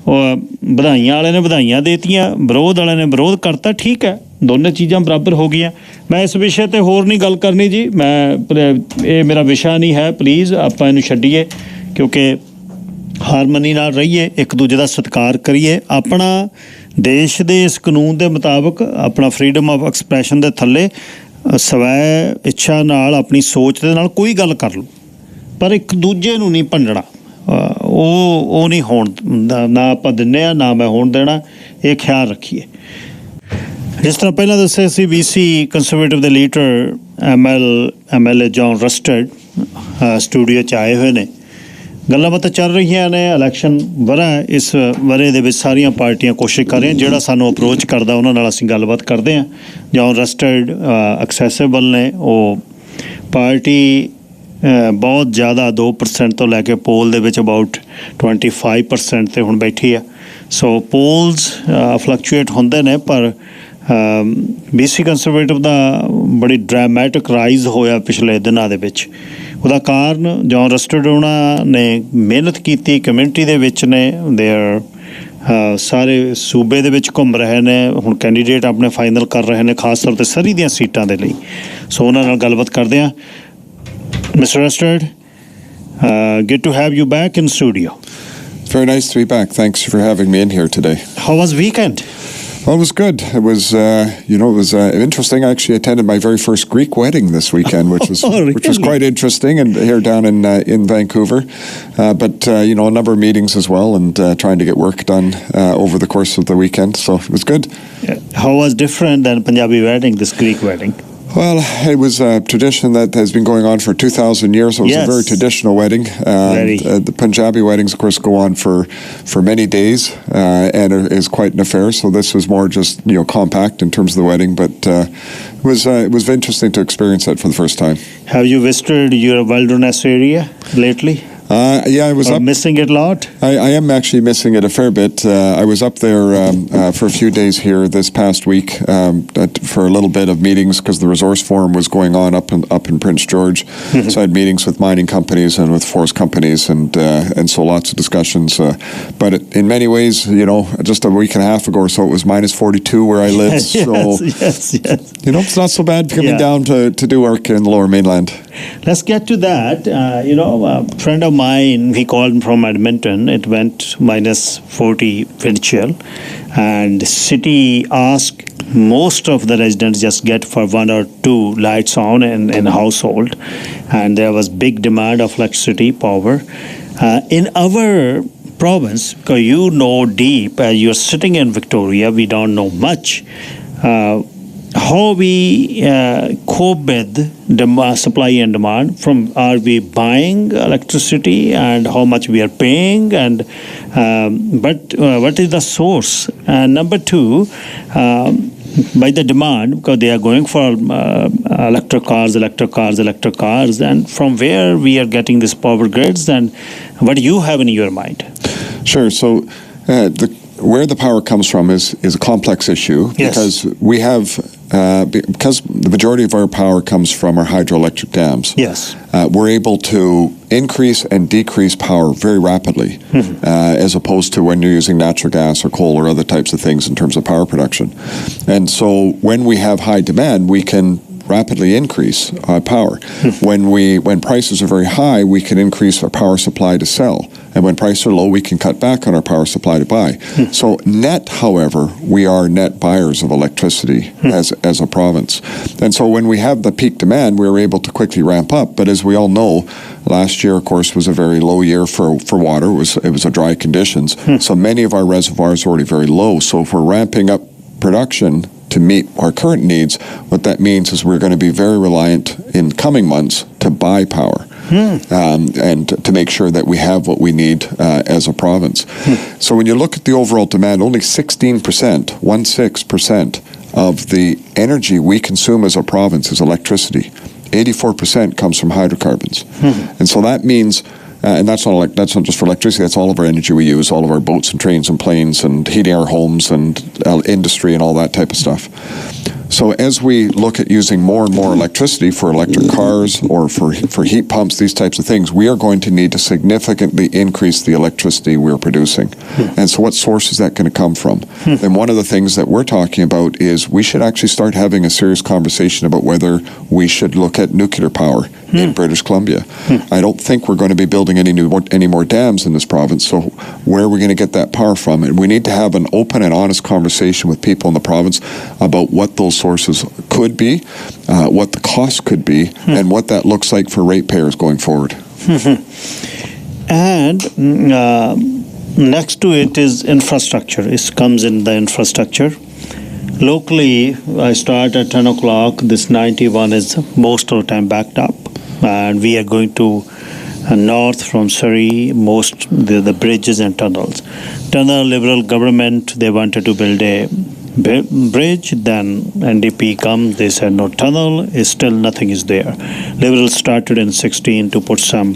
ਵਧਾਈਆਂ ਵਾਲੇ ਨੇ ਵਧਾਈਆਂ ਦੇਤੀਆਂ, ਵਿਰੋਧ ਵਾਲਿਆਂ ਨੇ ਵਿਰੋਧ ਕਰਤਾ, ਠੀਕ ਹੈ, ਦੋਨੇ ਚੀਜ਼ਾਂ ਬਰਾਬਰ ਹੋ ਗਈਆਂ। ਮੈਂ ਇਸ ਵਿਸ਼ੇ 'ਤੇ ਹੋਰ ਨਹੀਂ ਗੱਲ ਕਰਨੀ ਜੀ, ਇਹ ਮੇਰਾ ਵਿਸ਼ਾ ਨਹੀਂ ਹੈ। ਪਲੀਜ਼ ਆਪਾਂ ਇਹਨੂੰ ਛੱਡੀਏ, ਕਿਉਂਕਿ ਹਾਰਮਨੀ ਨਾਲ ਰਹੀਏ, ਇੱਕ ਦੂਜੇ ਦਾ ਸਤਿਕਾਰ ਕਰੀਏ, ਆਪਣਾ ਦੇਸ਼ ਦੇ ਇਸ ਕਾਨੂੰਨ ਦੇ ਮੁਤਾਬਕ ਆਪਣਾ ਫਰੀਡਮ ਆਫ ਐਕਸਪ੍ਰੈਸ਼ਨ ਦੇ ਥੱਲੇ ਸਵੈ ਇੱਛਾ ਨਾਲ ਆਪਣੀ ਸੋਚ ਦੇ ਨਾਲ ਕੋਈ ਗੱਲ ਕਰ ਲਓ, ਪਰ ਇੱਕ ਦੂਜੇ ਨੂੰ ਨਹੀਂ ਭੰਡਣਾ। ਉਹ ਨਹੀਂ ਹੋਣ, ਨਾ ਆਪਾਂ ਦਿੰਦੇ ਹਾਂ, ਨਾ ਮੈਂ ਹੋਣ ਦੇਣਾ। ਇਹ ਖਿਆਲ ਰੱਖੀਏ। ਜਿਸ ਤਰ੍ਹਾਂ ਪਹਿਲਾਂ ਦੱਸਿਆ ਸੀ, BC ਕੰਜ਼ਰਵੇਟਿਵ ਦੇ leader MLA John Rustad studio 'ਚ ਆਏ ਹੋਏ ਨੇ। ਗੱਲਾਂ ਬਾਤਾਂ ਚੱਲ ਰਹੀਆਂ ਨੇ, ਇਲੈਕਸ਼ਨ ਵਰ੍ਹਾ, ਇਸ ਵਰ੍ਹੇ ਦੇ ਵਿੱਚ ਸਾਰੀਆਂ ਪਾਰਟੀਆਂ ਕੋਸ਼ਿਸ਼ ਕਰ ਰਹੀਆਂ, ਜਿਹੜਾ ਸਾਨੂੰ ਅਪਰੋਚ ਕਰਦਾ ਉਹਨਾਂ ਨਾਲ ਅਸੀਂ ਗੱਲਬਾਤ ਕਰਦੇ ਹਾਂ। ਜੌਨ ਰਸਟਡ ਐਕਸੈਸਿਬਲ ਨੇ, ਉਹ ਪਾਰਟੀ ਬਹੁਤ ਜ਼ਿਆਦਾ 2% ਤੋਂ ਲੈ ਕੇ ਪੋਲ ਦੇ ਵਿੱਚ ਅਬਾਊਟ 25% 'ਤੇ ਹੁਣ ਬੈਠੀ ਆ। ਸੋ ਪੋਲਸ ਫਲਕਚੁਏਟ ਹੁੰਦੇ ਨੇ, ਪਰ BC ਕੰਜ਼ਰਵੇਟਿਵ ਦਾ ਬੜੀ ਡਰਾਮੈਟਿਕ ਰਾਈਜ਼ ਹੋਇਆ ਪਿਛਲੇ ਦਿਨਾਂ ਦੇ ਵਿੱਚ। ਉਹਦਾ ਕਾਰਨ ਜੌਨ ਰਸਟਡ ਉਹਨਾਂ ਨੇ ਮਿਹਨਤ ਕੀਤੀ, ਕਮਿਊਨਿਟੀ ਦੇ ਵਿੱਚ ਨੇ, ਦੇਅਰ ਸਾਰੇ ਸੂਬੇ ਦੇ ਵਿੱਚ ਘੁੰਮ ਰਹੇ ਨੇ, ਹੁਣ ਕੈਂਡੀਡੇਟ ਆਪਣੇ ਫਾਈਨਲ ਕਰ ਰਹੇ ਨੇ, ਖਾਸ ਤੌਰ 'ਤੇ ਸਰੀ ਦੀਆਂ ਸੀਟਾਂ ਦੇ ਲਈ। ਸੋ ਉਹਨਾਂ ਨਾਲ ਗੱਲਬਾਤ ਕਰਦੇ ਹਾਂ। Mr. Rustard, good to have you back in studio. Very nice to be back. Thanks for having me in here today. How was weekend? Well, it was good. It was, it was interesting. I actually attended my very first Greek wedding this weekend, which was really? Which was quite interesting, and here down in Vancouver. But a number of meetings as well, and trying to get work done over the course of the weekend. So it was good. How was different than Punjabi wedding, this Greek wedding? Well, it was a tradition that has been going on for 2,000 years. So it was a very traditional wedding. The Punjabi weddings, of course, go on for many days and it is quite an affair. So this was more just compact in terms of the wedding, but it was interesting to experience that for the first time. Have you visited your wilderness area lately? Yeah, I was up. Missing it a lot? I am actually missing it a fair bit. I was up there for a few days here this past week for a little bit of meetings because the resource forum was going on up in Prince George. So I had meetings with mining companies and with forest companies, and so lots of discussions. But in many ways, just a week and a half ago or so, it was minus 42 where I live. Yes. It's not so bad coming down to do work in the Lower Mainland. Let's get to that. A friend of mine, he called from Edmonton. It went minus 40 wind chill, and city asked most of the residents just get for 1 or 2 lights on in household, and there was big demand of electricity power. In our province, because deep, as you're sitting in Victoria, we don't know much. How we cope with supply and demand? Are we buying electricity, and how much we are paying, and but what is the source? And number 2, by the demand, because they are going for electric cars, and from where we are getting these power grids, and what do you have in your mind? Sure. So where the power comes from is a complex issue, because we have because the majority of our power comes from our hydroelectric dams. Yes, we're able to increase and decrease power very rapidly, as opposed to when you're using natural gas or coal or other types of things in terms of power production. And so when we have high demand, we can rapidly increase power. When prices are very high, we can increase our power supply to sell, and when prices are low, we can cut back on our power supply to buy. So net, however, we are net buyers of electricity as a province. And so when we have the peak demand, we are able to quickly ramp up. But as we all know, last year, of course, was a very low year for water. It was a dry conditions. So many of our reservoirs are already very low. So if we're ramping up production to meet our current needs, what that means is we're going to be very reliant in coming months to buy power. And to make sure that we have what we need as a province. So when you look at the overall demand, only 16% of the energy we consume as a province is electricity. 84% comes from hydrocarbons. And so that means and that's not just for electricity. That's all of our energy we use, all of our boats and trains and planes and heating our homes and industry and all that type of stuff. So as we look at using more and more electricity for electric cars or for heat pumps, these types of things, we are going to need to significantly increase the electricity we're producing. And so what source is that going to come from? And one of the things that we're talking about is we should actually start having a serious conversation about whether we should look at nuclear power in British Columbia. I don't think we're going to be building any more dams in this province, so where are we going to get that power from? And we need to have an open and honest conversation with people in the province about what those sources could be, what the cost could be, and what that looks like for ratepayers going forward. And next to it is infrastructure. It comes in the infrastructure. Locally, I start at 10 o'clock. This 91 is most of the time backed up. And we are going to north from Surrey, the bridges and tunnels. Tunnel Liberal government, they wanted to build a bridge, then NDP come, they said no tunnel, still nothing is there. Liberals started in 16 to put some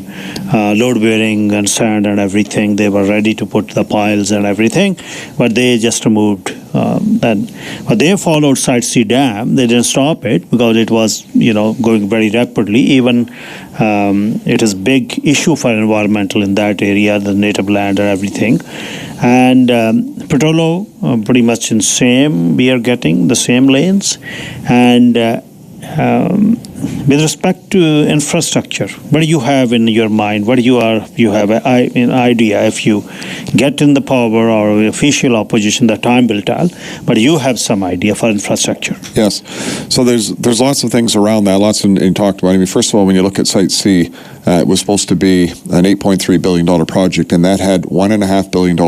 load bearing and sand and everything. They were ready to put the piles and everything, but they just removed but they followed Site C Dam. They didn't stop it because it was going very rapidly. Even it is big issue for environmental in that area, the native land and everything. And Petolo, pretty much in same, we are getting the same lanes. And with respect to infrastructure, what do you have in your mind? What do you have an idea? If you get in the power or official opposition, the time will tell. But you have some idea for infrastructure. Yes. So there's lots of things around that. Lots in talked about. I mean, first of all, when you look at Site C, it was supposed to be an $8.3 billion project, and that had $1.5 billion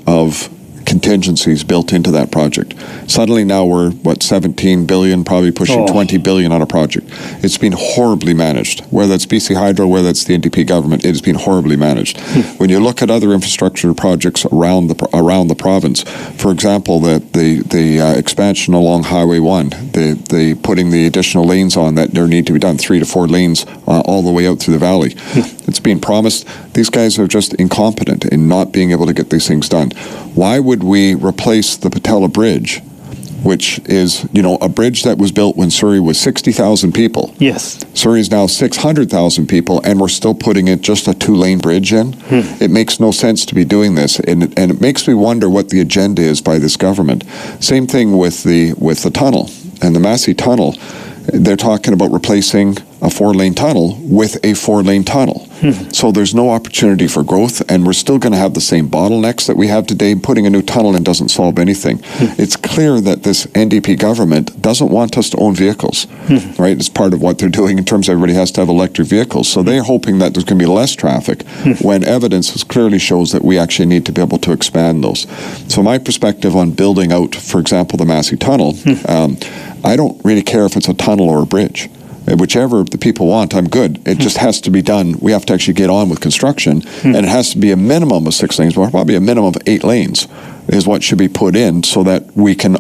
of contingencies built into that project. Suddenly now we're 17 billion, probably pushing 20 billion on a project. It's been horribly managed. Whether it's BC Hydro, whether it's the NDP government, it has been horribly managed. When you look at other infrastructure projects around the province, for example, the expansion along Highway 1, the putting the additional lanes on that there need to be done, 3 to 4 lanes all the way out through the valley. It's been promised. These guys are just incompetent in not being able to get these things done. Why would we replace the Patella Bridge, which is, a bridge that was built when Surrey was 60,000 people? Yes. Surrey is now 600,000 people, and we're still putting it just a 2-lane bridge in. It makes no sense to be doing this, and it makes me wonder what the agenda is by this government. Same thing with the tunnel and the Massey Tunnel. They're talking about replacing a 4-lane tunnel with a 4-lane tunnel. So there's no opportunity for growth, and we're still going to have the same bottlenecks that we have today. Putting a new tunnel in doesn't solve anything. It's clear that this NDP government doesn't want us to own vehicles, right? It's part of what they're doing in terms of everybody has to have electric vehicles. So they're hoping that there's going to be less traffic when evidence clearly shows that we actually need to be able to expand those. So my perspective on building out, for example, the Massey Tunnel, I don't really care if it's a tunnel or a bridge. Whichever the people want, I'm good. It just has to be done. We have to actually get on with construction, and it has to be a minimum of 6 lanes, but probably a minimum of 8 lanes is what should be put in so that we can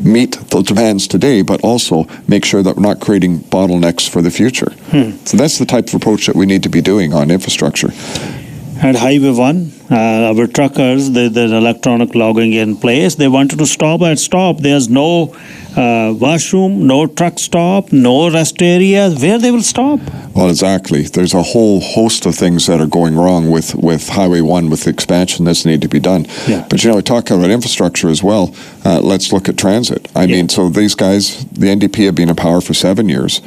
meet the demands today, but also make sure that we're not creating bottlenecks for the future. So that's the type of approach that we need to be doing on infrastructure. At Highway 1, our truckers, there's electronic logging in place. They wanted to stop at stop. There's no washroom, no truck stop, no rest area. Where they will stop? Well, exactly. There's a whole host of things that are going wrong with Highway 1, with the expansion that's need to be done. Yeah. But, we talk about infrastructure as well. Let's look at transit. I mean, so these guys, the NDP have been in power for 7 years,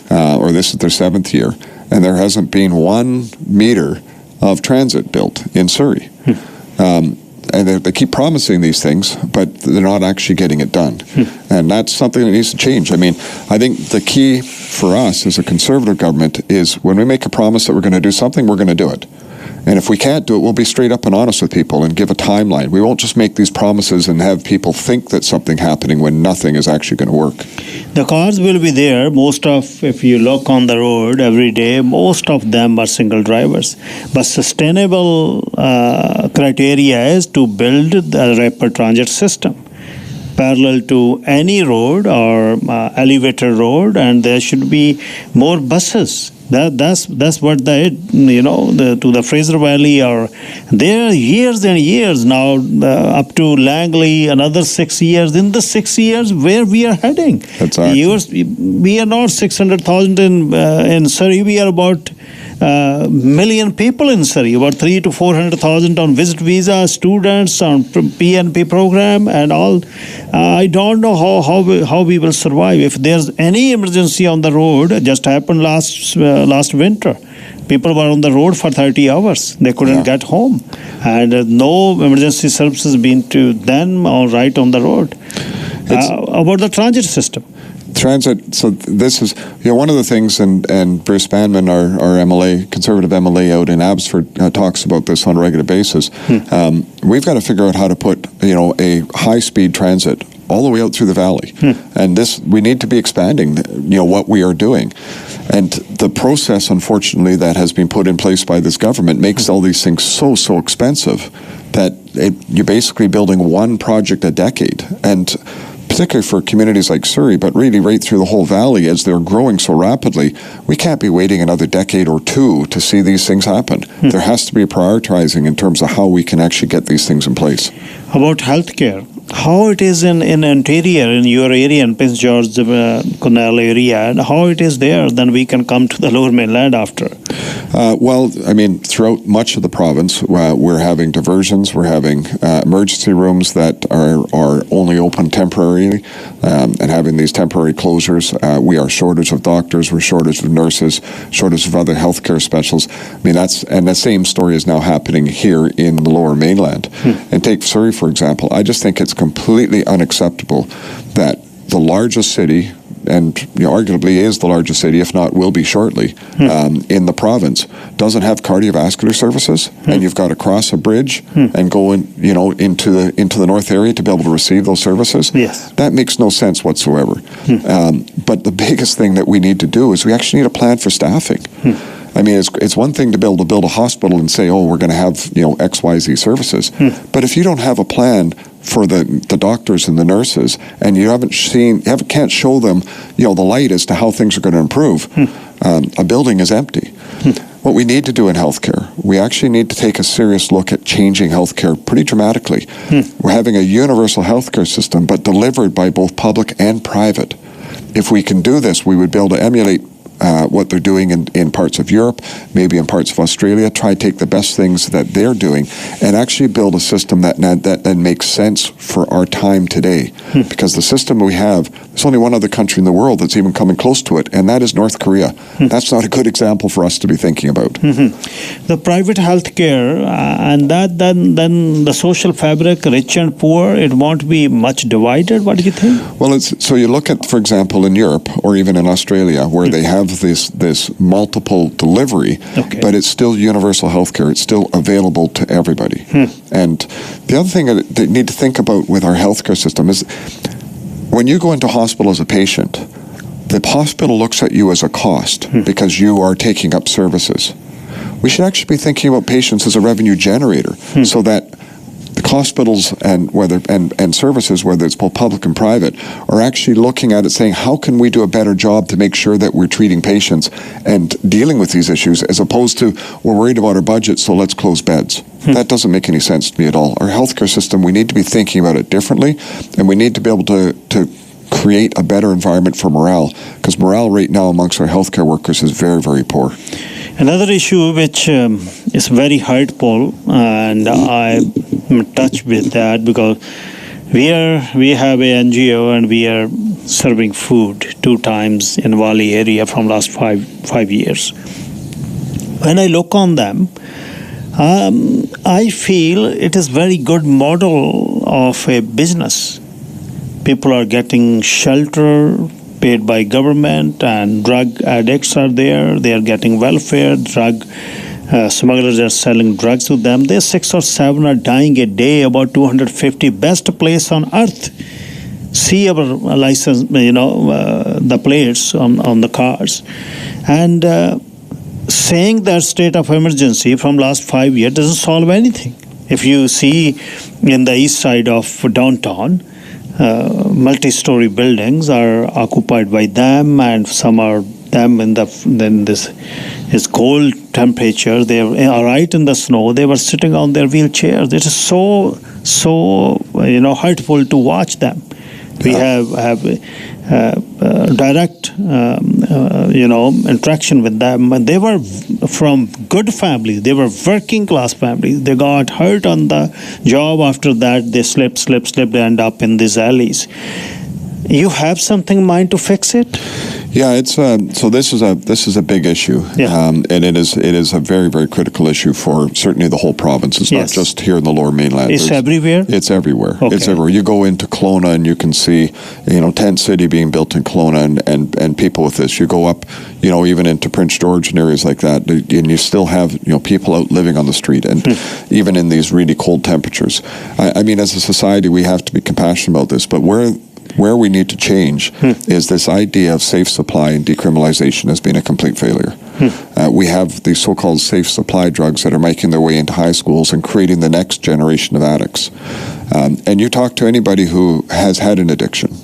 or this is their 7th year, and there hasn't been 1 meter of transit built in Surrey. And they keep promising these things, but they're not actually getting it done. And that's something that needs to change. I mean, I think the key for us as a Conservative government is when we make a promise that we're going to do something, we're going to do it. And if we can't do it, we'll be straight up and honest with people and give a timeline. We won't just make these promises and have people think that something's happening when nothing is actually going to work. The cars will be there. If you look on the road every day, most of them are single drivers. But sustainable criteria is to build a rapid transit system parallel to any road or elevator road, and there should be more buses. That's what to the Fraser Valley or there years and years now up to Langley, another 6 years. In the 6 years, where we are heading? Exactly. We are not 600,000 in Surrey. We are about million people in Surrey, about 300,000 to 400,000 on visit visa, students on PNP program and all. I don't know how we will survive if there's any emergency on the road. It just happened last winter. People were on the road for 30 hours. They couldn't get home, and no emergency services been to them or right on the road. About the transit system. Transit, so this is one of the things, and Bruce Banman, our MLA, Conservative MLA out in Abbotsford, talks about this on a regular basis. We've got to figure out how to put a high-speed transit all the way out through the valley, and this we need to be expanding what we are doing, and the process, unfortunately, that has been put in place by this government makes all these things so expensive that you're basically building one project a decade, and particularly for communities like Surrey, but really right through the whole valley, as they're growing so rapidly, we can't be waiting another decade or two to see these things happen. There has to be a prioritizing in terms of how we can actually get these things in place. About healthcare, how it is in Ontario, in your area, in Prince George, Cornell area, and how it is there, then we can come to the Lower Mainland after. Well, I mean, throughout much of the province, we're having diversions, we're having emergency rooms that are only open temporarily, and having these temporary closures. We are shortage of doctors, we're shortage of nurses, shortage of other healthcare specialists. I mean, and the same story is now happening here in the Lower Mainland. And take Surrey, for example. I just think it's completely unacceptable that the largest city, and arguably is the largest city, if not will be shortly, in the province, doesn't have cardiovascular services, and you've got to cross a bridge and go into the north area to be able to receive those services. Yes. That makes no sense whatsoever. But the biggest thing that we need to do is we actually need a plan for staffing. I mean, it's one thing to be able to build a hospital and say, oh, we're going to have X, Y, Z services. But if you don't have a plan for the doctors and the nurses, and you can't show them the light as to how things are going to improve, a building is empty. What we need to do in healthcare, we actually need to take a serious look at changing healthcare pretty dramatically. We're having a universal healthcare system, but delivered by both public and private. If we can do this, we would be able to emulate what they're doing in parts of Europe, maybe in parts of Australia, try to take the best things that they're doing and actually build a system that makes sense for our time today. Because the system we have, there's only one other country in the world that's even coming close to it, and that is North Korea. That's not a good example for us to be thinking about. The private healthcare and then the social fabric, rich and poor, it won't be much divided. What do you think? Well, so you look at, for example, in Europe or even in Australia, where they have this multiple delivery, but it's still universal healthcare. It's still available to everybody. And the other thing that you need to think about with our healthcare system is when you go into hospital as a patient, the hospital looks at you as a cost because you are taking up services. We should actually be thinking about patients as a revenue generator so that the hospitals and services, whether it's both public and private, are actually looking at it saying, how can we do a better job to make sure that we're treating patients and dealing with these issues, as opposed to, we're worried about our budget, so let's close beds. That doesn't make any sense to me at all. Our healthcare system, we need to be thinking about it differently, and we need to be able to create a better environment for morale, because morale right now amongst our healthcare workers is very, very poor. Another issue which is very hurtful, and I'm in touch with that because we have a NGO and we are serving food 2 times in Wali area from last five years. When I look on them, I feel it is very good model of a business. People are getting shelter paid by government, and drug addicts are there. They are getting welfare. Drug smugglers are selling drugs to them. There's 6 or 7 are dying a day. About 250. Best place on earth. See our license, the plates on the cars, and saying that state of emergency from last 5 years doesn't solve anything. If you see in the east side of downtown, multi-story buildings are occupied by them, and some are them in this cold temperature. They are right in the snow. They were sitting on their wheelchairs. It is so hurtful to watch them. We have direct interaction with them. And they were from good families. They were working class families. They got hurt on the job. After that, they slipped, they end up in these alleys. You have something in mind to fix it? Yeah, it's so this is a big issue, and it is a very, very critical issue for certainly the whole province. It's not just here in the Lower Mainland. It's everywhere? It's everywhere. Okay. It's everywhere. You go into Kelowna and you can see, tent city being built in Kelowna and people with this. You go up, even into Prince George and areas like that, and you still have, people out living on the street, and even in these really cold temperatures. I mean, as a society, we have to be compassionate about this, but where we need to change is this idea of safe supply and decriminalization has been a complete failure. We have these so-called safe supply drugs that are making their way into high schools and creating the next generation of addicts. And you talk to anybody who has had an addiction,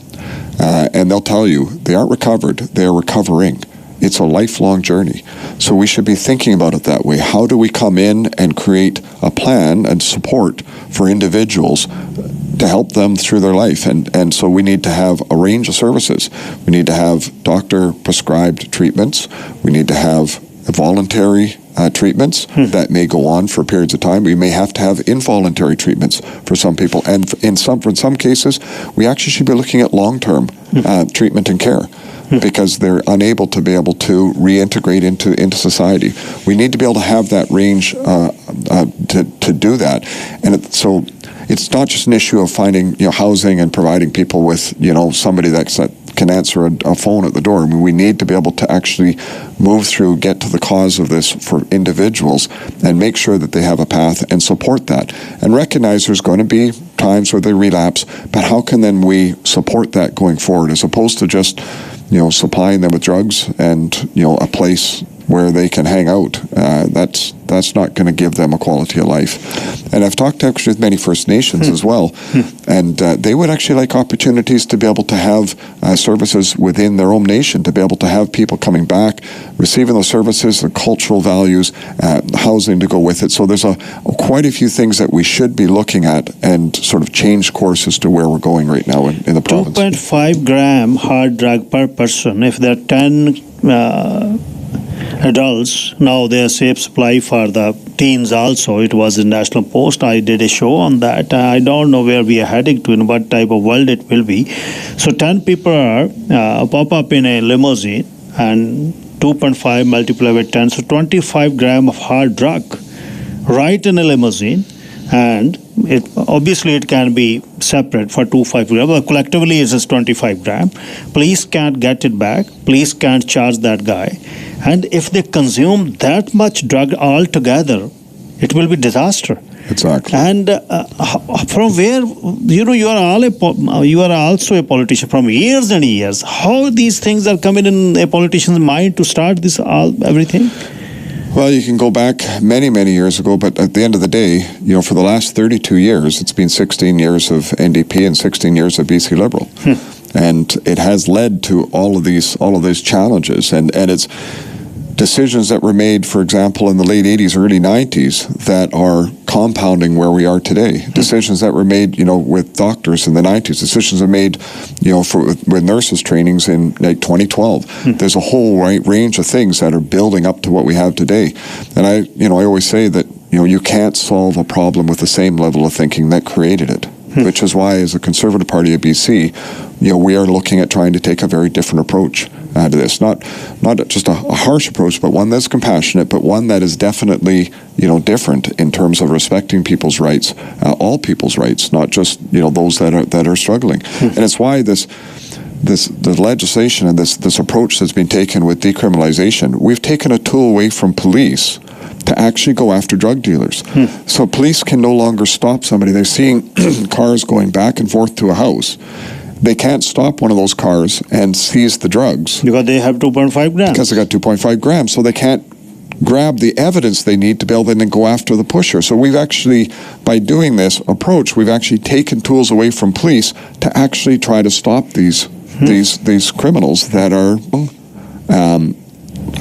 and they'll tell you they aren't recovered, they're recovering. It's a lifelong journey. So we should be thinking about it that way. How do we come in and create a plan and support for individuals to help them through their life? And so we need to have a range of services. We need to have doctor-prescribed treatments. We need to have voluntary treatments that may go on for periods of time. We may have to have involuntary treatments for some people. And in some cases, we actually should be looking at long-term treatment and care, because they're unable to be able to reintegrate into society. We need to be able to have that range to do that. And so it's not just an issue of finding housing and providing people with somebody that can answer a phone at the door. I mean, we need to be able to actually move through, get to the cause of this for individuals, and make sure that they have a path and support that. And recognize there's going to be times where they relapse, but how can then we support that going forward, as opposed to just supplying them with drugs and a place where they can hang out. That's not going to give them a quality of life. And I've talked actually with many First Nations as well, and they would actually like opportunities to be able to have services within their own nation, to be able to have people coming back, receiving those services, the cultural values, housing to go with it. So there's quite a few things that we should be looking at and sort of change course as to where we're going right now in the province. 2.5 gram hard drug per person. If there are 10 adults, now there's safe supply for the teens also. It was in National Post. I did a show on that. I don't know where we are heading to and what type of world it will be. So 10 people are pop up in a limousine, and 2.5 multiplied by 10, so 25 gram of hard drug right in a limousine. And it can be separate for 2.5 gram, but collectively it is 25 gram. Police can't get it back. Police can't charge that guy. And if they consume that much drug altogether, it will be disaster. Exactly. And from where, you are also a politician from years and years. How these things are coming in a politician's mind to start this everything? Well, you can go back many, many years ago, but at the end of the day, for the last 32 years, it's been 16 years of NDP and 16 years of BC Liberal. And it has led to all of these challenges, and it's decisions that were made, for example, in the late 80s, early 90s, that are compounding where we are today. Decisions that were made, with doctors in the 90s. Decisions are made, with nurses trainings in 2012. There's a whole range of things that are building up to what we have today. And I always say that, you can't solve a problem with the same level of thinking that created it. Which is why, as a Conservative Party of BC, we are looking at trying to take a very different approach to this. Not just a harsh approach, but one that's compassionate, but one that is definitely, different in terms of respecting people's rights, all people's rights, not just, those that are struggling. And it's why the legislation and this approach that's been taken with decriminalization, we've taken a tool away from police to actually go after drug dealers. So police can no longer stop somebody. They're seeing cars going back and forth to a house. They can't stop one of those cars and seize the drugs. Because they have 2.5 grams. Because they got 2.5 grams. So they can't grab the evidence they need to be able to then go after the pusher. So we've actually, by doing this approach, we've actually taken tools away from police to actually try to stop these criminals that are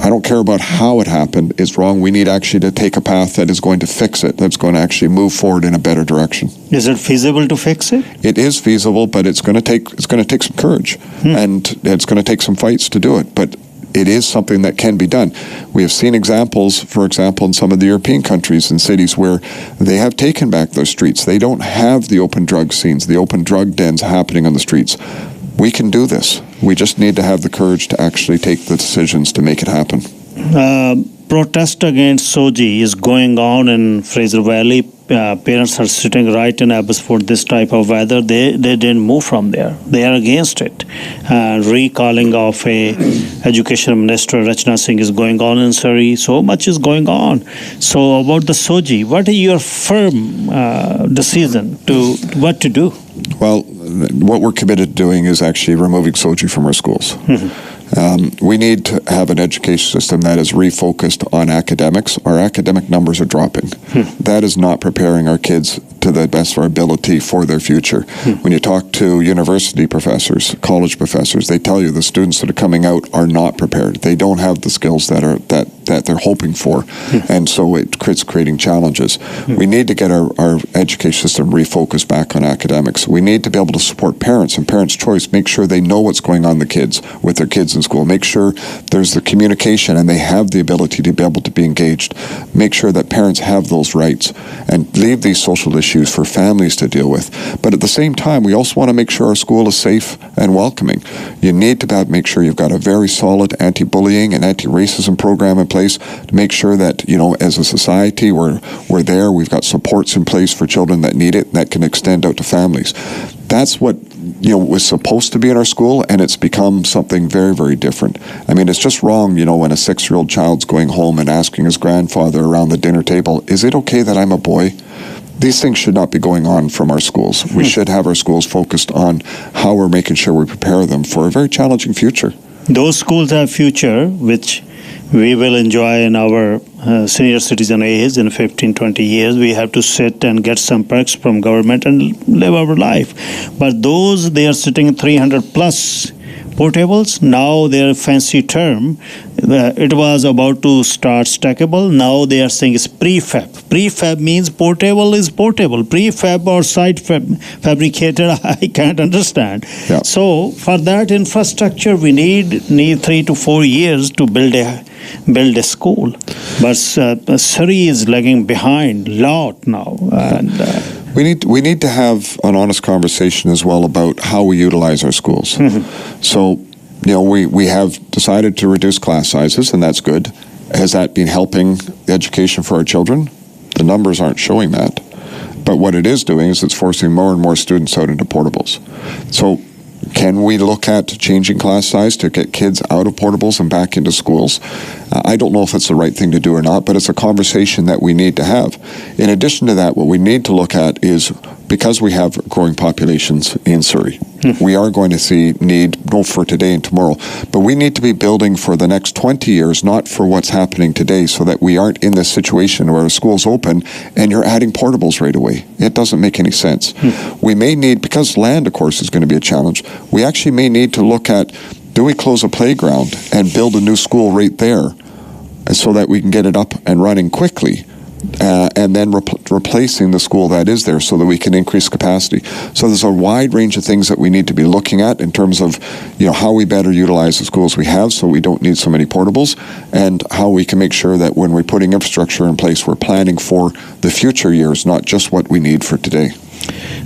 I don't care about how it happened. It's wrong. We need actually to take a path that is going to fix it, that's going to actually move forward in a better direction. Is it feasible to fix it? It is feasible, but it's going to take some courage, and it's going to take some fights to do it. But it is something that can be done. We have seen examples, for example, in some of the European countries and cities where they have taken back their streets. They don't have the open drug scenes, the open drug dens happening on the streets. We can do this. We just need to have the courage to actually take the decisions to make it happen. Protest against Soji is going on in Fraser Valley. Parents are sitting right in Abbotsford this type of weather. They didn't move from there. They are against it. Recalling of a education minister, Rachna Singh, is going on in Surrey. So much is going on. So about the Soji, what is your firm decision to what to do? Well, what we're committed to doing is actually removing Soji from our schools. We need to have an education system that is refocused on academics. Our academic numbers are dropping. That is not preparing our kids to the best of our ability for their future. When you talk to university professors, college professors, they tell you the students that are coming out are not prepared. They don't have the skills that they're hoping for, and so it's creating challenges. We need to get our education system refocused back on academics. We need to be able to support parents and parents' choice, make sure they know what's going on with their kids in school, make sure there's the communication and they have the ability to be able to be engaged, make sure that parents have those rights, and leave these social issues for families to deal with. But at the same time, we also want to make sure our school is safe and welcoming. You need to make sure you've got a very solid anti-bullying and anti-racism program in place to make sure that, as a society, we're there, we've got supports in place for children that need it, that can extend out to families. That's what was supposed to be in our school, and it's become something very, very different. I mean, it's just wrong, when a 6-year-old child's going home and asking his grandfather around the dinner table, is it okay that I'm a boy? These things should not be going on from our schools. We should have our schools focused on how we're making sure we prepare them for a very challenging future. Those schools have future, which we will enjoy in our senior citizen age in 15-20 years. We have to sit and get some perks from government and live our life. But those, they are sitting 300 plus portables. Now their fancy term, it was about to start stackable. Now they are saying it's prefab. Prefab means portable is portable. Prefab or site fabricated, I can't understand. Yeah. So for that infrastructure, we need 3 to 4 years to build a school. But Surrey is lagging behind a lot now. And we need to have an honest conversation as well about how we utilize our schools. So, we have decided to reduce class sizes, and that's good. Has that been helping the education for our children? The numbers aren't showing that. But what it is doing is it's forcing more and more students out into portables. So can we look at changing class size to get kids out of portables and back into schools? I don't know if it's the right thing to do or not, but it's a conversation that we need to have. In addition to that, what we need to look at is, because we have growing populations in Surrey, we are going to see need, not for today and tomorrow, but we need to be building for the next 20 years, not for what's happening today, so that we aren't in this situation where a school's open and you're adding portables right away. It doesn't make any sense. We may need, because land, of course, is going to be a challenge, we actually may need to look at, do we close a playground and build a new school right there so that we can get it up and running quickly? And then replacing the school that is there so that we can increase capacity. So there's a wide range of things that we need to be looking at in terms of, how we better utilize the schools we have so we don't need so many portables, and how we can make sure that when we're putting infrastructure in place, we're planning for the future years, not just what we need for today.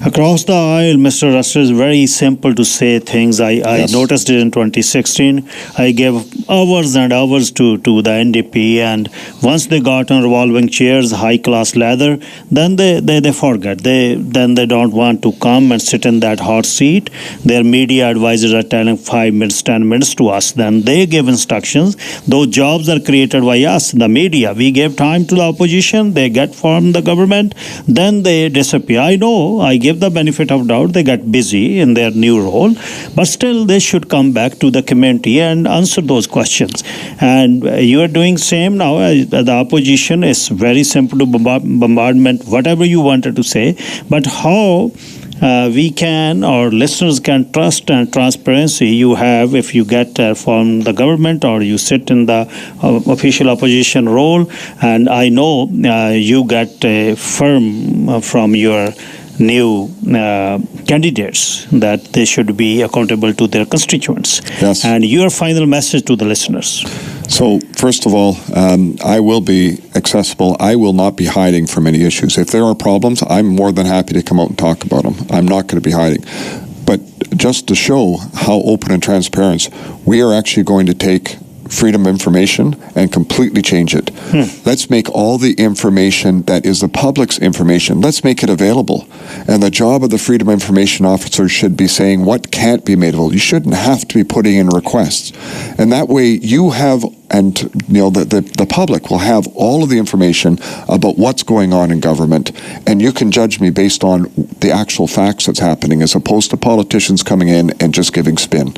Across the aisle, Mr. Russell, is very simple to say things. I noticed it in 2016. I gave hours and hours to the NDP, and once they got on revolving chairs, high-class leather, then they forget. Then they don't want to come and sit in that hot seat. Their media advisors are telling 5 minutes, 10 minutes to us. Then they give instructions. Those jobs are created by us, the media. We gave time to the opposition. They get from the government. Then they disappear. I know. I give the benefit of doubt. They got busy in their new role, but still they should come back to the community and answer those questions. And you are doing same now. The opposition is very simple to bombardment, whatever you wanted to say. But how we can, or listeners can trust and transparency you have if you get from the government or you sit in the official opposition role. And I know you get firm from your new candidates that they should be accountable to their constituents. Yes. And your final message to the listeners. So, first of all, I will be accessible. I will not be hiding from any issues. If there are problems, I'm more than happy to come out and talk about them. I'm not going to be hiding. But just to show how open and transparent, we are actually going to take freedom of information and completely change it. Let's make all the information that is the public's information, let's make it available. And the job of the Freedom of Information Officer should be saying what can't be made available. You shouldn't have to be putting in requests. And that way you have, and the public will have all of the information about what's going on in government, and you can judge me based on the actual facts that's happening, as opposed to politicians coming in and just giving spin.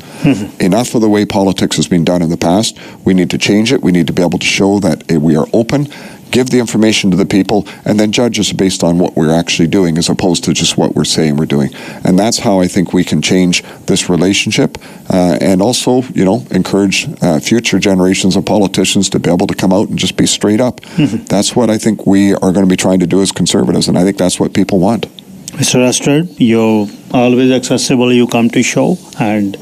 Enough of the way politics has been done in the past. We need to change it. We need to be able to show that we are open, give the information to the people, and then judge us based on what we're actually doing, as opposed to just what we're saying we're doing. And that's how I think we can change this relationship, and also, encourage future generations of politicians to be able to come out and just be straight up. That's what I think we are going to be trying to do as conservatives, and I think that's what people want. Mr. Rustard, you're always accessible. You come to show and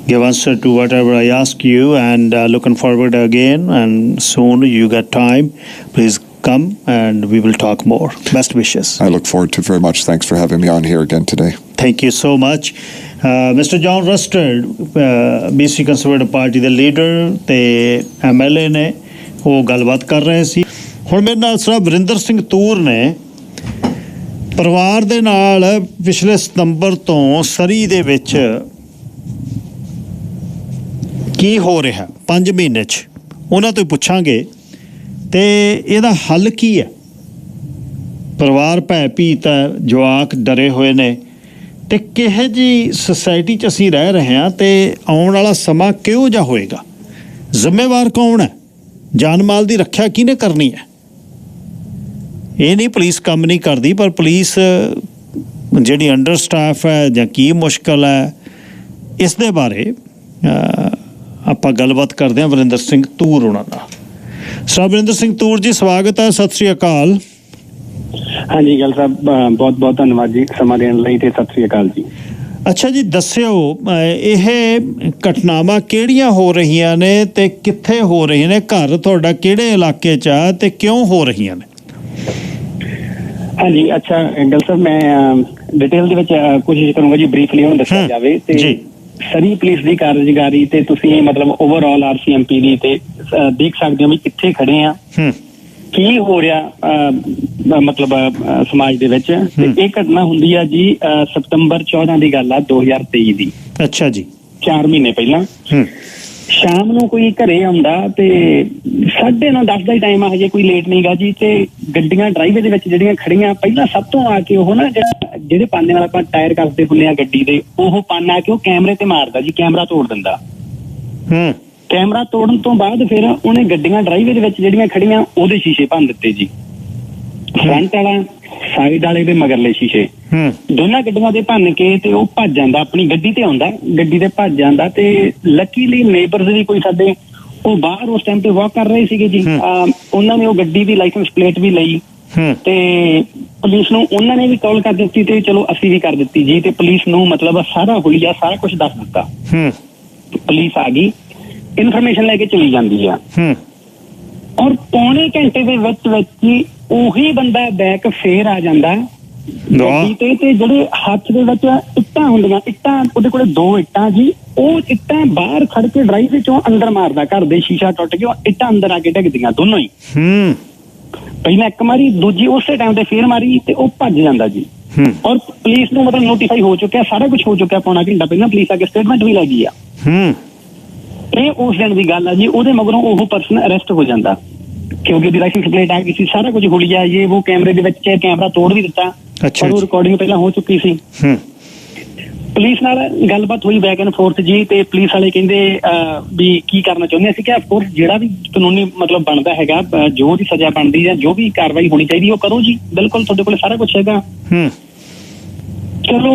give answer to whatever I ask you, and looking forward again, and soon you get time. Please come and we will talk more. Best wishes. I look forward to it very much. Thanks for having me on here again today. Thank you so much. Mr. John Rustard, BC Conservative Party ਦੇ ਲੀਡਰ ਤੇ MLA ਨੇ, ਉਹ ਗੱਲਬਾਤ ਕਰ ਰਹੇ ਸੀ। ਹੁਣ ਮੇਰੇ ਨਾਲ ਸਾਹਿਬ ਵਰਿੰਦਰ ਸਿੰਘ ਤੂਰ ਨੇ ਪਰਿਵਾਰ ਦੇ ਨਾਲ ਪਿਛਲੇ ਸਤੰਬਰ ਤੋਂ ਸਰੀ ਦੇ ਵਿੱਚ ਕੀ ਹੋ ਰਿਹਾ 5 ਮਹੀਨੇ 'ਚ, ਉਹਨਾਂ ਤੋਂ ਪੁੱਛਾਂਗੇ ਤੇ ਇਹਦਾ ਹੱਲ ਕੀ ਹੈ। ਪਰਿਵਾਰ ਭੈ ਭੀਤ ਹੈ, ਜਵਾਕ ਡਰੇ ਹੋਏ ਨੇ, ਤੇ ਕਿਹੋ ਜਿਹੀ ਸੁਸਾਇਟੀ 'ਚ ਅਸੀਂ ਰਹਿ ਰਹੇ ਹਾਂ, ਤੇ ਆਉਣ ਵਾਲਾ ਸਮਾਂ ਕਿਹੋ ਜਿਹਾ ਹੋਏਗਾ, ਜ਼ਿੰਮੇਵਾਰ ਕੌਣ ਹੈ, ਜਾਨ ਮਾਲ ਦੀ ਰੱਖਿਆ ਕਿਹਨੇ ਕਰਨੀ ਹੈ। ਇਹ ਨਹੀਂ ਪੁਲਿਸ ਕੰਮ ਨਹੀਂ ਕਰਦੀ, ਪਰ ਪੁਲਿਸ ਜਿਹੜੀ ਅੰਡਰ ਸਟਾਫ ਹੈ ਜਾਂ ਕੀ ਮੁਸ਼ਕਲ ਹੈ, ਇਸ ਦੇ ਬਾਰੇ ਆਪਾਂ ਗੱਲਬਾਤ ਕਰਦੇ ਹਾਂ ਵਰਿੰਦਰ ਸਿੰਘ ਤੂਰ ਉਹਨਾਂ ਨਾਲ। ਸਰ ਵਰਿੰਦਰ ਸਿੰਘ ਤੂਰ ਜੀ, ਸਵਾਗਤ ਹੈ, ਸਤਿ ਸ੍ਰੀ ਅਕਾਲ। ਹਾਂਜੀ ਗੱਲ ਸਾਹਿਬ, ਬਹੁਤ ਬਹੁਤ ਧੰਨਵਾਦ ਜੀ ਸਮਾਂ ਦੇਣ ਲਈ, ਤੇ ਸਤਿ ਸ੍ਰੀ ਅਕਾਲ ਜੀ। ਅੱਛਾ ਜੀ, ਦੱਸਿਓ ਇਹ ਘਟਨਾਵਾਂ ਕਿਹੜੀਆਂ ਹੋ ਰਹੀਆਂ ਨੇ ਤੇ ਕਿੱਥੇ ਹੋ ਰਹੀਆਂ ਨੇ, ਘਰ ਤੁਹਾਡਾ ਕਿਹੜੇ ਇਲਾਕੇ 'ਚ ਆ ਤੇ ਕਿਉਂ ਹੋ ਰਹੀਆਂ ਨੇ? ਹਾਂਜੀ, ਅੱਛਾ ਗੱਲ ਸਾਹਿਬ, ਮੈਂ ਡਿਟੇਲ ਦੇ ਵਿੱਚ ਕੋਸ਼ਿਸ਼ ਕਰੂੰਗਾ ਜੀ ਬਰੀਫਲੀ ਹੁਣ ਦੱਸਿਆ ਜਾਵੇ। ਤੇ ਸਰੀ ਪੁਲਿਸ ਦੀ ਕਾਰਜਕਾਰੀ ਤੇ ਤੁਸੀਂ ਮਤਲਬ ਓਵਰਆਲ RCMP ਦੀ ਤੇ ਦੇਖ ਸਕਦੇ ਹੋ ਵੀ ਕਿੱਥੇ ਖੜੇ ਆ, ਕੀ ਹੋ ਰਿਹਾ ਮਤਲਬ ਸਮਾਜ ਦੇ ਵਿੱਚ। ਤੇ ਇਹ ਘਟਨਾ ਹੁੰਦੀ ਆ ਜੀ ਸਤੰਬਰ 14 ਦੀ ਗੱਲ ਆ 2023 ਦੀ। ਅੱਛਾ ਜੀ, 4 ਮਹੀਨੇ ਪਹਿਲਾਂ ਸ਼ਾਮ ਨੂੰ ਕੋਈ ਘਰੇ ਆਉਂਦਾ ਤੇ 9:30 ਦਾ ਹੀ ਟਾਈਮ ਆ, ਹਜੇ ਕੋਈ ਲੇਟ ਨਹੀਂ ਗਾ ਜੀ। ਤੇ ਗੱਡੀਆਂ ਡਰਾਈਵੇ ਦੇ ਵਿੱਚ ਜਿਹੜੀਆਂ ਖੜੀਆਂ, ਪਹਿਲਾਂ ਸਭ ਤੋਂ ਆ ਕੇ ਉਹ ਨਾ ਜਿਹੜੇ ਪਾਨੇ ਨਾਲ ਆਪਾਂ ਟਾਇਰ ਕਰਦੇ ਹੁੰਦੇ ਆ ਗੱਡੀ ਦੇ, ਉਹ ਪਾਨਾ ਆ ਕੇ ਉਹ ਕੈਮਰੇ ਤੇ ਮਾਰਦਾ ਜੀ, ਕੈਮਰਾ ਤੋੜ ਦਿੰਦਾ। ਕੈਮਰਾ ਤੋੜਨ ਤੋਂ ਬਾਅਦ ਫਿਰ ਉਹਨੇ ਗੱਡੀਆਂ ਡਰਾਈਵੇ ਦੇ ਵਿੱਚ ਜਿਹੜੀਆਂ ਖੜੀਆਂ ਉਹਦੇ ਸ਼ੀਸ਼ੇ ਭੰਨ ਦਿੱਤੇ ਜੀ, ਫਰੰਟ ਵਾਲਾ, ਸਾਈਡ ਵਾਲੇ ਦੇ ਮਗਰਲੇ ਸ਼ੀਸ਼ੇ, ਦੋਨਾਂ ਗੱਡੀਆਂ ਦੇ ਭੰਨ ਕੇ ਤੇ ਉਹ ਭੱਜ ਜਾਂਦਾ, ਆਪਣੀ ਗੱਡੀ ਤੇ ਆਉਂਦਾ, ਗੱਡੀ ਤੇ ਭੱਜ ਜਾਂਦਾ। ਤੇ ਲੱਕੀਲੀ ਨੇਬਰਸ ਵੀ ਕੋਈ ਸਾਡੇ ਉਹ ਬਾਹਰ ਉਸ ਟਾਈਮ ਤੇ ਵਾਕ ਕਰ ਰਹੇ ਸੀਗੇ ਜੀ, ਉਹਨਾਂ ਨੇ ਉਹ ਗੱਡੀ ਦੀ ਲਾਇਸੈਂਸ ਪਲੇਟ ਵੀ ਲਈ ਤੇ ਪੁਲਿਸ ਨੂੰ ਉਹਨਾਂ ਨੇ ਵੀ ਕਾਲ ਕਰ ਦਿੱਤੀ, ਤੇ ਚਲੋ ਅਸੀਂ ਵੀ ਕਰ ਦਿੱਤੀ ਜੀ। ਤੇ ਪੁਲਿਸ ਨੂੰ ਮਤਲਬ ਸਾਰਾ ਹੁਲੀਆ ਸਾਰਾ ਕੁਝ ਦੱਸ ਦਿੱਤਾ। ਪੁਲਿਸ ਆ ਗਈ, ਇਨਫੋਰਮੇਸ਼ਨ ਲੈ ਕੇ ਚਲੀ ਜਾਂਦੀ ਆ, ਔਰ ਪੌਣੇ ਘੰਟੇ ਦੇ ਵਿੱਚ ਹੀ ਉਹੀ ਬੰਦਾ ਬੈਕ ਫੇਰ ਆ ਜਾਂਦਾ ਗੱਡੀ ਤੇ। ਤੇ ਜਿਹੜੇ ਹੱਥ ਦੇ ਵਿੱਚ ਇੱਟਾਂ ਹੁੰਦੀਆਂ, ਇੱਟਾਂ ਉਹਦੇ ਕੋਲੇ 2 ਇੱਟਾਂ ਜੀ, ਉਹ ਇੱਟਾਂ ਬਾਹਰ ਖੜ ਕੇ ਡਰਾਈਵ ਵਿੱਚੋਂ ਅੰਦਰ ਮਾਰਦਾ, ਘਰ ਦੇ ਸ਼ੀਸ਼ਾ ਟੁੱਟ ਗਿਆ, ਇੱਟਾਂ ਅੰਦਰ ਆ ਕੇ ਡਿੱਗਦੀਆਂ ਦੋਨੋਂ ਹੀ। ਪਹਿਲਾਂ ਇੱਕ ਮਾਰੀ, ਦੂਜੀ ਉਸੇ ਟਾਈਮ ਤੇ ਫੇਰ ਮਾਰੀ, ਤੇ ਉਹ ਭੱਜ ਜਾਂਦਾ ਜੀ। ਔਰ ਪੁਲਿਸ ਨੂੰ ਮਤਲਬ ਨੋਟੀਫਾਈ ਹੋ ਚੁੱਕਿਆ, ਸਾਰਾ ਕੁਝ ਹੋ ਚੁੱਕਿਆ, ਪੌਣਾ ਘੰਟਾ ਪਹਿਲਾਂ ਪੁਲਿਸ ਆ ਕੇ ਸਟੇਟਮੈਂਟ ਵੀ ਲੈ ਗਈ ਆ। ਇਹ ਉਸ ਦਿਨ ਦੀ ਗੱਲ ਆ ਜੀ। ਉਹਦੇ ਮਗਰੋਂ ਉਹ ਪਰਸਨ ਅਰੈਸਟ ਹੋ ਜਾਂਦਾ, ਕਿਉਂਕਿ ਉਹਦੀ ਲਾਇਸੈਂਸ ਪਲੇਟ ਆ ਗਈ ਸੀ, ਸਾਰਾ ਕੁਝ ਹੋ ਲਿਆ। ਇਹ ਉਹ ਕੈਮਰੇ ਦੇ ਵਿੱਚ ਕੈਮਰਾ ਤੋੜ ਵੀ ਦਿੱਤਾ, ਪਰ ਉਹ ਰਿਕਾਰਡਿੰਗ ਪਹਿਲਾਂ ਹੋ ਚੁੱਕੀ ਸੀ। ਪੁਲਿਸ ਨਾਲ ਗੱਲਬਾਤ ਹੋਈ ਬੈਕ ਐਂਡ ਫੋਰਥ ਜੀ, ਤੇ ਪੁਲਿਸ ਵਾਲੇ ਕਹਿੰਦੇ ਵੀ ਕੀ ਕਰਨਾ ਚਾਹੁੰਦੇ ਅਸੀਂ ਕਿਹਾ ਅਫਕੋਰਸ ਜਿਹੜਾ ਵੀ ਕਾਨੂੰਨੀ ਮਤਲਬ ਬਣਦਾ ਹੈਗਾ, ਜੋ ਦੀ ਸਜ਼ਾ ਬਣਦੀ ਜਾਂ ਜੋ ਵੀ ਕਾਰਵਾਈ ਹੋਣੀ ਚਾਹੀਦੀ ਉਹ ਕਰੋ ਜੀ, ਬਿਲਕੁਲ ਤੁਹਾਡੇ ਕੋਲ ਸਾਰਾ ਕੁਛ ਹੈਗਾ। ਚਲੋ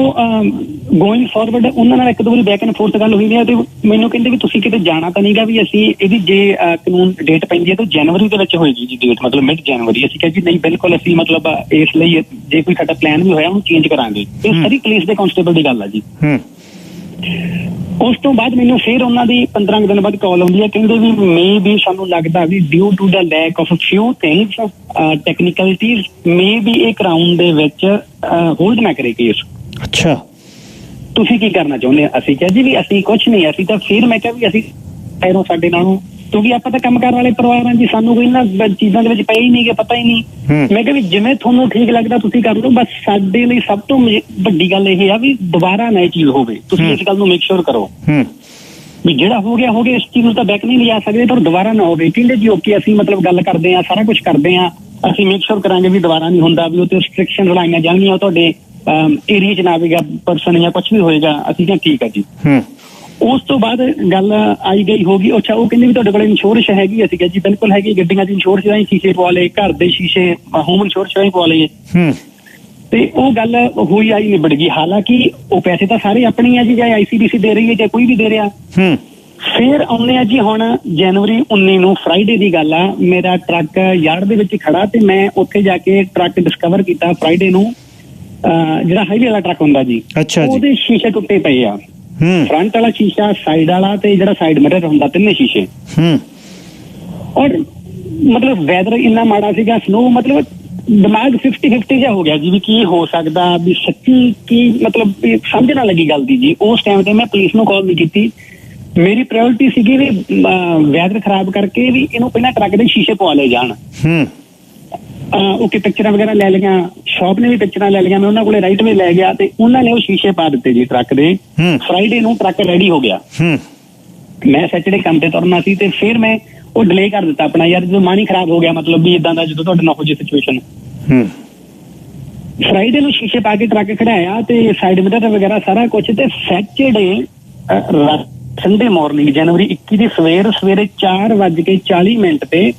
ਗੋਇੰਗ ਫਾਰਵਰਡ ਉਹਨਾਂ ਨਾਲ ਇੱਕ ਦੋ ਵਾਰੀ ਬੈਕ ਐਂਡ ਫੋਰਥ ਗੱਲ ਹੋਈ ਹੈ ਤੇ ਮੈਨੂੰ ਕਹਿੰਦੇ ਵੀ ਤੁਸੀਂ ਕਿਤੇ ਜਾਣਾ ਤਾਂ ਨਹੀਂਗਾ ਵੀ ਅਸੀਂ ਇਹਦੀ ਜੇ ਕਾਨੂੰਨ ਡੇਟ ਪੈਂਦੀ ਹੈ ਤਾਂ ਜਨਵਰੀ ਦੇ ਵਿੱਚ ਹੋਏਗੀ ਜੀ ਡੇਟ, ਮਤਲਬ ਮਿਡ ਜਨਵਰੀ। ਅਸੀਂ ਕਿਹਾ ਜੀ ਨਹੀਂ ਬਿਲਕੁਲ ਅਸੀਂ ਮਤਲਬ ਇਸ ਲਈ ਜੇ ਕੋਈ ਸਾਡਾ ਪਲਾਨ ਵੀ ਹੋਇਆ ਉਹਨੂੰ ਚੇਂਜ ਕਰਾਂਗੇ। ਇਹ ਸਾਰੀ ਪੁਲਿਸ ਦੇ ਕਾਂਸਟੇਬਲ ਦੀ ਗੱਲ ਆ ਜੀ। ਉਸ ਤੋਂ ਬਾਅਦ ਮੈਨੂੰ ਫਿਰ ਉਹਨਾਂ ਦੀ 15 ਦਿਨ ਬਾਅਦ ਕਾਲ ਆਉਂਦੀ ਹੈ, ਕਹਿੰਦੇ ਵੀ ਮੇ ਵੀ ਸਾਨੂੰ ਲੱਗਦਾ ਵੀ due to the lack of few things technicalities maybe ਇਹ ਕਰਾਊਨ ਦੇ ਵਿੱਚ ਹੋਲਡ ਨਾ ਕਰੇ ਕੇਸ। ਅੱਛਾ, ਤੁਸੀਂ ਕੀ ਕਰਨਾ ਚਾਹੁੰਦੇ ਆ? ਅਸੀਂ ਕਿਹਾ ਜੀ ਵੀ ਅਸੀਂ ਕੁਛ ਨਹੀਂ, ਅਸੀਂ ਤਾਂ ਫਿਰ ਮੈਂ ਕਿਹਾ ਵੀ ਅਸੀਂ ਪੈਰੋਂ ਸਾਡੇ ਨਾਲੋਂ, ਕਿਉਂਕਿ ਆਪਾਂ ਤਾਂ ਕੰਮ ਕਰਨ ਵਾਲੇ ਪਰਿਵਾਰ ਹਾਂ ਜੀ, ਸਾਨੂੰ ਕੋਈ ਇਹਨਾਂ ਚੀਜ਼ਾਂ ਦੇ ਵਿੱਚ ਪਏ ਹੀ ਨਹੀਂ ਗੇ, ਪਤਾ ਹੀ ਨਹੀਂ। ਮੈਂ ਕਿਹਾ ਵੀ ਜਿਵੇਂ ਤੁਹਾਨੂੰ ਠੀਕ ਲੱਗਦਾ ਤੁਸੀਂ ਕਰ ਲਓ, ਬਸ ਸਾਡੇ ਲਈ ਸਭ ਤੋਂ ਵੱਡੀ ਗੱਲ ਇਹ ਆ ਵੀ ਦੁਬਾਰਾ ਨਾ ਇਹ ਚੀਜ਼ ਹੋਵੇ। ਤੁਸੀਂ ਇਸ ਗੱਲ ਨੂੰ ਮੇਕ ਸ਼ੋਰ ਕਰੋ ਵੀ ਜਿਹੜਾ ਹੋ ਗਿਆ ਇਸ ਚੀਜ਼ ਨੂੰ ਤਾਂ ਬੈਕ ਨਹੀਂ ਲਿਜਾ ਸਕਦੇ, ਪਰ ਦੁਬਾਰਾ ਨਾ ਹੋਵੇ। ਕਹਿੰਦੇ ਜੀ ਓਕੇ, ਅਸੀਂ ਮਤਲਬ ਗੱਲ ਕਰਦੇ ਹਾਂ, ਸਾਰਾ ਕੁਝ ਕਰਦੇ ਹਾਂ, ਅਸੀਂ ਮੇਕ ਸ਼ੋਰ ਕਰਾਂਗੇ ਵੀ ਦੁਬਾਰਾ ਨਹੀਂ ਹੁੰਦਾ, ਵੀ ਉਹ ਤੇ ਰਿਸਟ੍ਰਿਕਸ਼ਨ ਲਾਈਆਂ ਜਾਣਗੀਆਂ, ਤੁਹਾਡੇ ਏਰੀਆ 'ਚ ਨਾ ਆਵੇਗਾ ਪਰਸਨ ਜਾਂ ਕੁਛ ਵੀ ਹੋਏਗਾ। ਅਸੀਂ ਕਿਹਾ ਠੀਕ ਆ ਜੀ। ਉਸ ਤੋਂ ਬਾਅਦ ਗੱਲ ਆਈ ਗਈ ਹੋ ਗਈ। ਅੱਛਾ, ਉਹ ਕਹਿੰਦੇ ਵੀ ਤੁਹਾਡੇ ਕੋਲ ਇੰਸ਼ੋਰੈਂਸ ਹੈਗੀ? ਅਸੀਂ ਕਿਹਾ ਜੀ ਬਿਲਕੁਲ ਹੈਗੀ, ਗੱਡੀਆਂ ਦੀ ਇੰਸ਼ੋਰੈਂਸ ਰਾਹੀਂ ਸ਼ੀਸ਼ੇ ਪਵਾ ਲਏ, ਘਰ ਦੇ ਸ਼ੀਸ਼ੇ ਹੋਮ ਇੰਸ਼ੋਰੈਂਸ ਰਾਹੀਂ ਪਵਾ ਲਏ। ਤੇ ਉਹ ਗੱਲ ਹੋਈ ਆਈ ਨਿਬੜ ਗਈ। ਹਾਲਾਂਕਿ ਉਹ ਪੈਸੇ ਤਾਂ ਸਾਰੇ ਆਪਣੇ ਆ ਜੀ, ਚਾਹੇ ICBC ਦੇ ਰਹੀ ਹੈ ਚਾਹੇ ਕੋਈ ਵੀ ਦੇ ਰਿਹਾ। ਫਿਰ ਆਉਂਦੇ ਆ ਜੀ ਹੁਣ ਜਨਵਰੀ 19 ਨੂੰ ਫਰਾਈਡੇ ਦੀ ਗੱਲ ਆ, ਮੇਰਾ ਟਰੱਕ ਯਾਰਡ ਦੇ ਵਿੱਚ ਖੜਾ ਤੇ ਮੈਂ ਉੱਥੇ ਜਾ ਕੇ ਟਰੱਕ ਡਿਸਕਵਰ ਕੀਤਾ ਫਰਾਈਡੇ ਨੂੰ। ਜਿਹੜਾ ਹਾਈਵੇ ਵਾਲਾ ਟਰੱਕ ਹੁੰਦਾ ਜੀ, ਉਹਦੇ ਸ਼ੀਸ਼ੇ ਟੁੱਟੇ ਪਏ ਆ, ਫਰੰਟ ਵਾਲਾ ਸ਼ੀਸ਼ਾ, ਸਾਈਡ ਵਾਲਾ ਤੇ ਜਿਹੜਾ ਸਾਈਡ ਮਿਰਰ ਹੁੰਦਾ, ਤਿੰਨੇ ਸ਼ੀਸ਼ੇ। ਔਰ ਮਤਲਬ ਵੈਦਰ ਇੰਨਾ ਮਾੜਾ ਸੀਗਾ, ਸਨੋ, ਮਤਲਬ ਦਿਮਾਗ 50-50 ਜਿਹਾ ਹੋ ਗਿਆ ਜੀ ਵੀ ਕੀ ਹੋ ਸਕਦਾ, ਵੀ ਸੱਚੀ ਕੀ ਮਤਲਬ ਸਮਝ ਨਾ ਲੱਗੀ ਗੱਲ ਦੀ ਜੀ। ਉਸ ਟਾਈਮ ਤੇ ਮੈਂ ਪੁਲਿਸ ਨੂੰ ਕਾਲ ਨਹੀਂ ਕੀਤੀ, ਮੇਰੀ ਪ੍ਰਾਇੋਰਟੀ ਸੀਗੀ ਵੀ ਵੈਦਰ ਖਰਾਬ ਕਰਕੇ ਵੀ ਇਹਨੂੰ ਪਹਿਲਾਂ ਟਰੱਕ ਦੇ ਸ਼ੀਸ਼ੇ ਪਵਾ ਲਏ ਜਾਣ। ਓਕੇ, ਪਿਕਚਰਾਂ ਵਗੈਰਾ ਲੈ ਲਈਆਂ, ਸ਼ਾਪ ਨੇ ਵੀ ਪਿਕਚਰਾਂ ਲੈ ਲਈਆਂ, ਮੈਂ ਉਹਨਾਂ ਕੋਲੇ ਰਾਈਟ ਵੇ ਲੈ ਗਿਆ ਤੇ ਉਹਨਾਂ ਨੇ ਉਹ ਸ਼ੀਸ਼ੇ ਪਾ ਦਿੱਤੇ ਜੀ ਟਰੱਕ ਦੇ। ਫਰਾਈਡੇ ਨੂੰ ਟਰੱਕ ਰੈਡੀ ਹੋ ਗਿਆ, ਮੈਂ ਸੈਟਰਡੇ ਕੰਮ ਤੇ ਤੁਰਨਾ ਸੀ ਤੇ ਫਿਰ ਮੈਂ ਉਹ ਡਿਲੇ ਕਰ ਦਿੱਤਾ ਆਪਣਾ, ਯਾਰ ਜਦੋਂ ਮਨ ਹੀ ਖਰਾਬ ਹੋ ਗਿਆ, ਮਤਲਬ ਵੀ ਇਦਾਂ ਦਾ ਜਦੋਂ ਤੁਹਾਡੇ ਨਾਲ ਹੋ ਜੇ ਸਿਚੁਏਸ਼ਨ। ਫਰਾਈਡੇ ਨੂੰ ਸ਼ੀਸ਼ੇ ਪਾ ਕੇ ਟਰੱਕ ਖੜਾਇਆ ਤੇ ਸਾਈਡ ਮਿਰਰ ਵਗੈਰਾ ਸਾਰਾ ਕੁਝ, ਤੇ ਸੈਟਰਡੇ ਸੰਡੇ ਮਾਰਨਿੰਗ ਜਨਵਰੀ 21 ਦੀ ਸਵੇਰੇ 4:40 ਤੇ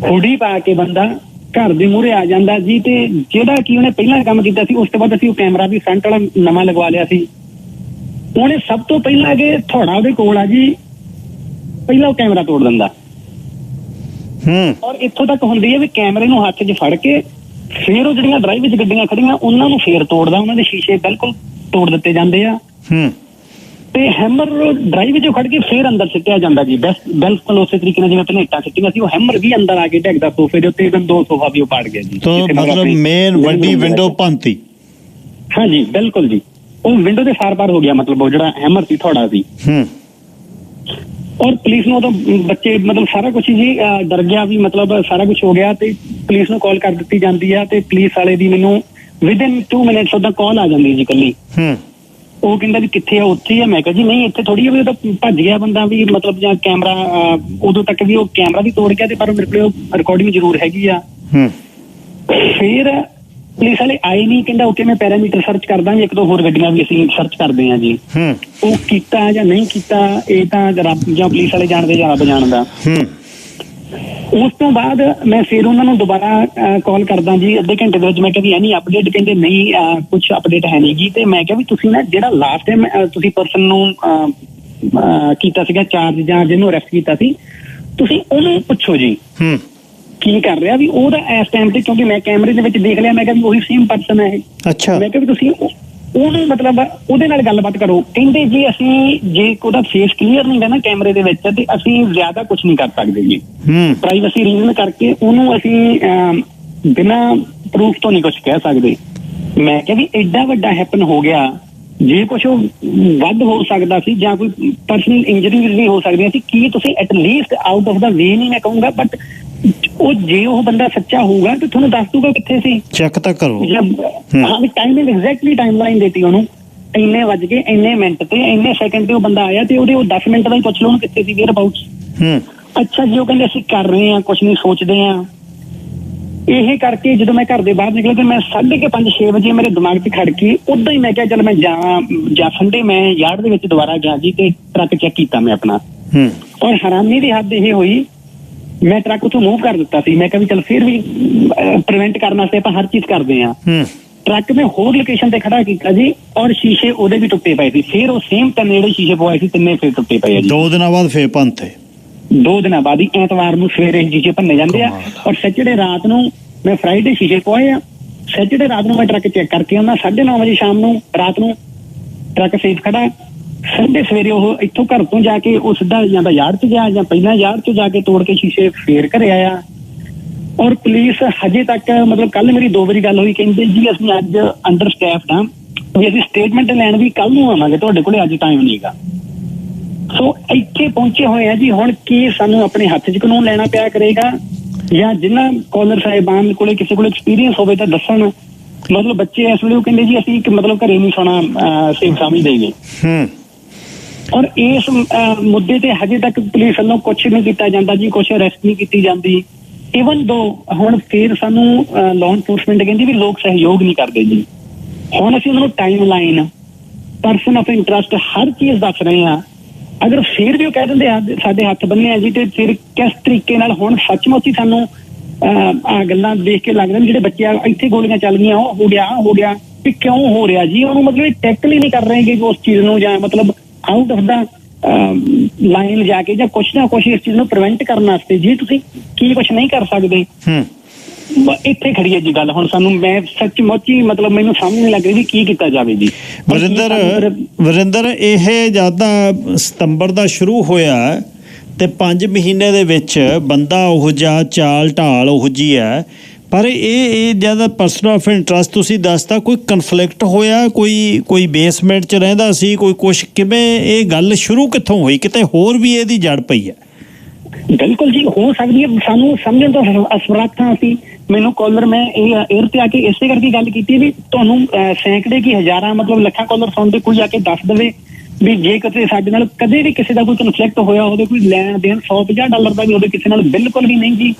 ਹੁਡੀ ਪਾ ਕੇ ਬੰਦਾ ਘਰ ਦੇ ਮੂਹਰੇ ਆ ਜਾਂਦਾ ਜੀ। ਤੇ ਜਿਹੜਾ ਕਿ ਉਹਨੇ ਪਹਿਲਾਂ ਕੰਮ ਕੀਤਾ ਸੀ, ਉਸ ਤੋਂ ਬਾਅਦ ਅਸੀਂ ਉਹ ਕੈਮਰਾ ਵੀ ਫਰੰਟ ਵਾਲਾ ਨਵਾਂ ਲਗਵਾ ਲਿਆ ਸੀ। ਉਹਨੇ ਸਭ ਤੋਂ ਪਹਿਲਾਂ ਕਿ ਥੋੜਾ ਉਹਦੇ ਕੋਲ ਆ ਜੀ, ਪਹਿਲਾਂ ਉਹ ਕੈਮਰਾ ਤੋੜ ਦਿੰਦਾ। ਔਰ ਇੱਥੋਂ ਤੱਕ ਹੁੰਦੀ ਹੈ ਵੀ ਕੈਮਰੇ ਨੂੰ ਹੱਥ 'ਚ ਫੜ ਕੇ ਫਿਰ ਉਹ ਜਿਹੜੀਆਂ ਡਰਾਈਵ ਵਿੱਚ ਗੱਡੀਆਂ ਖੜੀਆਂ ਉਹਨਾਂ ਨੂੰ ਫੇਰ ਤੋੜਦਾ, ਉਹਨਾਂ ਦੇ ਸ਼ੀਸ਼ੇ ਬਿਲਕੁਲ ਤੋੜ ਦਿੱਤੇ ਜਾਂਦੇ ਆ। ਤੇ ਹੈਮਰ ਡਰਾਈਵ ਵਿੱਚ ਖੜ ਕੇ ਫੇਰ ਅੰਦਰ ਸਿੱਟਿਆ ਜਾਂਦਾ ਜੀ, ਬਿਲਕੁਲ ਉਸੇ ਤਰੀਕੇ ਨਾਲ ਜਿਵੇਂ ਪਲੇਟਾਂ ਸਿੱਟੀਆਂ ਸੀ, ਉਹ ਹੈਮਰ ਵੀ ਅੰਦਰ ਆ ਕੇ ਡਿੱਗਦਾ ਸੋਫੇ ਦੇ ਉੱਤੇ, 2 ਸੋਫਾ ਵੀ ਉਹ ਪਾੜ ਗਿਆ ਜੀ। ਮਤਲਬ ਮੇਨ ਵੱਡੀ ਵਿੰਡੋ ਭੰਤੀ। ਹਾਂਜੀ ਬਿਲਕੁਲ ਜੀ, ਉਹ ਵਿੰਡੋ ਦੇ ਸਾਰ-ਪਾਰ ਹੋ ਗਿਆ, ਮਤਲਬ ਉਹ ਜਿਹੜਾ ਹੈਮਰ ਸੀ ਥੋੜਾ ਸੀ। ਔਰ ਪੁਲਿਸ ਨੂੰ ਉਦੋਂ ਬੱਚੇ ਮਤਲਬ ਸਾਰਾ ਕੁਛ ਜੀ ਡਰ ਗਿਆ ਵੀ ਮਤਲਬ ਸਾਰਾ ਕੁਛ ਹੋ ਗਿਆ ਤੇ ਪੁਲਿਸ ਨੂੰ ਕਾਲ ਕਰ ਦਿੱਤੀ ਜਾਂਦੀ ਆ ਤੇ ਪੁਲਿਸ ਵਾਲੇ ਦੀ ਮੈਨੂੰ ਵਿਦਿਨ 2 ਮਿੰਟਸ ਉਹਦਾ ਕਾਲ ਆ ਜਾਂਦੀ ਜੀ ਇਕੱਲੀ। ਉਹ ਕਹਿੰਦਾ ਵੀ ਕਿੱਥੇ ਆ? ਉੱਥੇ ਆ। ਮੈਂ ਕਿਹਾ ਜੀ ਨਹੀਂ ਇੱਥੇ ਥੋੜੀ ਆ, ਵੀ ਉਹ ਤਾਂ ਭੱਜ ਗਿਆ ਬੰਦਾ ਵੀ, ਮਤਲਬ ਜਾਂ ਕੈਮਰਾ ਉਦੋਂ ਤੱਕ ਵੀ ਉਹ ਕੈਮਰਾ ਵੀ ਤੋੜ ਗਿਆ ਤੇ ਪਰ ਮੇਰੇ ਕੋਲ ਉਹ ਰਿਕਾਰਡਿੰਗ ਜ਼ਰੂਰ ਹੈਗੀ ਆ। ਫਿਰ ਪੁਲਿਸ ਵਾਲੇ ਆਏ ਨਹੀਂ, ਕਹਿੰਦਾ ਓਕੇ ਮੈਂ ਪੈਰਾਮੀਟਰ ਸਰਚ ਕਰਦਾ, ਇੱਕ ਦੋ ਹੋਰ ਗੱਡੀਆਂ ਵੀ ਅਸੀਂ ਸਰਚ ਕਰਦੇ ਹਾਂ ਜੀ। ਉਹ ਕੀਤਾ ਜਾਂ ਨਹੀਂ ਕੀਤਾ ਇਹ ਤਾਂ ਰੱਬ ਜਾਂ ਪੁਲਿਸ ਵਾਲੇ ਜਾਣਦੇ ਜਾਂ ਰੱਬ ਜਾਣਦਾ। ਉਸ ਤੋਂ ਬਾਅਦ ਮੈਂ ਫਿਰ ਉਹਨਾਂ ਨੂੰ ਦੁਬਾਰਾ ਕਾਲ ਕਰਦਾ ਜੀ ਅੱਧੇ ਘੰਟੇ ਦੇ ਵਿੱਚ। ਮੈਂ ਕਿਹਾ ਵੀ ਐਨੀ ਅਪਡੇਟ? ਕਹਿੰਦੇ ਨਹੀਂ ਕੁਛ ਅਪਡੇਟ ਹੈ ਨਹੀਂ ਗੀ। ਤੇ ਮੈਂ ਕਿਹਾ ਵੀ ਤੁਸੀਂ ਨਾ ਜਿਹੜਾ ਲਾਸਟ ਟਾਈਮ ਤੁਸੀਂ ਪਰਸਨ ਨੂੰ ਕੀਤਾ ਸੀਗਾ ਚਾਰਜ ਜਾਂ ਜਿਹਨੂੰ ਅਰੈਸਟ ਕੀਤਾ ਸੀ, ਤੁਸੀਂ ਉਹਨੂੰ ਪੁੱਛੋ ਜੀ ਕੀ ਕਰ ਰਿਹਾ, ਵੀ ਉਹਦਾ ਇਸ ਟਾਈਮ ਤੇ, ਕਿਉਂਕਿ ਮੈਂ ਕੈਮਰੇ ਦੇ ਵਿੱਚ ਦੇਖ ਲਿਆ, ਮੈਂ ਕਿਹਾ ਵੀ ਉਹੀ ਸੇਮ ਪਰਸਨ ਹੈ ਇਹ। ਅੱਛਾ, ਮੈਂ ਕਿਹਾ ਵੀ ਤੁਸੀਂ ਉਹਨੂੰ ਮਤਲਬ ਉਹਦੇ ਨਾਲ ਗੱਲਬਾਤ ਕਰੋ। ਕਹਿੰਦੇ ਜੀ ਅਸੀਂ ਜੇ ਉਹਦਾ ਫੇਸ ਕਲੀਅਰ ਨਹੀਂ ਗਾ ਨਾ ਕੈਮਰੇ ਦੇ ਵਿੱਚ ਤੇ ਅਸੀਂ ਜ਼ਿਆਦਾ ਕੁਛ ਨਹੀਂ ਕਰ ਸਕਦੇ ਜੀ, ਪ੍ਰਾਈਵੇਸੀ ਰੀਜ਼ਨ ਕਰਕੇ ਉਹਨੂੰ ਅਸੀਂ ਬਿਨਾਂ ਪ੍ਰੂਫ ਤੋਂ ਨਹੀਂ ਕੁਛ ਕਹਿ ਸਕਦੇ। ਮੈਂ ਕਿਹਾ ਵੀ ਐਡਾ ਵੱਡਾ ਹੈਪਨ ਹੋ ਗਿਆ, ਜੇ ਕੁਛ ਉਹ ਵੱਧ ਹੋ ਸਕਦਾ ਸੀ ਜਾਂ ਕੋਈ ਪਰਸਨਲ ਇੰਜਰੀਜ਼ ਵੀ ਹੋ ਸਕਦੀਆਂ ਸੀ, ਕੀ ਤੁਸੀਂ ਐਟਲੀਸਟ ਆਊਟ ਆਫ ਦਾ ਵੇ ਨਹੀਂ ਮੈਂ ਕਹੂੰਗਾ, ਬਟ ਉਹ ਜੇ ਉਹ ਬੰਦਾ ਸੱਚਾ ਹੋਊਗਾ ਤੇ ਤੁਹਾਨੂੰ ਦੱਸ ਦੂਗਾ ਕਿੱਥੇ ਸੀ, ਚੈੱਕ ਤਾਂ ਕਰੋ। ਹਾਂ ਵੀ ਟਾਈਮਿੰਗ ਐਗਜ਼ੈਕਟਲੀ ਟਾਈਮਲਾਈਨ ਦੇਤੀ ਉਹਨੂੰ, ਇੰਨੇ ਵੱਜ ਕੇ ਇੰਨੇ ਮਿੰਟ ਤੇ ਇੰਨੇ ਸੈਕਿੰਡ ਤੇ ਉਹ ਬੰਦਾ ਆਇਆ ਤੇ ਉਹਦੇ ਉਹ 10 ਮਿੰਟ ਦਾ ਹੀ ਪੁੱਛ ਲਓ ਉਹਨੂੰ ਕਿੱਥੇ ਸੀ, ਵੇਅਰ ਅਬਾਊਟਸ। ਅੱਛਾ ਜੀ, ਉਹ ਕਹਿੰਦੇ ਅਸੀਂ ਕਰ ਰਹੇ ਹਾਂ, ਕੁਛ ਨਹੀਂ ਸੋਚਦੇ ਹਾਂ। ਇਹ ਕਰਕੇ ਜਦੋਂ ਮੈਂ ਘਰ ਦੇ ਬਾਹਰ ਨਿਕਲਿਆ ਤੇ ਮੈਂ 5:30-6 ਵਜੇ ਮੇਰੇ ਦਿਮਾਗ 'ਚ ਖੜ ਕੇ ਉਦਾਂ ਹੀ ਮੈਂ ਕਿਹਾ ਚੱਲ ਮੈਂ ਜਾਂ ਸੰਡੇ ਮੈਂ ਯਾਰਡ ਦੇ ਵਿੱਚ ਦੁਬਾਰਾ ਗਿਆ ਜੀ ਤੇ ਟਰੱਕ ਚੈੱਕ ਕੀਤਾ ਮੈਂ ਆਪਣਾ। ਔਰ ਹੈਰਾਨੀ ਦੀ ਹੱਦ ਇਹ ਹੋਈ, ਮੈਂ ਟਰੱਕ ਉੱਥੋਂ ਮੂਵ ਕਰ ਦਿੱਤਾ ਸੀ। ਮੈਂ ਕਿਹਾ ਵੀ ਚੱਲ ਫਿਰ ਵੀ ਪ੍ਰੀਵੈਂਟ ਕਰਨ ਵਾਸਤੇ ਆਪਾਂ ਹਰ ਚੀਜ਼ ਕਰਦੇ ਹਾਂ। ਟਰੱਕ ਮੈਂ ਹੋਰ ਲੋਕੇਸ਼ਨ ਤੇ ਖੜਾ ਕੀਤਾ ਜੀ, ਔਰ ਸ਼ੀਸ਼ੇ ਉਹਦੇ ਵੀ ਟੁੱਟੇ ਪਏ ਸੀ। ਫਿਰ ਉਹ ਸੇਮ ਤਿੰਨ ਜਿਹੜੇ ਸ਼ੀਸ਼ੇ ਪਵਾਏ ਸੀ ਤਿੰਨੇ ਫਿਰ ਟੁੱਟੇ ਪਏ ਆ ਜੀ। 2 ਦਿਨਾਂ ਬਾਅਦ ਫੇਰ ਭੰਨਤੇ। 2 ਦਿਨਾਂ ਬਾਅਦ ਹੀ ਐਤਵਾਰ ਨੂੰ ਸਵੇਰੇ ਸ਼ੀਸ਼ੇ ਭੰਨੇ ਜਾਂਦੇ ਆ, ਔਰ ਸੈਚਰਡੇ ਰਾਤ ਨੂੰ ਮੈਂ ਫਰਾਈਡੇ ਸ਼ੀਸ਼ੇ ਪਵਾਏ ਆ। ਸੈਚਰਡੇ ਰਾਤ ਨੂੰ ਮੈਂ ਟਰੱਕ ਚੈੱਕ ਕਰਕੇ ਆਉਂਦਾ 9:30 ਵਜੇ ਸ਼ਾਮ ਨੂੰ, ਰਾਤ ਨੂੰ ਟਰੱਕ ਸੇਫ ਖੜਾ। ਸੰਡੇ ਸਵੇਰੇ ਉਹ ਇੱਥੋਂ ਘਰ ਤੋਂ ਜਾ ਕੇ ਉਹ ਸਿੱਧਾ ਜਾਂ ਯਾਰਡ 'ਚ ਗਿਆ ਜਾਂ ਪਹਿਲਾਂ ਯਾਰਡ 'ਚ ਜਾ ਕੇ ਤੋੜ ਕੇ ਸ਼ੀਸ਼ੇ ਫੇਰ ਘਰੇ ਆਇਆ। ਔਰ ਪੁਲਿਸ ਹਜੇ ਤੱਕ ਮਤਲਬ ਕੱਲ ਮੇਰੀ 2 ਵਾਰੀ ਗੱਲ ਹੋਈ, ਕਹਿੰਦੇ ਜੀ ਅਸੀਂ ਅੱਜ ਅੰਡਰ ਸਟੈਫਡ ਹਾਂ ਵੀ ਅਸੀਂ ਸਟੇਟਮੈਂਟ ਲੈਣ ਵੀ ਕੱਲ ਨੂੰ ਆਵਾਂਗੇ, ਤੁਹਾਡੇ ਕੋਲੇ ਅੱਜ ਟਾਈਮ ਨਹੀਂ ਗਾ। ਸੋ ਇੱਥੇ ਪਹੁੰਚੇ ਹੋਏ ਆ ਜੀ। ਹੁਣ ਕੀ ਸਾਨੂੰ ਆਪਣੇ ਹੱਥ 'ਚ ਕਾਨੂੰਨ ਲੈਣਾ ਪਿਆ ਕਰੇਗਾ, ਜਾਂ ਜਿਨ੍ਹਾਂ ਕਾਲਰ ਸਾਹਿਬਾਨ ਕੋਲੇ ਕਿਸੇ ਕੋਲ ਐਕਸਪੀਰੀਅੰਸ ਹੋਵੇ ਤਾਂ ਦੱਸਣ। ਮਤਲਬ ਬੱਚੇ ਇਸ ਵੇਲੇ ਉਹ ਕਹਿੰਦੇ ਜੀ ਅਸੀਂ ਮਤਲਬ ਘਰੇ ਨਹੀਂ ਸੌਣਾ ਸੇਫ ਸਮਝਦੇ ਜੀ। ਔਰ ਇਸ ਮੁੱਦੇ ਤੇ ਹਜੇ ਤੱਕ ਪੁਲਿਸ ਵੱਲੋਂ ਕੁਛ ਨਹੀਂ ਕੀਤਾ ਜਾਂਦਾ ਜੀ, ਕੁਛ ਅਰੈਸਟ ਨਹੀਂ ਕੀਤੀ ਜਾਂਦੀ। ਇਵਨ ਦੋ ਹੁਣ ਫਿਰ ਸਾਨੂੰ ਲਾਅ ਐਨਫੋਰਸਮੈਂਟ ਕਹਿੰਦੀ ਵੀ ਲੋਕ ਸਹਿਯੋਗ ਨਹੀਂ ਕਰਦੇ ਜੀ। ਹੁਣ ਅਸੀਂ ਉਹਨਾਂ ਨੂੰ timeline, person of interest, ਹਰ ਚੀਜ਼ ਦੱਸ ਰਹੇ ਹਾਂ। ਅਗਰ ਫਿਰ ਵੀ ਉਹ ਕਹਿ ਦਿੰਦੇ ਆ ਸਾਡੇ ਹੱਥ ਬੰਨੇ ਆ ਜੀ, ਤੇ ਫਿਰ ਕਿਸ ਤਰੀਕੇ ਨਾਲ ਹੁਣ ਸੱਚਮੁੱਚ ਹੀ ਸਾਨੂੰ ਆਹ ਗੱਲਾਂ ਦੇਖ ਕੇ ਲੱਗਦਾ ਜਿਹੜੇ ਬੱਚੇ ਇੱਥੇ ਗੋਲੀਆਂ ਚੱਲ ਗਈਆਂ, ਉਹ ਹੋ ਗਿਆ ਵੀ ਕਿਉਂ ਹੋ ਰਿਹਾ ਜੀ। ਉਹਨੂੰ ਮਤਲਬ ਟੈਕਲ ਹੀ ਨਹੀਂ ਕਰ ਰਹੇ ਕਿ ਉਸ ਚੀਜ਼ ਨੂੰ, ਜਾਂ ਮਤਲਬ ਆਊਟ ਆਫ ਦਾ ਲਾਈਨ ਜਾ ਕੇ ਜਾਂ ਕੁਛ ਨਾ ਕੁਛ ਇਸ ਚੀਜ਼ ਨੂੰ ਪ੍ਰੀਵੈਂਟ ਕਰਨ ਵਾਸਤੇ ਜੀ ਤੁਸੀਂ ਕੀ ਕੁਛ ਨਹੀਂ ਕਰ ਸਕਦੇ। ਇੱਥੇ ਖੜੀ ਹੈ ਜੀ ਗੱਲ। ਹੁਣ ਸਾਨੂੰ ਮੈਂ ਸੱਚਮੁੱਚ ਹੀ ਮਤਲਬ ਮੈਨੂੰ ਸਮਝ ਨਹੀਂ ਲੱਗ ਰਹੀ ਵੀ ਕੀ ਕੀਤਾ ਜਾਵੇ ਜੀ। ਵਰਿੰਦਰ ਇਹ ਜਿਆਦਾ ਸਤੰਬਰ ਦਾ ਸ਼ੁਰੂ ਹੋਇਆ ਤੇ 5 ਮਹੀਨੇ ਦੇ ਵਿੱਚ ਬੰਦਾ ਉਹ ਜਿਹਾ ਚਾਲ ਢਾਲ ਉਹ ਜਿਹੀ ਹੈ, ਪਰ ਇਹ ਜਿਆਦਾ ਪਰਸਨ ਆਫ ਇੰਟਰਸਟ ਤੁਸੀਂ ਦੱਸਤਾ, ਕੋਈ ਕਨਫਲਿਕਟ ਹੋਇਆ, ਕੋਈ ਬੇਸਮੈਂਟ 'ਚ ਰਹਿੰਦਾ ਸੀ, ਕੋਈ ਕੁਛ, ਕਿਵੇਂ ਇਹ ਗੱਲ ਸ਼ੁਰੂ ਕਿੱਥੋਂ ਹੋਈ? ਕਿਤੇ ਹੋਰ ਵੀ ਇਹਦੀ ਜੜ ਪਈ ਹੈ? ਬਿਲਕੁਲ ਜੀ, ਹੋ ਸਕਦੀ ਹੈ, ਸਾਨੂੰ ਸਮਝਣ ਤੋਂ ਅਸਮਰੱਥ ਹਾਂ ਅਸੀਂ। ਮੈਨੂੰ ਕਾਲਰ, ਮੈਂ ਇਹ 에ਅਰ ਤੇ ਆ ਕੇ ਇਸੇ ਕਰਕੇ ਗੱਲ ਕੀਤੀ ਵੀ ਤੁਹਾਨੂੰ ਸੈਂਕੜੇ ਕੀ ਹਜ਼ਾਰਾਂ ਮਤਲਬ ਲੱਖਾਂ ਕਾਲਰ ਸੁਣ ਕੇ ਕੋਈ ਆ ਕੇ ਦੱਸ ਦੇਵੇ ਵੀ ਜੇ ਕਿਤੇ ਸਾਡੇ ਨਾਲ ਕਦੇ ਵੀ ਕਿਸੇ ਦਾ ਕੋਈ ਕਨਫਲਿਕਟ ਹੋਇਆ ਹੋਵੇ, ਕੋਈ ਲੈਣ ਦੇਣ $150 ਦਾ ਵੀ ਹੋਵੇ ਕਿਸੇ ਨਾਲ, ਬਿਲਕੁਲ ਵੀ ਨਹੀਂ ਜੀ।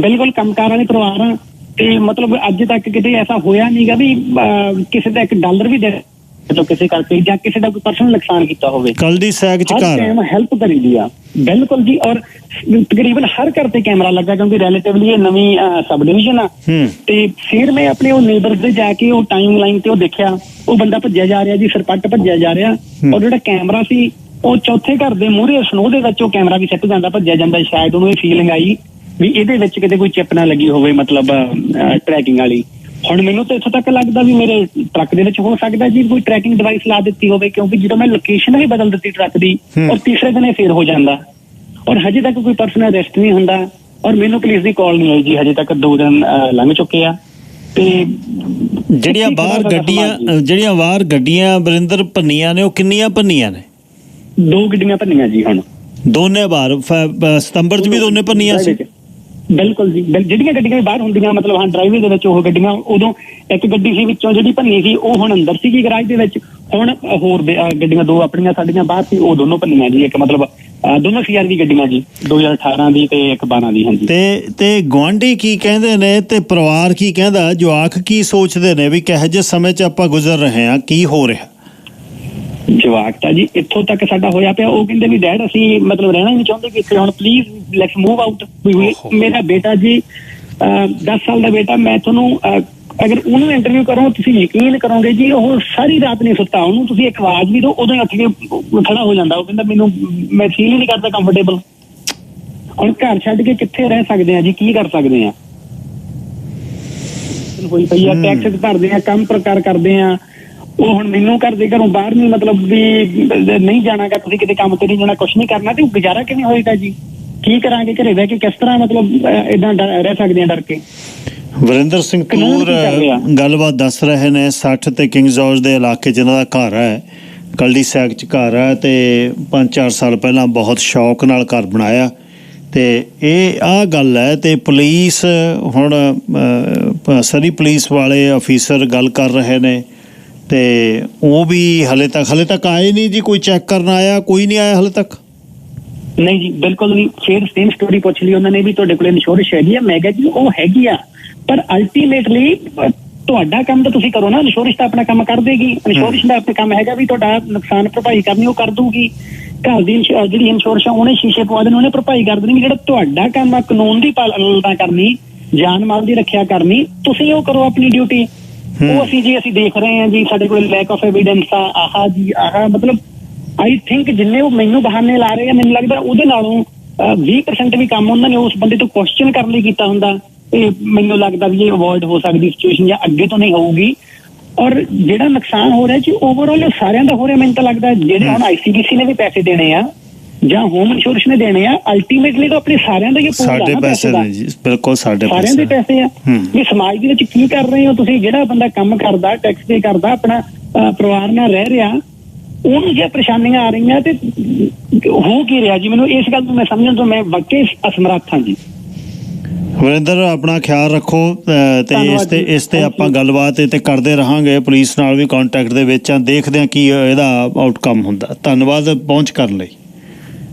ਬਿਲਕੁਲ ਕੰਮਕਾਰ ਵਾਲੇ ਪਰਿਵਾਰ ਆ ਤੇ ਮਤਲਬ ਅੱਜ ਤੱਕ ਕਿਤੇ ਐਸਾ ਹੋਇਆ ਨਹੀਂਗਾ ਵੀ ਕਿਸੇ ਦਾ $1 ਵੀ ਦੇ ਕਿਸੇ ਕਰਕੇ ਜਾਂ ਕਿਸੇ ਦਾ ਕੋਈ ਪਰਸਨਲ ਨੁਕਸਾਨ ਕੀਤਾ ਹੋਵੇ। ਕੱਲ ਦੀ ਸੈਕ ਚ ਘਰ ਹੈਲਪ ਕਰੀ ਦੀ ਆ ਬਿਲਕੁਲ ਜੀ। ਔਰ ਤਕਰੀਬਨ ਹਰ ਘਰ ਤੇ ਕੈਮਰਾ ਲੱਗਾ ਕਿਉਂਕਿ ਰਿਲੇਟਿਵਲੀ ਇਹ ਨਵੀਂ ਸਬ ਡਿਵੀਜ਼ਨ ਆ। ਤੇ ਫਿਰ ਮੈਂ ਆਪਣੇ ਉਹ ਨੇਬਰ ਦੇ ਜਾ ਕੇ ਉਹ ਟਾਈਮ ਲਾਈਨ ਤੇ ਉਹ ਦੇਖਿਆ, ਉਹ ਬੰਦਾ ਭੱਜਿਆ ਜਾ ਰਿਹਾ ਜੀ, ਸਰਪੱਟ ਭੱਜਿਆ ਜਾ ਰਿਹਾ। ਔਰ ਜਿਹੜਾ ਕੈਮਰਾ ਸੀ ਉਹ ਚੌਥੇ ਘਰ ਦੇ ਮੂਹਰੇ ਸਨੋ ਦੇ ਵਿੱਚ ਉਹ ਕੈਮਰਾ ਵੀ ਸਿੱਟ ਜਾਂਦਾ, ਭੱਜਿਆ ਜਾਂਦਾ। ਸ਼ਾਇਦ ਉਹਨੂੰ ਇਹ ਫੀਲਿੰਗ ਆਈ ਵੀ ਇਹਦੇ ਵਿੱਚ ਕਿਤੇ ਕੋਈ ਚਿਪ ਨਾ ਲੱਗੀ ਹੋਵੇ, ਮਤਲਬ ਟਰੈਕਿੰਗ ਵਾਲੀ। ਹੁਣ ਮੈਨੂੰ ਤਾਂ ਇੱਥੋਂ ਤੱਕ ਲੱਗਦਾ ਵੀ ਮੇਰੇ ਟਰੱਕ ਦੇ ਵਿੱਚ ਹੋ ਸਕਦਾ ਜੀ ਕੋਈ ਟਰੈਕਿੰਗ ਡਿਵਾਈਸ ਲਾ ਦਿੱਤੀ ਹੋਵੇ, ਕਿਉਂਕਿ ਜਦੋਂ ਮੈਂ ਲੋਕੇਸ਼ਨ ਵੀ ਬਦਲ ਦਿੱਤੀ ਟਰੱਕ ਦੀ ਔਰ ਤੀਸਰੇ ਦਿਨ ਇਹ ਫੇਰ ਹੋ ਜਾਂਦਾ। ਔਰ ਹਜੇ ਤੱਕ ਕੋਈ ਪਰਸਨ ਅਰੈਸਟ ਨਹੀਂ ਹੁੰਦਾ ਔਰ ਮੈਨੂੰ ਪੁਲਿਸ ਦੀ ਕਾਲ ਨਹੀਂ ਆਈ ਜੀ। ਹਜੇ ਤੱਕ 2 ਦਿਨ ਲੰਘ ਚੁੱਕੇ ਆ। ਤੇ ਜਿਹੜੀਆਂ ਬਾਹਰ ਗੱਡੀਆਂ ਵਰਿੰਦਰ ਭੰਨੀਆਂ ਨੇ, ਉਹ ਕਿੰਨੀਆਂ ਭੰਨੀਆਂ ਨੇ? 2 ਗੱਡੀਆਂ ਭੰਨੀਆਂ ਜੀ। ਹੁਣ ਦੋਨੇ ਬਾਹਰ ਸਤੰਬਰ 'ਚ ਵੀ ਦੋਨੇ ਭੰਨੀਆਂ ਸੀ। ਬਿਲਕੁਲ ਜੀ, ਜਿਹੜੀਆਂ ਗੱਡੀਆਂ ਬਾਹਰ ਹੁੰਦੀਆਂ ਮਤਲਬ ਹਾਂ ਡਰਾਈਵੇ ਦੇ ਵਿੱਚ ਉਹ ਗੱਡੀਆਂ, ਉਦੋਂ ਇੱਕ ਗੱਡੀ ਸੀ ਵਿੱਚੋਂ ਜਿਹੜੀ ਭੰਨੀ ਸੀ ਉਹ ਹੁਣ ਅੰਦਰ ਸੀਗੀ ਗਰਾਜ ਦੇ ਵਿੱਚ। ਹੁਣ ਹੋਰ ਗੱਡੀਆਂ 2 ਆਪਣੀਆਂ ਸਾਡੀਆਂ ਬਾਹਰ ਸੀ, ਉਹ ਦੋਨੋਂ ਭੰਨੀਆਂ ਜੀ। ਇੱਕ ਮਤਲਬ ਦੋਨੋਂ CR ਦੀ ਗੱਡੀਆਂ ਜੀ, 2018 ਦੀ ਤੇ ਇੱਕ 12 ਦੀ। ਹਾਂਜੀ। ਤੇ ਗੁਆਂਢੀ ਕੀ ਕਹਿੰਦੇ ਨੇ ਤੇ ਪਰਿਵਾਰ ਕੀ ਕਹਿੰਦਾ, ਜਵਾਕ ਕੀ ਸੋਚਦੇ ਨੇ ਵੀ ਕਿਹੋ ਜਿਹੇ ਸਮੇਂ 'ਚ ਆਪਾਂ ਗੁਜ਼ਰ ਰਹੇ ਹਾਂ, ਕੀ ਹੋ ਰਿਹਾ? ਜਵਾਕ ਤਾਂ ਜੀ ਇੱਥੋਂ ਤੱਕ ਸਾਡਾ ਹੋਇਆ ਪਿਆ, ਉਹ ਕਹਿੰਦੇ ਵੀ ਡੈਡ ਅਸੀਂ ਮਤਲਬ ਰਹਿਣਾ ਹੀ ਨਹੀਂ ਚਾਹੁੰਦੇ ਕਿ ਇੱਥੇ, ਹੁਣ ਪਲੀਜ਼ ਲੈਟਸ ਮੂਵ ਆਊਟ। ਮੇਰਾ ਬੇਟਾ ਜੀ 10 ਸਾਲ ਦਾ ਬੇਟਾ, ਮੈਂ ਤੁਹਾਨੂੰ ਅਗਰ ਉਹਨੂੰ ਇੰਟਰਵਿਊ ਕਰੋ ਤੁਸੀਂ ਯਕੀਨ ਕਰੋਗੇ ਜੀ, ਉਹ ਸਾਰੀ ਰਾਤ ਨਹੀਂ ਸੁੱਤਾ। ਉਹਨੂੰ ਤੁਸੀਂ ਇੱਕ ਆਵਾਜ਼ ਵੀ ਦਿਓ ਉਦੋਂ ਹੀ ਉੱਠ ਕੇ ਖੜਾ ਹੋ ਜਾਂਦਾ। ਉਹ ਕਹਿੰਦਾ ਮੈਂ ਫੀਲ ਹੀ ਨਹੀਂ ਕਰਦਾ ਕੰਫਰਟੇਬਲ। ਹੁਣ ਘਰ ਛੱਡ ਕੇ ਕਿੱਥੇ ਰਹਿ ਸਕਦੇ ਆ ਜੀ, ਕੀ ਕਰ ਸਕਦੇ ਆ? ਹੋਈ ਪਈ ਆ, ਟੈਕਸ ਭਰਦੇ ਆ, ਕੰਮ ਪ੍ਰਕਾਰ ਕਰਦੇ ਆ। ਉਹ ਹੁਣ ਮੈਨੂੰ ਘਰ ਦੇ ਘਰੋਂ ਬਾਹਰ ਨਹੀਂ ਮਤਲਬ ਵੀ ਨਹੀਂ ਜਾਣਾਗਾ, ਤੁਸੀਂ ਕਿਤੇ ਕੰਮ ਤੇ ਨਹੀਂ ਜਾਣਾ, ਕੁਛ ਨਹੀਂ ਕਰਨਾ, ਤੇ ਗੁਜ਼ਾਰਾ ਕਿਵੇਂ ਹੋਏਗਾ ਜੀ? ਕੀ ਕਰਾਂਗੇ ਘਰੇ ਬਹਿ ਕੇ? ਕਿਸ ਤਰ੍ਹਾਂ ਮਤਲਬ ਏਦਾਂ ਰਹਿ ਸਕਦੇ ਆ ਡਰ ਕੇ? ਵਰਿੰਦਰ ਸਿੰਘ ਤੂਰ ਗੱਲਬਾਤ ਦੱਸ ਰਹੇ ਨੇ 60 ਤੇ ਕਿੰਗ ਜਾਰਜ ਦੇ ਇਲਾਕੇ 'ਚ ਇਹਨਾਂ ਦਾ ਘਰ ਹੈ, ਕਲਡੀ ਸੈਕ 'ਚ ਘਰ ਹੈ ਤੇ 5-4 ਸਾਲ ਪਹਿਲਾਂ ਬਹੁਤ ਸ਼ੌਕ ਨਾਲ ਘਰ ਬਣਾਇਆ। ਤੇ ਇਹ ਆਹ ਗੱਲ ਹੈ। ਤੇ ਪੁਲਿਸ ਹੁਣ ਸਰੀ ਪੁਲਿਸ ਵਾਲੇ ਅਫੀਸਰ ਗੱਲ ਕਰ ਰਹੇ ਨੇ ਤੇ ਉਹ ਵੀ ਹਲੇ ਤੱਕ ਆਏ ਨਹੀਂ ਜੀ। ਕੋਈ ਚੈੱਕ ਕਰਨ ਆਇਆ? ਕੋਈ ਨਹੀਂ ਆਇਆ ਹਲੇ ਤੱਕ। ਨਹੀਂ ਜੀ, ਬਿਲਕੁਲ ਨਹੀਂ। ਫਿਰ ਸੇਮ ਸਟੋਰੀ ਪੁੱਛ ਲਈ ਉਹਨਾਂ ਨੇ ਵੀ ਤੁਹਾਡੇ ਕੋਲ ਇੰਸ਼ੋਰੈਂਸ ਹੈਗੀ ਆ? ਮੈਂ ਕਿਹਾ ਜੀ ਉਹ ਹੈਗੀ ਆ, ਪਰ ਅਲਟੀਮੇਟਲੀ ਤੁਹਾਡਾ ਕੰਮ ਤਾਂ ਤੁਸੀਂ ਕਰੋ ਨਾ। ਇੰਸ਼ੋਰੈਂਸ ਤਾਂ ਆਪਣਾ ਕੰਮ ਕਰ ਦੇਗੀ। ਇੰਸ਼ੋਰੈਂਸ ਦਾ ਆਪਣਾ ਕੰਮ ਹੈਗਾ ਵੀ ਤੁਹਾਡਾ ਨੁਕਸਾਨ ਭਰਪਾਈ ਕਰਨੀ ਉਹ ਕਰ ਦੂਗੀ। ਘਰ ਦੀ ਜਿਹੜੀ ਇੰਸ਼ੋਰੈਂਸ ਆ ਉਹਨੇ ਸ਼ੀਸ਼ੇ ਪਵਾ ਦੇਣੇ, ਉਹਨੇ ਭਰਪਾਈ ਕਰ ਦੇਣੀ। ਜਿਹੜਾ ਤੁਹਾਡਾ ਕੰਮ ਆ ਕਾਨੂੰਨ ਦੀ ਪਾਲਣਾ ਕਰਨੀ, ਜਾਨ ਮਾਲ ਦੀ ਰੱਖਿਆ ਕਰਨੀ, ਤੁਸੀਂ ਉਹ ਕਰੋ ਆਪਣੀ ਡਿਊਟੀ। ਉਹ ਅਸੀਂ ਦੇਖ ਰਹੇ ਹਾਂ ਜੀ, ਸਾਡੇ ਕੋਲ ਲੈਕ ਆਫ ਐਵੀਡੈਂਸ ਆ, ਆਹ ਮਤਲਬ ਆਈ ਥਿੰਕ ਜਿੰਨੇ ਉਹ ਮੈਨੂੰ ਬਹਾਨੇ ਲਾ ਰਹੇ ਆ, ਮੈਨੂੰ ਲੱਗਦਾ ਉਹਦੇ ਨਾਲੋਂ 20% ਵੀ ਕੰਮ ਉਹਨਾਂ ਨੇ ਉਸ ਬੰਦੇ ਤੋਂ ਕੁਐਸਚਨ ਕਰਨ ਲਈ ਕੀਤਾ ਹੁੰਦਾ ਤੇ ਮੈਨੂੰ ਲੱਗਦਾ ਵੀ ਇਹ ਅਵੋਇਡ ਹੋ ਸਕਦੀ ਸਿਚੁਏਸ਼ਨ, ਜਾਂ ਅੱਗੇ ਤੋਂ ਨਹੀਂ ਹੋਊਗੀ। ਔਰ ਜਿਹੜਾ ਨੁਕਸਾਨ ਹੋ ਰਿਹਾ ਜੀ ਓਵਰਆਲ ਸਾਰਿਆਂ ਦਾ ਹੋ ਰਿਹਾ। ਮੈਨੂੰ ਤਾਂ ਲੱਗਦਾ ਜਿਹੜੇ ਹੁਣ ICBC ਨੇ ਵੀ ਪੈਸੇ ਦੇਣੇ ਆ ਜਾਂ ਹੋਮ ਇੰਸ਼ੋਰੈਂਸ ਨੇ ਦੇਣੇ ਆ, ਅਲਟੀਮੇਟਲੀ ਤਾਂ ਆਪਣੇ ਸਾਰਿਆਂ ਦਾ ਹੀ ਸਾਡੇ ਪੈਸੇ ਨੇ ਜੀ, ਬਿਲਕੁਲ ਸਾਰਿਆਂ ਦੇ ਪੈਸੇ ਆ। ਵੀ ਸਮਾਜ ਦੇ ਵਿੱਚ ਕੀ ਕਰ ਰਹੇ ਹੋ ਤੁਸੀਂ? ਜਿਹੜਾ ਬੰਦਾ ਕੰਮ ਕਰਦਾ, ਟੈਕਸ ਪੇ ਕਰਦਾ, ਆਪਣਾ ਪਰਿਵਾਰ ਨਾਲ ਰਹਿ ਰਿਹਾ, ਉਹਨੂੰ ਜੇ ਪਰੇਸ਼ਾਨੀਆਂ ਆ ਰਹੀਆਂ ਤੇ ਹੋ ਕੀ ਰਿਹਾ ਜੀ? ਮੈਨੂੰ ਇਸ ਗੱਲ ਤੋਂ ਮੈਂ ਸਮਝਣ ਤੋਂ ਮੈਂ ਵਾਕਈ ਅਸਮਰੱਥ ਹਾਂ ਜੀ। ਵਰਿੰਦਰ, ਆਪਣਾ ਖਿਆਲ ਰੱਖੋ ਤੇ ਇਸ ਤੇ ਆਪਾਂ ਗੱਲਬਾਤ ਤੇ ਕਰਦੇ ਰਹਾਂਗੇ। ਪੁਲਿਸ ਨਾਲ ਵੀ ਕੰਟੈਕਟ ਦੇ ਵਿੱਚ ਆ, ਦੇਖਦੇ ਹਾਂ ਕੀ ਇਹਦਾ ਆਊਟਕਮ ਹੁੰਦਾ। ਧੰਨਵਾਦ ਪਹੁੰਚ ਕਰਨ ਲਈ।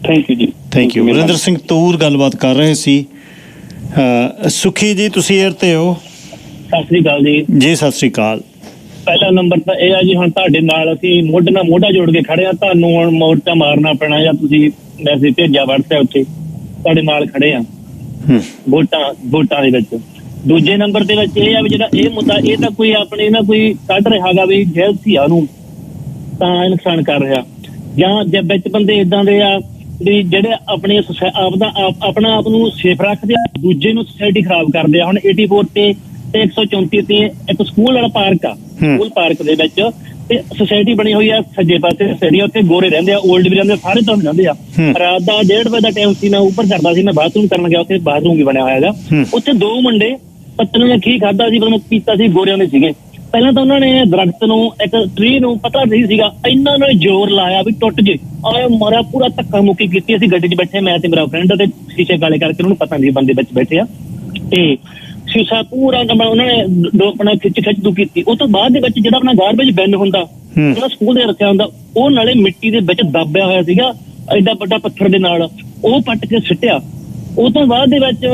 ਥੈਂਕ ਯੂ ਜੀ। Thank you. ਵਰਿੰਦਰ ਸਿੰਘ ਤੂਰ ਗੱਲਬਾਤ ਕਰ ਰਹੇ ਸੀ। ਸੁਖੀ ਜੀ, ਤੁਸੀਂ ਏਅਰ ਤੇ ਹੋ? ਸਤਿ ਸ੍ਰੀ ਅਕਾਲ ਜੀ। ਜੀ ਸਤਿ ਸ੍ਰੀ ਅਕਾਲ। ਪਹਿਲਾ ਨੰਬਰ ਤਾਂ ਇਹ ਆ ਜੀ, ਹੁਣ ਤੁਹਾਡੇ ਨਾਲ ਅਸੀਂ ਮੋਢੇ ਨਾਲ ਮੋਢਾ ਜੋੜ ਕੇ ਖੜੇ ਆ। ਤੁਹਾਨੂੰ ਹੁਣ ਮੋਰਚਾ ਮਾਰਨਾ ਪੈਣਾ, ਜਾਂ ਤੁਸੀਂ ਮੈਸੇਜ ਭੇਜਿਆ WhatsApp ਉੱਤੇ, ਤੁਹਾਡੇ ਨਾਲ ਖੜੇ ਆ ਵੋਟਾਂ ਦੇ ਵਿੱਚ। ਦੂਜੇ ਨੰਬਰ ਦੇ ਵਿੱਚ ਇਹ ਆ ਵੀ ਜਿਹੜਾ ਇਹ ਮੁੱਦਾ, ਇਹ ਤਾਂ ਕੋਈ ਆਪਣੇ ਨਾ ਕੋਈ ਕੱਢ ਰਿਹਾ ਗਾ ਵੀ ਜੈਲਸੀ ਆ ਉਹਨੂੰ ਤਾਂ ਨੁਕਸਾਨ ਕਰ ਰਿਹਾ, ਜਾਂ ਵਿੱਚ ਬੰਦੇ ਏਦਾਂ ਦੇ ਆ ਵੀ ਜਿਹੜੇ ਆਪਣੀ ਆਪਣਾ ਆਪ ਨੂੰ ਸੇਫ ਰੱਖਦੇ ਆ, ਦੂਜੇ ਨੂੰ ਸੁਸਾਇਟੀ ਖਰਾਬ ਕਰਦੇ ਆ। ਹੁਣ 84 ਤੇ 134 ਤੇ ਇੱਕ ਸਕੂਲ ਵਾਲਾ ਪਾਰਕ ਆ, ਸਕੂਲ ਪਾਰਕ ਦੇ ਵਿੱਚ ਤੇ ਸੁਸਾਇਟੀ ਬਣੀ ਹੋਈ ਆ, ਸੱਜੇ ਪਾਸੇ ਸੁਸਾਇਟੀ, ਉੱਥੇ ਗੋਰੇ ਰਹਿੰਦੇ ਆ, ਓਲਡ ਵੀ ਰਹਿੰਦੇ ਆ, ਸਾਰੇ ਧਰਮ ਰਹਿੰਦੇ ਆ। ਰਾਤ ਦਾ 1:30 ਵਜੇ ਦਾ ਟਾਈਮ ਸੀ, ਮੈਂ ਉੱਪਰ ਕਰਦਾ ਸੀ, ਮੈਂ ਬਾਥਰੂਮ ਕਰਨ ਗਿਆ, ਉੱਥੇ ਬਾਥਰੂਮ ਵੀ ਬਣਿਆ ਹੋਇਆ ਹੈਗਾ। ਉੱਥੇ 2 ਮੁੰਡੇ ਪੱਤਨ ਨੇ ਕੀ ਖਾਧਾ ਸੀ, ਮਤਲਬ ਪੀਤਾ ਸੀ, ਗੋਰਿਆਂ ਦੇ ਸੀਗੇ। ਪਹਿਲਾਂ ਤਾਂ ਉਹਨਾਂ ਨੇ ਦਰਖਤ ਨੂੰ, ਇੱਕ ਟਰੀ ਨੂੰ ਪਤਾ ਨਹੀਂ ਸੀਗਾ, ਇੰਨਾ ਉਹਨਾਂ ਨੇ ਜ਼ੋਰ ਲਾਇਆ ਵੀ ਟੁੱਟ ਜੇ, ਆਏ ਮਾਰਿਆ, ਪੂਰਾ ਧੱਕਾ ਮੁੱਕੀ ਕੀਤੀ। ਅਸੀਂ ਗੱਡੀ 'ਚ ਬੈਠੇ, ਮੈਂ ਤੇ ਮੇਰਾ ਫਰੈਂਡ, ਤੇ ਸ਼ੀਸ਼ੇ ਕਾਲੇ ਕਰਕੇ ਉਹਨੂੰ ਪਤਾ ਨਹੀਂ ਬੰਦੇ ਵਿੱਚ ਬੈਠੇ ਆ, ਤੇ ਸ਼ੀਸ਼ਾ ਪੂਰਾ ਉਹਨਾਂ ਨੇ ਆਪਣਾ ਖਿੱਚ ਦੂ ਕੀਤੀ। ਉਹ ਤੋਂ ਬਾਅਦ ਦੇ ਵਿੱਚ ਜਿਹੜਾ ਆਪਣਾ ਗਾਰਬੇਜ ਬਿਨ ਹੁੰਦਾ, ਜਿਹੜਾ ਸਕੂਲ ਦੇ ਰੱਖਿਆ ਹੁੰਦਾ, ਉਹ ਨਾਲੇ ਮਿੱਟੀ ਦੇ ਵਿੱਚ ਦੱਬਿਆ ਹੋਇਆ ਸੀਗਾ ਐਡਾ ਵੱਡਾ ਪੱਥਰ ਦੇ ਨਾਲ, ਉਹ ਪੱਟ ਕੇ ਸਿੱਟਿਆ। ਉਹ ਤੋਂ ਬਾਅਦ ਦੇ ਵਿੱਚ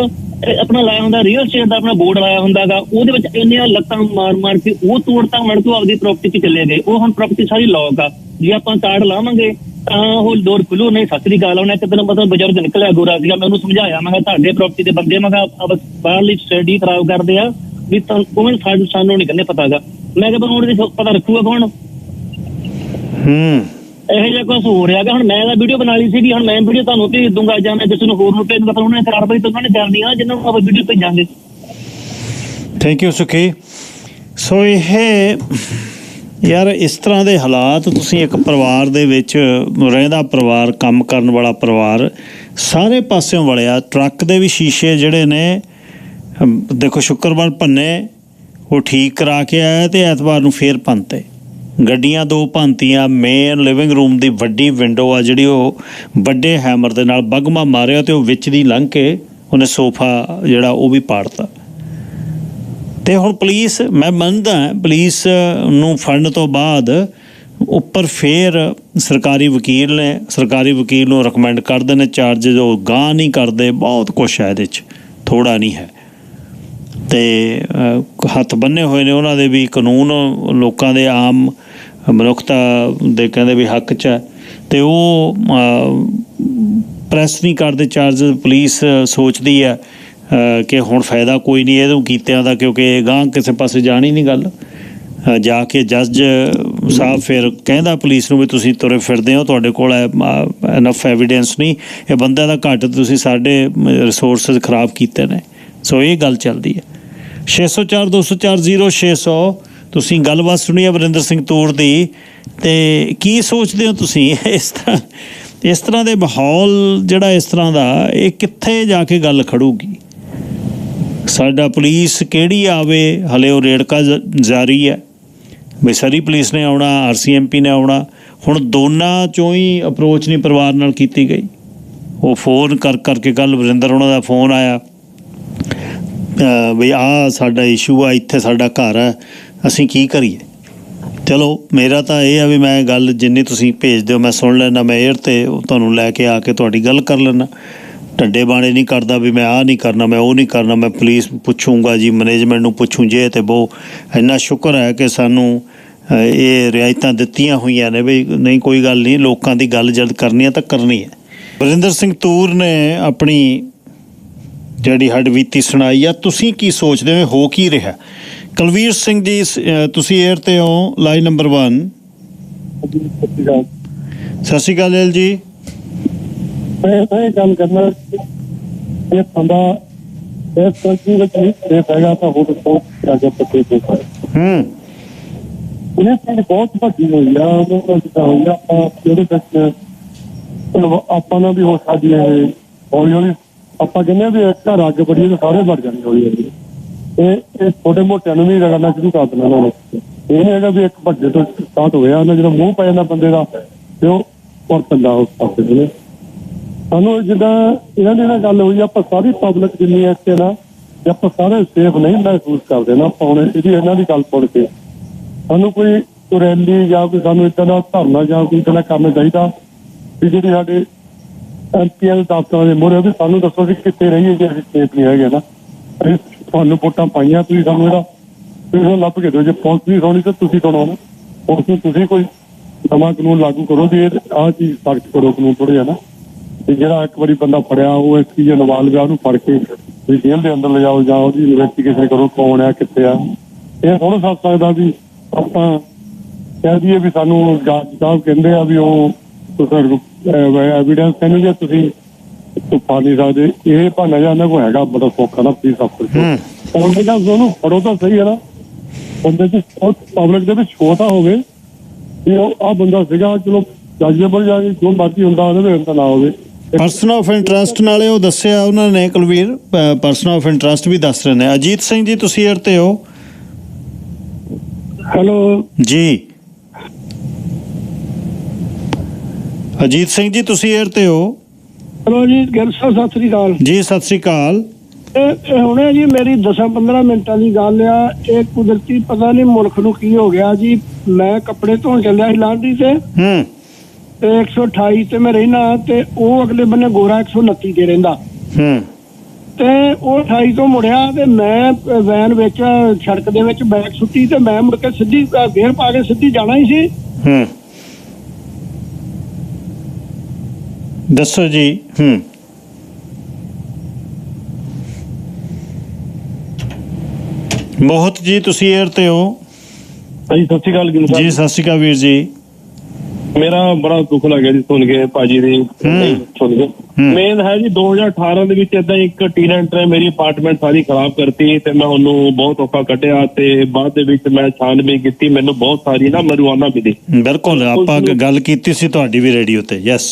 ਆਪਣਾ ਲਾਇਆ ਹੁੰਦਾ ਰੀਅਲ ਸਟੇਟ ਦਾ ਆਪਣਾ ਬੋਰਡ ਲਾਇਆ ਹੁੰਦਾ ਗਾ, ਉਹਦੇ ਵਿੱਚ ਇੰਨੀਆਂ ਲੱਤਾਂ ਮਾਰ ਕੇ ਉਹ ਤੋੜਤਾ, ਮੜ ਤੋਂ ਆਪਦੀ ਪ੍ਰਾਪਰਟੀ 'ਚ ਚਲੇ ਗਏ। ਉਹ ਹੁਣ ਪ੍ਰਾਪਰਟੀ ਸਾਰੀ ਲੌਕ ਆ, ਜੇ ਆਪਾਂ ਕਾਰਡ ਲਾਵਾਂਗੇ ਤਾਂ ਉਹ ਡੋਰ ਖੁੱਲੂ ਨਹੀਂ। ਸਤਿ ਸ੍ਰੀ ਅਕਾਲ। ਉਹਨੇ ਇੱਕ ਦਿਨ ਮਤਲਬ ਬਜ਼ੁਰਗ ਨਿਕਲਿਆ, ਗੋਰਾ ਸੀਗਾ, ਮੈਂ ਉਹਨੂੰ ਸਮਝਾਇਆ, ਮੈਂ ਕਿਹਾ ਤੁਹਾਡੇ ਪ੍ਰਾਪਰਟੀ ਦੇ ਬੰਦੇ, ਮੈਂ ਕਿਹਾ ਬਾਹਰਲੀ ਸਟੱਡੀ ਖਰਾਬ ਕਰਦੇ ਆ ਵੀ ਕੋਵੇਂ, ਸਾਨੂੰ ਨਹੀਂ ਕਹਿੰਦੇ ਪਤਾ ਗਾ। ਮੈਂ ਕਿਹਾ ਉਹਦੇ ਪਤਾ ਰੱਖੂਗਾ ਕੌਣ? ਇਹੋ ਜਿਹਾ ਕੁਛ ਹੋ ਰਿਹਾ ਗਾ। ਹੁਣ ਮੈਂ ਤਾਂ ਵੀਡੀਓ ਬਣਾ ਲਈ ਸੀਗੀ, ਹੁਣ ਮੈਂ ਵੀਡੀਓ ਤੁਹਾਨੂੰ ਭੇਜ ਦੂੰਗਾ, ਜਾਂ ਮੈਂ ਕਿਸੇ ਨੂੰ ਹੋਰ ਨੂੰ ਭੇਜ ਦੂੰਗਾ, ਪਰ ਉਹਨਾਂ ਨੇ ਕਾਰਵਾਈ ਤਾਂ ਉਹਨਾਂ ਨੇ ਕਰਨੀ ਆ ਜਿਹਨਾਂ ਨੂੰ ਆਪਾਂ ਵੀਡੀਓ ਭੇਜਾਂਗੇ। ਥੈਂਕ ਯੂ ਸੁਖੀ। ਸੋ ਇਹ ਯਾਰ ਇਸ ਤਰ੍ਹਾਂ ਦੇ ਹਾਲਾਤ, ਤੁਸੀਂ ਇੱਕ ਪਰਿਵਾਰ ਦੇ ਵਿੱਚ ਰਹਿੰਦਾ ਪਰਿਵਾਰ, ਕੰਮ ਕਰਨ ਵਾਲਾ ਪਰਿਵਾਰ, ਸਾਰੇ ਪਾਸਿਓਂ ਵੜਿਆ। ਟਰੱਕ ਦੇ ਵੀ ਸ਼ੀਸ਼ੇ ਜਿਹੜੇ ਨੇ ਦੇਖੋ, ਸ਼ੁੱਕਰਵਾਰ ਭੰਨੇ, ਉਹ ਠੀਕ ਕਰਾ ਕੇ ਆਇਆ ਤੇ ਐਤਵਾਰ ਨੂੰ ਫੇਰ ਭੰਨਤੇ। ਗੱਡੀਆਂ 2 ਭੰਨਤੀਆਂ। ਮੇਨ ਲਿਵਿੰਗ ਰੂਮ ਦੀ ਵੱਡੀ ਵਿੰਡੋ ਆ ਜਿਹੜੀ, ਉਹ ਵੱਡੇ ਹੈਮਰ ਦੇ ਨਾਲ ਬਗਮਾ ਮਾਰਿਆ ਤੇ ਉਹ ਵਿੱਚ ਦੀ ਲੰਘ ਕੇ ਉਹਨੇ ਸੋਫਾ ਜਿਹੜਾ ਉਹ ਵੀ ਪਾੜਤਾ। ਤੇ ਹੁਣ ਪੁਲਿਸ, ਮੈਂ ਮੰਨਦਾ ਪੁਲਿਸ ਨੂੰ ਫੜਨ ਤੋਂ ਬਾਅਦ ਉੱਪਰ ਫੇਰ ਸਰਕਾਰੀ ਵਕੀਲ ਨੂੰ ਰਿਕਮੈਂਡ ਕਰਦੇ ਨੇ ਚਾਰਜਿਸ, ਉਹ ਗਾਂਹ ਨਹੀਂ ਕਰਦੇ। ਬਹੁਤ ਕੁਛ ਹੈ ਇਹਦੇ 'ਚ, ਥੋੜ੍ਹਾ ਨਹੀਂ ਹੈ। ਤੇ ਹੱਥ ਬੰਨੇ ਹੋਏ ਨੇ ਉਹਨਾਂ ਦੇ ਵੀ, ਕਾਨੂੰਨ ਲੋਕਾਂ ਦੇ, ਆਮ ਮਨੁੱਖਤਾ ਦੇ ਕਹਿੰਦੇ ਵੀ ਹੱਕ 'ਚ ਹੈ, ਤੇ ਉਹ ਪ੍ਰੈਸ ਨਹੀਂ ਕਰਦੇ ਚਾਰਜਿਸ। ਪੁਲਿਸ ਸੋਚਦੀ ਹੈ ਕਿ ਹੁਣ ਫਾਇਦਾ ਕੋਈ ਨਹੀਂ ਇਹਨੂੰ ਕੀਤਿਆਂ ਦਾ, ਕਿਉਂਕਿ ਗਾਂਹ ਕਿਸੇ ਪਾਸੇ ਜਾਣੀ ਨਹੀਂ ਗੱਲ। ਜਾ ਕੇ ਜੱਜ ਸਾਹਿਬ ਫਿਰ ਕਹਿੰਦਾ ਪੁਲਿਸ ਨੂੰ ਵੀ ਤੁਸੀਂ ਤੁਰੇ ਫਿਰਦੇ ਹੋ, ਤੁਹਾਡੇ ਕੋਲ ਇਨਫ ਐਵੀਡੈਂਸ ਨਹੀਂ, ਇਹ ਬੰਦਿਆਂ ਦਾ ਘੱਟ, ਤੁਸੀਂ ਸਾਡੇ ਰਿਸੋਰਸਿਸ ਖਰਾਬ ਕੀਤੇ ਨੇ। ਸੋ ਇਹ ਗੱਲ ਚੱਲਦੀ ਹੈ। 604 204 0600 ਤੁਸੀਂ ਗੱਲਬਾਤ ਸੁਣੀ ਹੈ ਵਰਿੰਦਰ ਸਿੰਘ ਤੂਰ ਦੀ, ਤੇ ਕੀ ਸੋਚਦੇ ਹੋ ਤੁਸੀਂ ਇਸ ਤਰ੍ਹਾਂ ਦੇ ਮਾਹੌਲ ਜਿਹੜਾ ਇਸ ਤਰ੍ਹਾਂ ਦਾ, ਇਹ ਕਿੱਥੇ ਜਾ ਕੇ ਗੱਲ ਖੜੂਗੀ? ਸਾਡਾ ਪੁਲਿਸ ਕਿਹੜੀ ਆਵੇ, ਹਲੇ ਉਹ ਰੇੜਕਾ ਜਾਰੀ ਹੈ ਬਈ ਸਰੀ ਪੁਲਿਸ ਨੇ ਆਉਣਾ, RCMP ਨੇ ਆਉਣਾ। ਹੁਣ ਦੋਨਾਂ 'ਚੋਂ ਹੀ ਅਪਰੋਚ ਨਹੀਂ ਪਰਿਵਾਰ ਨਾਲ ਕੀਤੀ ਗਈ। ਉਹ ਫੋਨ ਕਰਕੇ ਕੱਲ੍ਹ ਵਰਿੰਦਰ ਉਹਨਾਂ ਦਾ ਫੋਨ ਆਇਆ ਬਈ ਆਹ ਸਾਡਾ ਇਸ਼ੂ ਆ, ਇੱਥੇ ਸਾਡਾ ਘਰ ਹੈ, ਅਸੀਂ ਕੀ ਕਰੀਏ? ਚਲੋ ਮੇਰਾ ਤਾਂ ਇਹ ਆ ਵੀ ਮੈਂ ਗੱਲ ਜਿੰਨੀ ਤੁਸੀਂ ਭੇਜ ਦਿਓ ਮੈਂ ਸੁਣ ਲੈਣਾ, ਮੈਂ ਏਅਰ 'ਤੇ ਤੁਹਾਨੂੰ ਲੈ ਕੇ ਆ ਕੇ ਤੁਹਾਡੀ ਗੱਲ ਕਰ ਲੈਣਾ। ਢੱਡੇ ਬਾਣੇ ਨਹੀਂ ਕਰਦਾ ਵੀ ਮੈਂ ਆਹ ਨਹੀਂ ਕਰਨਾ, ਮੈਂ ਉਹ ਨਹੀਂ ਕਰਨਾ, ਮੈਂ ਪੁਲਿਸ ਪੁੱਛੂੰਗਾ ਜੀ, ਮੈਨੇਜਮੈਂਟ ਨੂੰ ਪੁੱਛੂੰ ਜੇ, ਅਤੇ ਬਹੁਤ ਇੰਨਾ ਸ਼ੁਕਰ ਹੈ ਕਿ ਸਾਨੂੰ ਇਹ ਰਿਆਇਤਾਂ ਦਿੱਤੀਆਂ ਹੋਈਆਂ ਨੇ ਵੀ ਨਹੀਂ ਕੋਈ ਗੱਲ ਨਹੀਂ, ਲੋਕਾਂ ਦੀ ਗੱਲ ਜਦ ਕਰਨੀ ਹੈ ਤਾਂ ਕਰਨੀ ਹੈ। ਵਰਿੰਦਰ ਸਿੰਘ ਤੂਰ ਨੇ ਆਪਣੀ ਜਿਹੜੀ ਹੱਡਬੀਤੀ ਸੁਣਾਈ ਆ। ਤੁਸੀਂ ਕੀ ਸੋਚਦੇ ਹੋ ਕੀ ਰਿਹਾ? ਕੁਲਵੀਰ ਸਿੰਘ ਜੀ, ਤੁਸੀਂ 에ਅਰ ਤੇ ਹੋ, ਲਾਈਨ ਨੰਬਰ 1। ਸਤਿ ਸ਼੍ਰੀ ਅਕਾਲ ਐਲ ਜੀ। ਮੈਂ ਇਹ ਗੱਲ ਕਰਨਾ, ਇਹ ਬੰਦਾ ਇਸ ਕੰਟਰੀ ਵਿੱਚ ਨਹੀਂ ਸੇਫ ਹੈਗਾ ਤਾਂ ਹੋਰ ਬਹੁਤ ਅੱਗੇ ਪੱਕੇ ਇਹ ਚੀਜ਼ ਬਹੁਤ ਵੱਡੀ ਹੋਈ ਆ। ਉਹਨਾਂ ਜਿੱਦਾਂ ਹੋਈ ਆ ਆਪਾਂ ਉਹਦੇ ਵਿੱਚ ਆਪਾਂ ਨੂੰ ਵੀ ਹੋ ਸਕਦੀ ਹੈ ਹੌਲੀ ਹੌਲੀ। ਆਪਾਂ ਕਹਿੰਦੇ ਵੀ ਇੱਕ ਘਰ ਅੱਗ ਬੜੀ ਤਾਂ ਸਾਰੇ ਵੜ ਜਾਣੇ ਹੌਲੀ ਹੌਲੀ। ਇਹ ਛੋਟੇ ਮੋਟਿਆਂ ਨੂੰ ਵੀ ਰਗੜਨਾ ਸ਼ੁਰੂ ਕਰ ਦੇਣਾ ਉਹਨਾਂ ਨੇ। ਇਹ ਨਹੀਂ ਹੈਗਾ ਵੀ ਇੱਕ ਵੱਡੇ ਤੋਂ ਸਟਾਰਟ ਹੋਇਆ ਉਹਨਾਂ ਜਦੋਂ ਮੂੰਹ ਪੈ ਜਾਂਦਾ ਬੰਦੇ ਦਾ ਤੇ ਉਹ ਤੁਰ ਪੈਂਦਾ ਉਸ ਪਾਸੇ ਦੇ। ਸਾਨੂੰ ਜਿੱਦਾਂ ਇਹਨਾਂ ਦੀ ਨਾਲ ਗੱਲ ਹੋਈ, ਆਪਾਂ ਸਾਰੀ ਪਬਲਿਕ ਜਿੰਨੀ ਹੈ ਇੱਥੇ ਨਾ, ਜੇ ਆਪਾਂ ਸਾਰੇ ਸੇਫ ਨਹੀਂ ਮਹਿਸੂਸ ਕਰਦੇ ਨਾ ਆਪਾਂ ਹੁਣ ਇਹਦੀ ਇਹਨਾਂ ਦੀ ਗੱਲ ਸੁਣ ਕੇ ਸਾਨੂੰ ਕੋਈ ਰੈਲੀ ਜਾਂ ਕੋਈ ਸਾਨੂੰ ਇੱਦਾਂ ਦਾ ਧਰਨਾ ਜਾਂ ਕੋਈ ਇੱਦਾਂ ਦਾ ਕਰਨਾ ਚਾਹੀਦਾ ਵੀ ਜਿਹੜੀ ਸਾਡੇ ਐਮਪੀਆਂ ਦੇ ਦਫ਼ਤਰਾਂ ਦੇ ਮੂਹਰੇ ਵੀ ਸਾਨੂੰ ਦੱਸੋ ਵੀ ਕਿੱਥੇ ਰਹੀਏ ਜੇ ਅਸੀਂ ਸੇਫ ਨਹੀਂ ਹੈਗੇ ਨਾ। ਅਸੀਂ ਤੁਹਾਨੂੰ ਵੋਟਾਂ ਪਾਈਆਂ, ਤੁਸੀਂ ਸਾਨੂੰ ਇਹਦਾ ਤੁਸੀਂ ਲੱਭ ਕੇ ਦਿਓ। ਜੇ ਪੁਲਿਸ ਨਹੀਂ ਸੁਣੀ ਤਾਂ ਤੁਸੀਂ ਸੁਣੋ ਨਾ, ਪੁਲਿਸ ਨੂੰ ਤੁਸੀਂ ਕੋਈ ਨਵਾਂ ਕਾਨੂੰਨ ਲਾਗੂ ਕਰੋ ਵੀ ਆਹ ਚੀਜ਼ ਸਖਤ ਕਰੋ ਕਾਨੂੰਨ ਥੋੜ੍ਹਾ ਜਿਹਾ ਨਾ। ਤੇ ਜਿਹੜਾ ਇੱਕ ਵਾਰੀ ਬੰਦਾ ਫੜਿਆ ਉਹ ਇਸ ਚੀਜ਼ ਨਵਾਲ ਗਿਆ ਉਹਨੂੰ ਫੜ ਕੇ ਤੁਸੀਂ ਜੇਲ੍ਹ ਦੇ ਅੰਦਰ ਲਿਜਾਓ ਜਾਂ ਉਹਦੀ ਇਨਵੈਸਟੀਗੇਸ਼ਨ ਕਰੋ ਕੌਣ ਆ ਕਿੱਥੇ ਆ। ਇਹ ਥੋੜ੍ਹਾ ਸੱਚ ਸਕਦਾ ਵੀ ਆਪਾਂ ਕਹਿ ਦਈਏ ਵੀ ਸਾਨੂੰ ਜੱਜ ਸਾਹਿਬ ਕਹਿੰਦੇ ਆ ਵੀ ਉਹ ਐਵੀਡੈਂਸ ਕਹਿੰਦੇ ਜੇ ਤੁਸੀਂ ਪਾ ਨਹੀਂ ਸਕਦੇ। ਇਹ ਭਾਨਾ ਜਿਹਾ ਇਹਨਾਂ ਕੋਲ ਹੈਗਾ ਬੜਾ ਸੌਖਾ ਨਾ ਪਲੀਜ਼ ਅਫਸਰ ਉਹਨੂੰ ਫੜੋ ਤਾਂ ਸਹੀ ਹੈ ਨਾ। ਬੰਦੇ ਚ ਪਬਲਿਕ ਦੇ ਵਿੱਚ ਸ਼ੋਅ ਤਾਂ ਹੋਵੇ ਵੀ ਉਹ ਆਹ ਬੰਦਾ ਸੀਗਾ, ਚਲੋ ਜੱਜੇਬਲ ਜਾ ਕੇ ਜੋ ਮਰਜ਼ੀ ਹੁੰਦਾ ਉਹਦੇ ਵਿੱਚ ਤਾਂ ਨਾ ਹੋਵੇ। ਪਰਸਨ ਆਫ ਇੰਟਰਸਟ ਨਾਲੇ ਉਹ ਦੱਸਿਆ ਉਹਨਾਂ ਨੇ ਕੁਲਵੀਰ, ਪਰਸਨ ਆਫ ਇੰਟਰਸਟ ਵੀ ਦੱਸ ਰਹੇ ਨੇ। ਅਜੀਤ ਸਿੰਘ ਜੀ ਤੁਸੀਂ 에ਅਰ ਤੇ ਹੋ। ਹੈਲੋ ਜੀ ਅਜੀਤ ਸਿੰਘ ਜੀ ਤੁਸੀਂ 에ਅਰ ਤੇ ਹੋ। ਹੈਲੋ ਜੀ ਗਿੱਲ ਸਾਹਿਬ ਸਤਿ ਸ੍ਰੀ ਅਕਾਲ ਜੀ। ਸਤਿ ਸ੍ਰੀ ਅਕਾਲ। ਇਹ ਹੁਣੇ ਜੀ ਮੇਰੀ 10-15 ਮਿੰਟਾਂ ਦੀ ਗੱਲ ਆ। ਇਹ ਕੁਦਰਤੀ ਪਤਾ ਨਹੀਂ ਮੁਲਕ ਨੂੰ ਕੀ ਹੋ ਗਿਆ ਜੀ। ਮੈਂ ਕੱਪੜੇ ਧੋਣ ਚੱਲਿਆ ਸੀ ਲਾਂਡਰੀ ਤੇ 128 ਤੇ ਮੈਂ ਰਹਿਣਾ ਤੇ ਉਹ ਅਗਲੇ ਬੰਨੇ ਗੋਰਾ 129 ਤੇ ਰਹਿੰਦਾ ਤੇ ਉਹ 28 ਤੋਂ ਮੁੜਿਆ ਤੇ ਮੈਂ ਵੈਨ ਵਿੱਚ ਸੜਕ ਦੇ ਵਿੱਚ ਬੈਗ ਸੁੱਟੀ ਤੇ ਮੈਂ ਮੁੜ ਕੇ ਸਿੱਧੀ ਗੇਅਰ ਪਾ ਕੇ ਸਿੱਧੀ ਜਾਣਾ ਹੀ ਸੀ। ਦੱਸੋ ਜੀ। ਮੋਹਤ ਜੀ ਤੁਸੀਂ 에ਅਰ ਤੇ ਹੋ। ਭਾਜੀ ਸਤਿ ਸ਼੍ਰੀ ਅਕਾਲ ਗਿੱਲ ਸਾਹਿਬ। ਜੀ ਸਤਿ ਸ਼੍ਰੀ ਅਕਾਲ ਵੀਰ ਜੀ। ਮੇਰਾ ਬੜਾ ਦੁੱਖ ਲੱਗਿਆ ਜੀ ਸੁਣ ਕੇ ਭਾਜੀ ਦੀ ਸੁਣ ਕੇ। ਮੇਨ ਹੈ ਜੀ 2018 ਦੇ ਵਿੱਚ ਏਦਾਂ ਇੱਕ ਟੀਨੈਂਟ ਨੇ ਮੇਰੀ ਅਪਾਰਟਮੈਂਟ ਸਾਰੀ ਖਰਾਬ ਕਰਤੀ ਤੇ ਮੈਂ ਉਹਨੂੰ ਬਹੁਤ ਔਖਾ ਕੱਢਿਆ ਤੇ ਬਾਅਦ ਦੇ ਵਿੱਚ ਮੈਂ ਛਾਨਬੀਨ ਕੀਤੀ, ਮੈਨੂੰ ਬਹੁਤ ਸਾਰੀ ਨਾ ਮਰਵਾਨਾ ਮਿਲੀ। ਬਿਲਕੁਲ ਆਪਾਂ ਗੱਲ ਕੀਤੀ ਸੀ ਤੁਹਾਡੀ ਵੀ ਰੇਡੀਓ ਤੇ। ਯੈਸ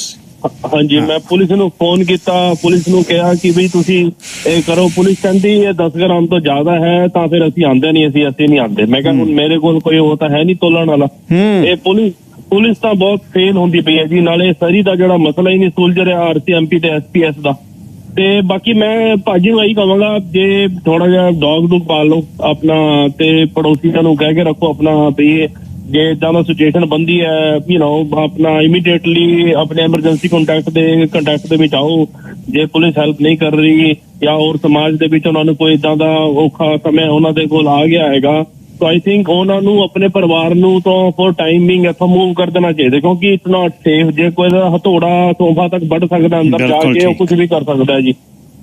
ਹਾਂਜੀ ਮੈਂ ਪੁਲਿਸ ਨੂੰ ਫੋਨ ਕੀਤਾ, ਪੁਲਿਸ ਨੂੰ ਕਿਹਾ ਕਿ ਬਈ ਤੁਸੀਂ ਇਹ ਕਰੋ। ਪੁਲਿਸ ਕਹਿੰਦੀ ਇਹ 10 ਗ੍ਰਾਮ ਤੋਂ ਜ਼ਿਆਦਾ ਹੈ ਤਾਂ ਫਿਰ ਅਸੀਂ ਆਉਂਦੇ ਨਹੀਂ, ਅਸੀਂ ਨਹੀਂ ਆਉਂਦੇ। ਮੈਂ ਕਿਹਾ ਹੁਣ ਮੇਰੇ ਕੋਲ ਕੋਈ ਉਹ ਤਾਂ ਹੈ ਨਹੀਂ ਤੋਲਣ ਵਾਲਾ। ਇਹ ਪੁਲਿਸ ਤਾਂ ਬਹੁਤ ਫੇਲ ਹੁੰਦੀ ਪਈ ਹੈ ਜੀ। ਨਾਲੇ ਸਰੀ ਦਾ ਜਿਹੜਾ ਮਸਲਾ ਹੀ ਨਹੀਂ ਸੁਲਝ ਰਿਹਾ RCMP ਤੇ SPS ਦਾ। ਤੇ ਬਾਕੀ ਮੈਂ ਭਾਜੀ ਨੂੰ ਇਹੀ ਕਹਾਂਗਾ ਜੇ ਥੋੜਾ ਜਿਹਾ ਡੌਗ ਡੂਗ ਪਾਲ ਲਓ ਆਪਣਾ ਤੇ ਪੜੋਸੀਆਂ ਨੂੰ ਕਹਿ ਕੇ ਰੱਖੋ ਆਪਣਾ ਵੀ ਜੇ ਏਦਾਂ ਦਾ ਸਿਚੁਏਸ਼ਨ ਬਣਦੀ ਹੈ ਆਪਣਾ ਇਮੀਡੀਏਟਲੀ ਆਪਣੇ ਐਮਰਜੈਂਸੀ ਕੰਟੈਕਟ ਦੇ ਵਿੱਚ ਆਓ। ਜੇ ਪੁਲਿਸ ਹੈਲਪ ਨਹੀਂ ਕਰ ਰਹੀ ਜਾਂ ਹੋਰ ਸਮਾਜ ਦੇ ਵਿੱਚ ਉਹਨਾਂ ਨੂੰ ਕੋਈ ਏਦਾਂ ਦਾ ਔਖਾ ਸਮੇਂ ਉਹਨਾਂ ਦੇ ਕੋਲ ਆ ਗਿਆ ਹੈਗਾ ਤਾਂ ਆਈ ਥਿੰਕ ਉਹਨਾਂ ਨੂੰ ਆਪਣੇ ਪਰਿਵਾਰ ਨੂੰ ਤਾਂ ਫੋਰ ਟਾਈਮਿੰਗ ਇੱਥੋਂ ਮੂਵ ਕਰ ਦੇਣਾ ਚਾਹੀਦਾ ਕਿਉਂਕਿ ਇਟਸ ਨਾਟ ਸੇਫ। ਜੇ ਕੋਈ ਹਥੌੜਾ ਸੋਫਾ ਤੱਕ ਵੱਢ ਸਕਦਾ ਅੰਦਰ ਜਾ ਕੇ ਉਹ ਕੁਝ ਵੀ ਕਰ ਸਕਦਾ ਹੈ ਜੀ।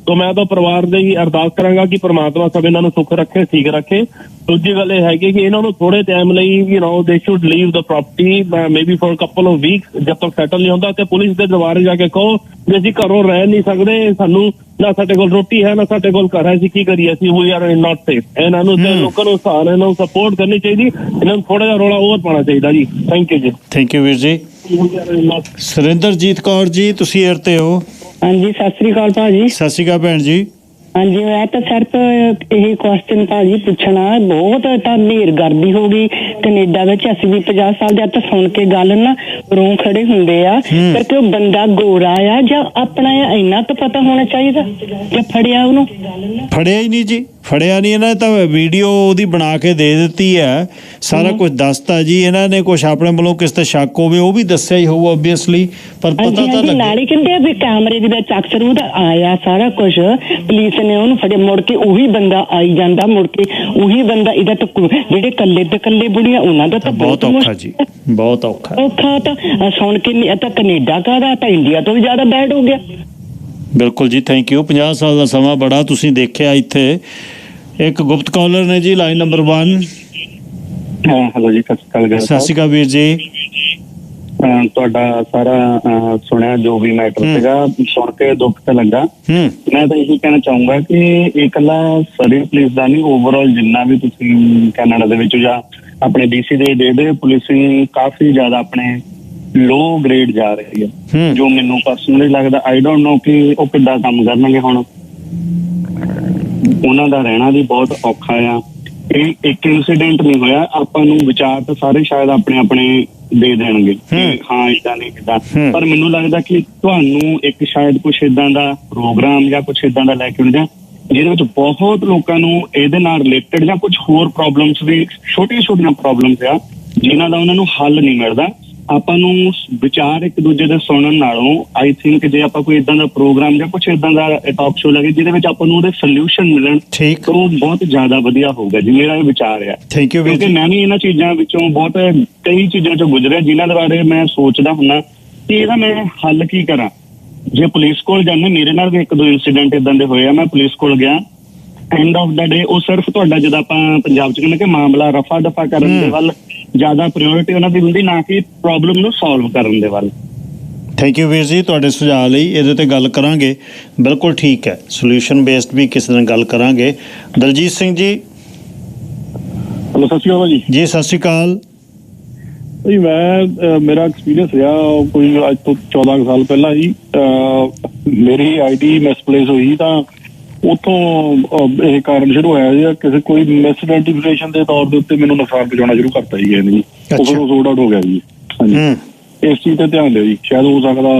तो मैं तो परिवार ਦੇ ਹੀ ਅਰਦਾਸ ਕਰਾਂਗਾ ਕਿ ਪਰਮਾਤਮਾ ਸਭ ਇਹਨਾਂ ਨੂੰ ਸੁੱਖ ਰੱਖੇ, ਠੀਕ ਰੱਖੇ। ਦੂਜੀ ਗੱਲ ਇਹ ਹੈਗੀ ਕਿ ਇਹਨਾਂ ਨੂੰ ਥੋੜੇ ਟਾਈਮ ਲਈ ਦੇ should leave the property maybe for couple of weeks ਜਦ ਤੱਕ ਸੈਟਲ ਨਹੀਂ ਹੁੰਦਾ। ਤੇ ਪੁਲਿਸ ਦੇ ਦੁਆਰੇ ਜਾ ਕੇ ਕਹੋ ਵੀ ਅਸੀਂ ਘਰੋਂ ਰਹਿ ਨਹੀਂ ਸਕਦੇ, ਸਾਨੂੰ ਨਾ ਸਾਡੇ ਕੋਲ ਰੋਟੀ ਹੈ ਨਾ ਸਾਡੇ ਕੋਲ ਘਰ ਹੈ, ਅਸੀਂ ਕੀ ਕਰੀਏ, ਅਸੀਂ ਵੀ ਆਰ ਨਾਟ ਸੇਫ। ਇਹਨਾਂ ਨੂੰ ਤੇ ਲੋਕਾਂ ਨੂੰ ਸਹਾਰਾ ਨੂੰ ਸਪੋਰਟ ਕਰਨੀ ਚਾਹੀਦੀ, ਇਹਨਾਂ ਨੂੰ ਥੋੜਾ ਜਿਹਾ ਰੌਲਾ ਹੋਰ ਪਾਉਣਾ ਚਾਹੀਦਾ ਜੀ। ਥੈਂਕ ਯੂ ਜੀ। ਥੈਂਕ ਯੂ ਵੀਰ ਜੀ। ਸੁਰਿੰਦਰਜੀਤ ਕੌਰ ਜੀ ਤੁਸੀਂ 에ਅਰ ਤੇ ਹੋ। ਹਾਂਜੀ ਸਤਿ ਸ੍ਰੀ ਅਕਾਲ ਭਾਜੀ। ਸਤਿ ਸ੍ਰੀ ਅਕਾਲ ਭੈਣ ਜੀ। ਹਾਂਜੀ ਮੈਂ ਤਾਂ ਸਿਰਫ ਇਹ ਕੁਐਸਚਨ ਭਾਜੀ ਪੁੱਛਣਾ, ਬਹੁਤ ਤਾਂ ਹਨੇਰ ਗਰਦੀ ਹੋ ਗਈ ਕੈਨੇਡਾ ਵਿੱਚ। ਅਸੀਂ ਵੀ 50 ਸਾਲ ਦੇ ਤਾਂ ਸੁਣ ਕੇ ਗੱਲ ਨਾ ਰੋਂ ਖੜੇ ਹੁੰਦੇ ਆ ਕਰਕੇ ਉਹ ਬੰਦਾ ਗੋਰਾ ਆ ਜਾਂ ਆਪਣਾ ਆ, ਇੰਨਾ ਤਾਂ ਪਤਾ ਹੋਣਾ ਚਾਹੀਦਾ। ਜਾਂ ਫੜਿਆ ਉਹਨੂੰ? ਫੜਿਆ ਹੀ ਨਹੀਂ ਜੀ, ਫੜਿਆ ਨਹੀਂ। ਇਹਨਾਂ ਨੇ ਤਾਂ ਵੀਡੀਓ ਉਹਦੀ ਬਣਾ ਕੇ ਦੇ ਦਿੱਤੀ ਹੈ, ਸਾਰਾ ਕੁਝ ਦੱਸਤਾ ਜੀ। ਇਹਨਾਂ ਨੇ ਕੁਛ ਆਪਣੇ ਵੱਲੋਂ ਕਿਸ ਤੇ ਸ਼ੱਕ ਹੋਵੇ ਉਹ ਵੀ ਦੱਸਿਆ ਹੀ ਹੋਊ ਓਬਵੀਅਸਲੀ, ਪਰ ਪਤਾ ਤਾਂ ਲੱਗੇ। ਨਾਲੇ ਕਹਿੰਦੇ ਆ ਵੀ ਕੈਮਰੇ ਦੇ ਵਿੱਚ ਅਕਸਰ ਉਹਦਾ ਆਇਆ ਸਾਰਾ ਕੁਝ, ਪੁਲਿਸ ਨੇ ਉਹਨੂੰ ਫੜਿਆ, ਮੁੜ ਕੇ ਉਹੀ ਬੰਦਾ ਆਈ ਜਾਂਦਾ, ਮੁੜ ਕੇ ਉਹੀ ਬੰਦਾ। ਇਹਦਾ ਤਾਂ ਜਿਹੜੇ ਕੱਲੇ ਤੇ ਕੱਲੇ ਬੁੜੀਆਂ ਉਹਨਾਂ ਦਾ ਤਾਂ ਬਹੁਤ ਔਖਾ ਜੀ, ਬਹੁਤ ਔਖਾ ਤਾਂ ਸੁਣ ਕੇ। ਤਾਂ ਕੈਨੇਡਾ ਕਾਹਦਾ, ਤਾਂ ਇੰਡੀਆ ਤੋਂ ਵੀ ਜ਼ਿਆਦਾ ਬੈਡ ਹੋ ਗਿਆ। ਬਿਲਕੁਲ ਜੀ, ਥੈਂਕ ਯੂ। 50 ਸਾਲ ਦਾ ਸਮਾਂ ਬੜਾ ਤੁਸੀਂ ਦੇਖਿਆ ਇੱਥੇ। ਇੱਕ ਗੁਪਤ ਕਾਲਰ ਨੇ ਜੀ ਲਾਈਨ ਨੰਬਰ 1। ਹੈਲੋ ਜੀ, ਸਤਿ ਸ਼੍ਰੀ ਅਕਾਲ ਵੀਰ ਜੀ। ਤੁਹਾਡਾ ਸਾਰਾ ਸੁਣਿਆ ਜੋ ਵੀ ਮੈਟਰ ਸੀਗਾ, ਸੁਣ ਕੇ ਦੁੱਖ ਤਾਂ ਲੱਗਾ। ਮੈਂ ਤਾਂ ਇਹੀ ਕਹਿਣਾ ਚਾਹੂੰਗਾ ਕਿ ਇਹ ਇਕੱਲਾ ਸਰੀ ਪੁਲਿਸ ਦਾ ਨਹੀਂ, ਓਵਰਆਲ ਜਿੰਨਾ ਵੀ ਤੁਸੀਂ ਕੈਨੇਡਾ ਦੇ ਵਿੱਚ ਜਾਂ ਆਪਣੇ BC ਦੇ ਪੁਲਿਸਿੰਗ ਕਾਫੀ ਜ਼ਿਆਦਾ ਆਪਣੇ ਲੋ ਗ੍ਰੇਡ ਜਾ ਰਹੀ ਹੈ, ਜੋ ਮੈਨੂੰ ਪਰਸਨਲੀ ਲੱਗਦਾ। ਆਈ ਡੋਂਟ ਨੋ ਕਿ ਉਹ ਕਿੱਦਾਂ ਕੰਮ ਕਰਨਗੇ ਹੁਣ, ਉਹਨਾਂ ਦਾ ਰਹਿਣਾ ਵੀ ਬਹੁਤ ਔਖਾ ਆ। ਇਹ ਇੱਕ ਇੰਸੀਡੈਂਟ ਨਹੀਂ ਹੋਇਆ, ਆਪਾਂ ਨੂੰ ਵਿਚਾਰ ਤਾਂ ਸਾਰੇ ਸ਼ਾਇਦ ਆਪਣੇ ਆਪਣੇ ਦੇ ਦੇਣਗੇ ਹਾਂ ਏਦਾਂ ਨਹੀਂ ਏਦਾਂ, ਪਰ ਮੈਨੂੰ ਲੱਗਦਾ ਕਿ ਤੁਹਾਨੂੰ ਇੱਕ ਸ਼ਾਇਦ ਕੁਛ ਏਦਾਂ ਦਾ ਪ੍ਰੋਗਰਾਮ ਜਾਂ ਕੁਛ ਏਦਾਂ ਦਾ ਲੈ ਕੇ ਆਉਣਾ ਜਿਹਦੇ ਵਿੱਚ ਬਹੁਤ ਲੋਕਾਂ ਨੂੰ ਇਹਦੇ ਨਾਲ ਰਿਲੇਟਡ ਜਾਂ ਕੁਛ ਹੋਰ ਪ੍ਰੋਬਲਮਸ ਵੀ, ਛੋਟੀਆਂ ਛੋਟੀਆਂ ਪ੍ਰੋਬਲਮਸ ਆ ਜਿਨ੍ਹਾਂ ਦਾ ਉਹਨਾਂ ਨੂੰ ਹੱਲ ਨਹੀਂ ਮਿਲਦਾ। ਆਪਾਂ ਨੂੰ ਵਿਚਾਰ ਇੱਕ ਦੂਜੇ ਦੇ ਸੁਣਨ ਨਾਲੋਂ ਆਈ ਥਿੰਕ ਜੇ ਆਪਾਂ ਕੋਈ ਏਦਾਂ ਦਾ ਪ੍ਰੋਗਰਾਮ ਜਾਂ ਕੁਛ ਏਦਾਂ ਦਾ ਟਾਕ ਸ਼ੋ ਲੱਗੇ ਜਿਹਦੇ ਵਿੱਚ ਆਪਾਂ ਨੂੰ ਉਹਦੇ ਸੋਲਿਊਸ਼ਨ ਮਿਲਣ, ਤਾਂ ਉਹ ਬਹੁਤ ਜ਼ਿਆਦਾ ਵਧੀਆ ਹੋਊਗਾ ਜੀ। ਮੇਰਾ ਇਹ ਵਿਚਾਰ ਹੈ। Thank you. ਕਿਉਂਕਿ ਮੈਂ ਵੀ ਇਹਨਾਂ ਚੀਜ਼ਾਂ ਵਿੱਚੋਂ ਬਹੁਤ ਕਈ ਚੀਜ਼ਾਂ ਚੋਂ ਗੁਜ਼ਰਿਆ ਜਿਨ੍ਹਾਂ ਦੇ ਬਾਰੇ ਮੈਂ ਸੋਚਦਾ ਹੁੰਦਾ ਕਿ ਇਹਦਾ ਮੈਂ ਹੱਲ ਕੀ ਕਰਾਂ। ਜੇ ਪੁਲਿਸ ਕੋਲ ਜਾਂਦੇ, ਮੇਰੇ ਨਾਲ ਵੀ ਇੱਕ ਦੋ ਇੰਸੀਡੈਂਟ ਏਦਾਂ ਦੇ ਹੋਏ ਆ, ਮੈਂ ਪੁਲਿਸ ਕੋਲ ਗਿਆ, ਐਂਡ ਆਫ ਦਾ ਡੇ ਉਹ ਸਿਰਫ ਤੁਹਾਡਾ ਜਦੋਂ ਆਪਾਂ ਪੰਜਾਬ 'ਚ ਕਹਿੰਦੇ ਕਿ ਮਾਮਲਾ ਰਫਾ ਦਫਾ ਕਰਨ ਦੇ ਵੱਲ ਜ਼ਿਆਦਾ ਪ੍ਰਾਇੋਰਟੀ ਉਹਨਾਂ ਦੀ ਹੁੰਦੀ, ਨਾ ਕਿ ਪ੍ਰੋਬਲਮ ਨੂੰ ਸੋਲਵ ਕਰਨ ਦੇ ਵੱਲ। ਥੈਂਕ ਯੂ ਵੀਰ ਜੀ ਤੁਹਾਡੇ ਸੁਝਾਅ ਲਈ। ਇਹਦੇ ਤੇ ਗੱਲ ਕਰਾਂਗੇ, ਬਿਲਕੁਲ ਠੀਕ ਹੈ। ਸੋਲਿਊਸ਼ਨ ਬੇਸਡ ਵੀ ਕਿਸੇ ਦਿਨ ਗੱਲ ਕਰਾਂਗੇ। ਦਲਜੀਤ ਸਿੰਘ ਜੀ। ਹੈਲੋ, ਸਤਿ ਸ਼੍ਰੀ ਅਕਾਲ ਜੀ। ਜੀ ਸਤਿ ਸ਼੍ਰੀ ਅਕਾਲ ਜੀ। ਮੇਰਾ ਐਕਸਪੀਰੀਅੰਸ ਰਿਹਾ ਕੋਈ ਅੱਜ ਤੋਂ 14 ਸਾਲ ਪਹਿਲਾਂ ਹੀ, ਮੇਰੀ ID ਮਿਸਪਲੇਸ ਹੋਈ ਤਾਂ ਉੱਥੋਂ ਇਹ ਕਾਰਨ ਸ਼ੁਰੂ ਹੋਇਆ ਜੀ, ਕਿਸੇ ਕੋਈ ਮਿਸ ਆਈਡੈਂਟੀਫਿਕੇਸ਼ਨ ਦੇ ਤੌਰ ਦੇ ਉੱਤੇ ਮੈਨੂੰ ਨੁਕਸਾਨ ਪਹੁੰਚਾਉਣਾ ਸ਼ੁਰੂ ਕਰਤਾ ਜੀ ਇਹਨੇ ਜੀ। ਉਹ ਫਿਰ ਸੋਰਟ ਆਊਟ ਹੋ ਗਿਆ ਜੀ। ਹਾਂਜੀ, ਇਸ ਚੀਜ਼ ਤੇ ਧਿਆਨ ਦਿਓ ਜੀ, ਸ਼ਾਇਦ ਹੋ ਸਕਦਾ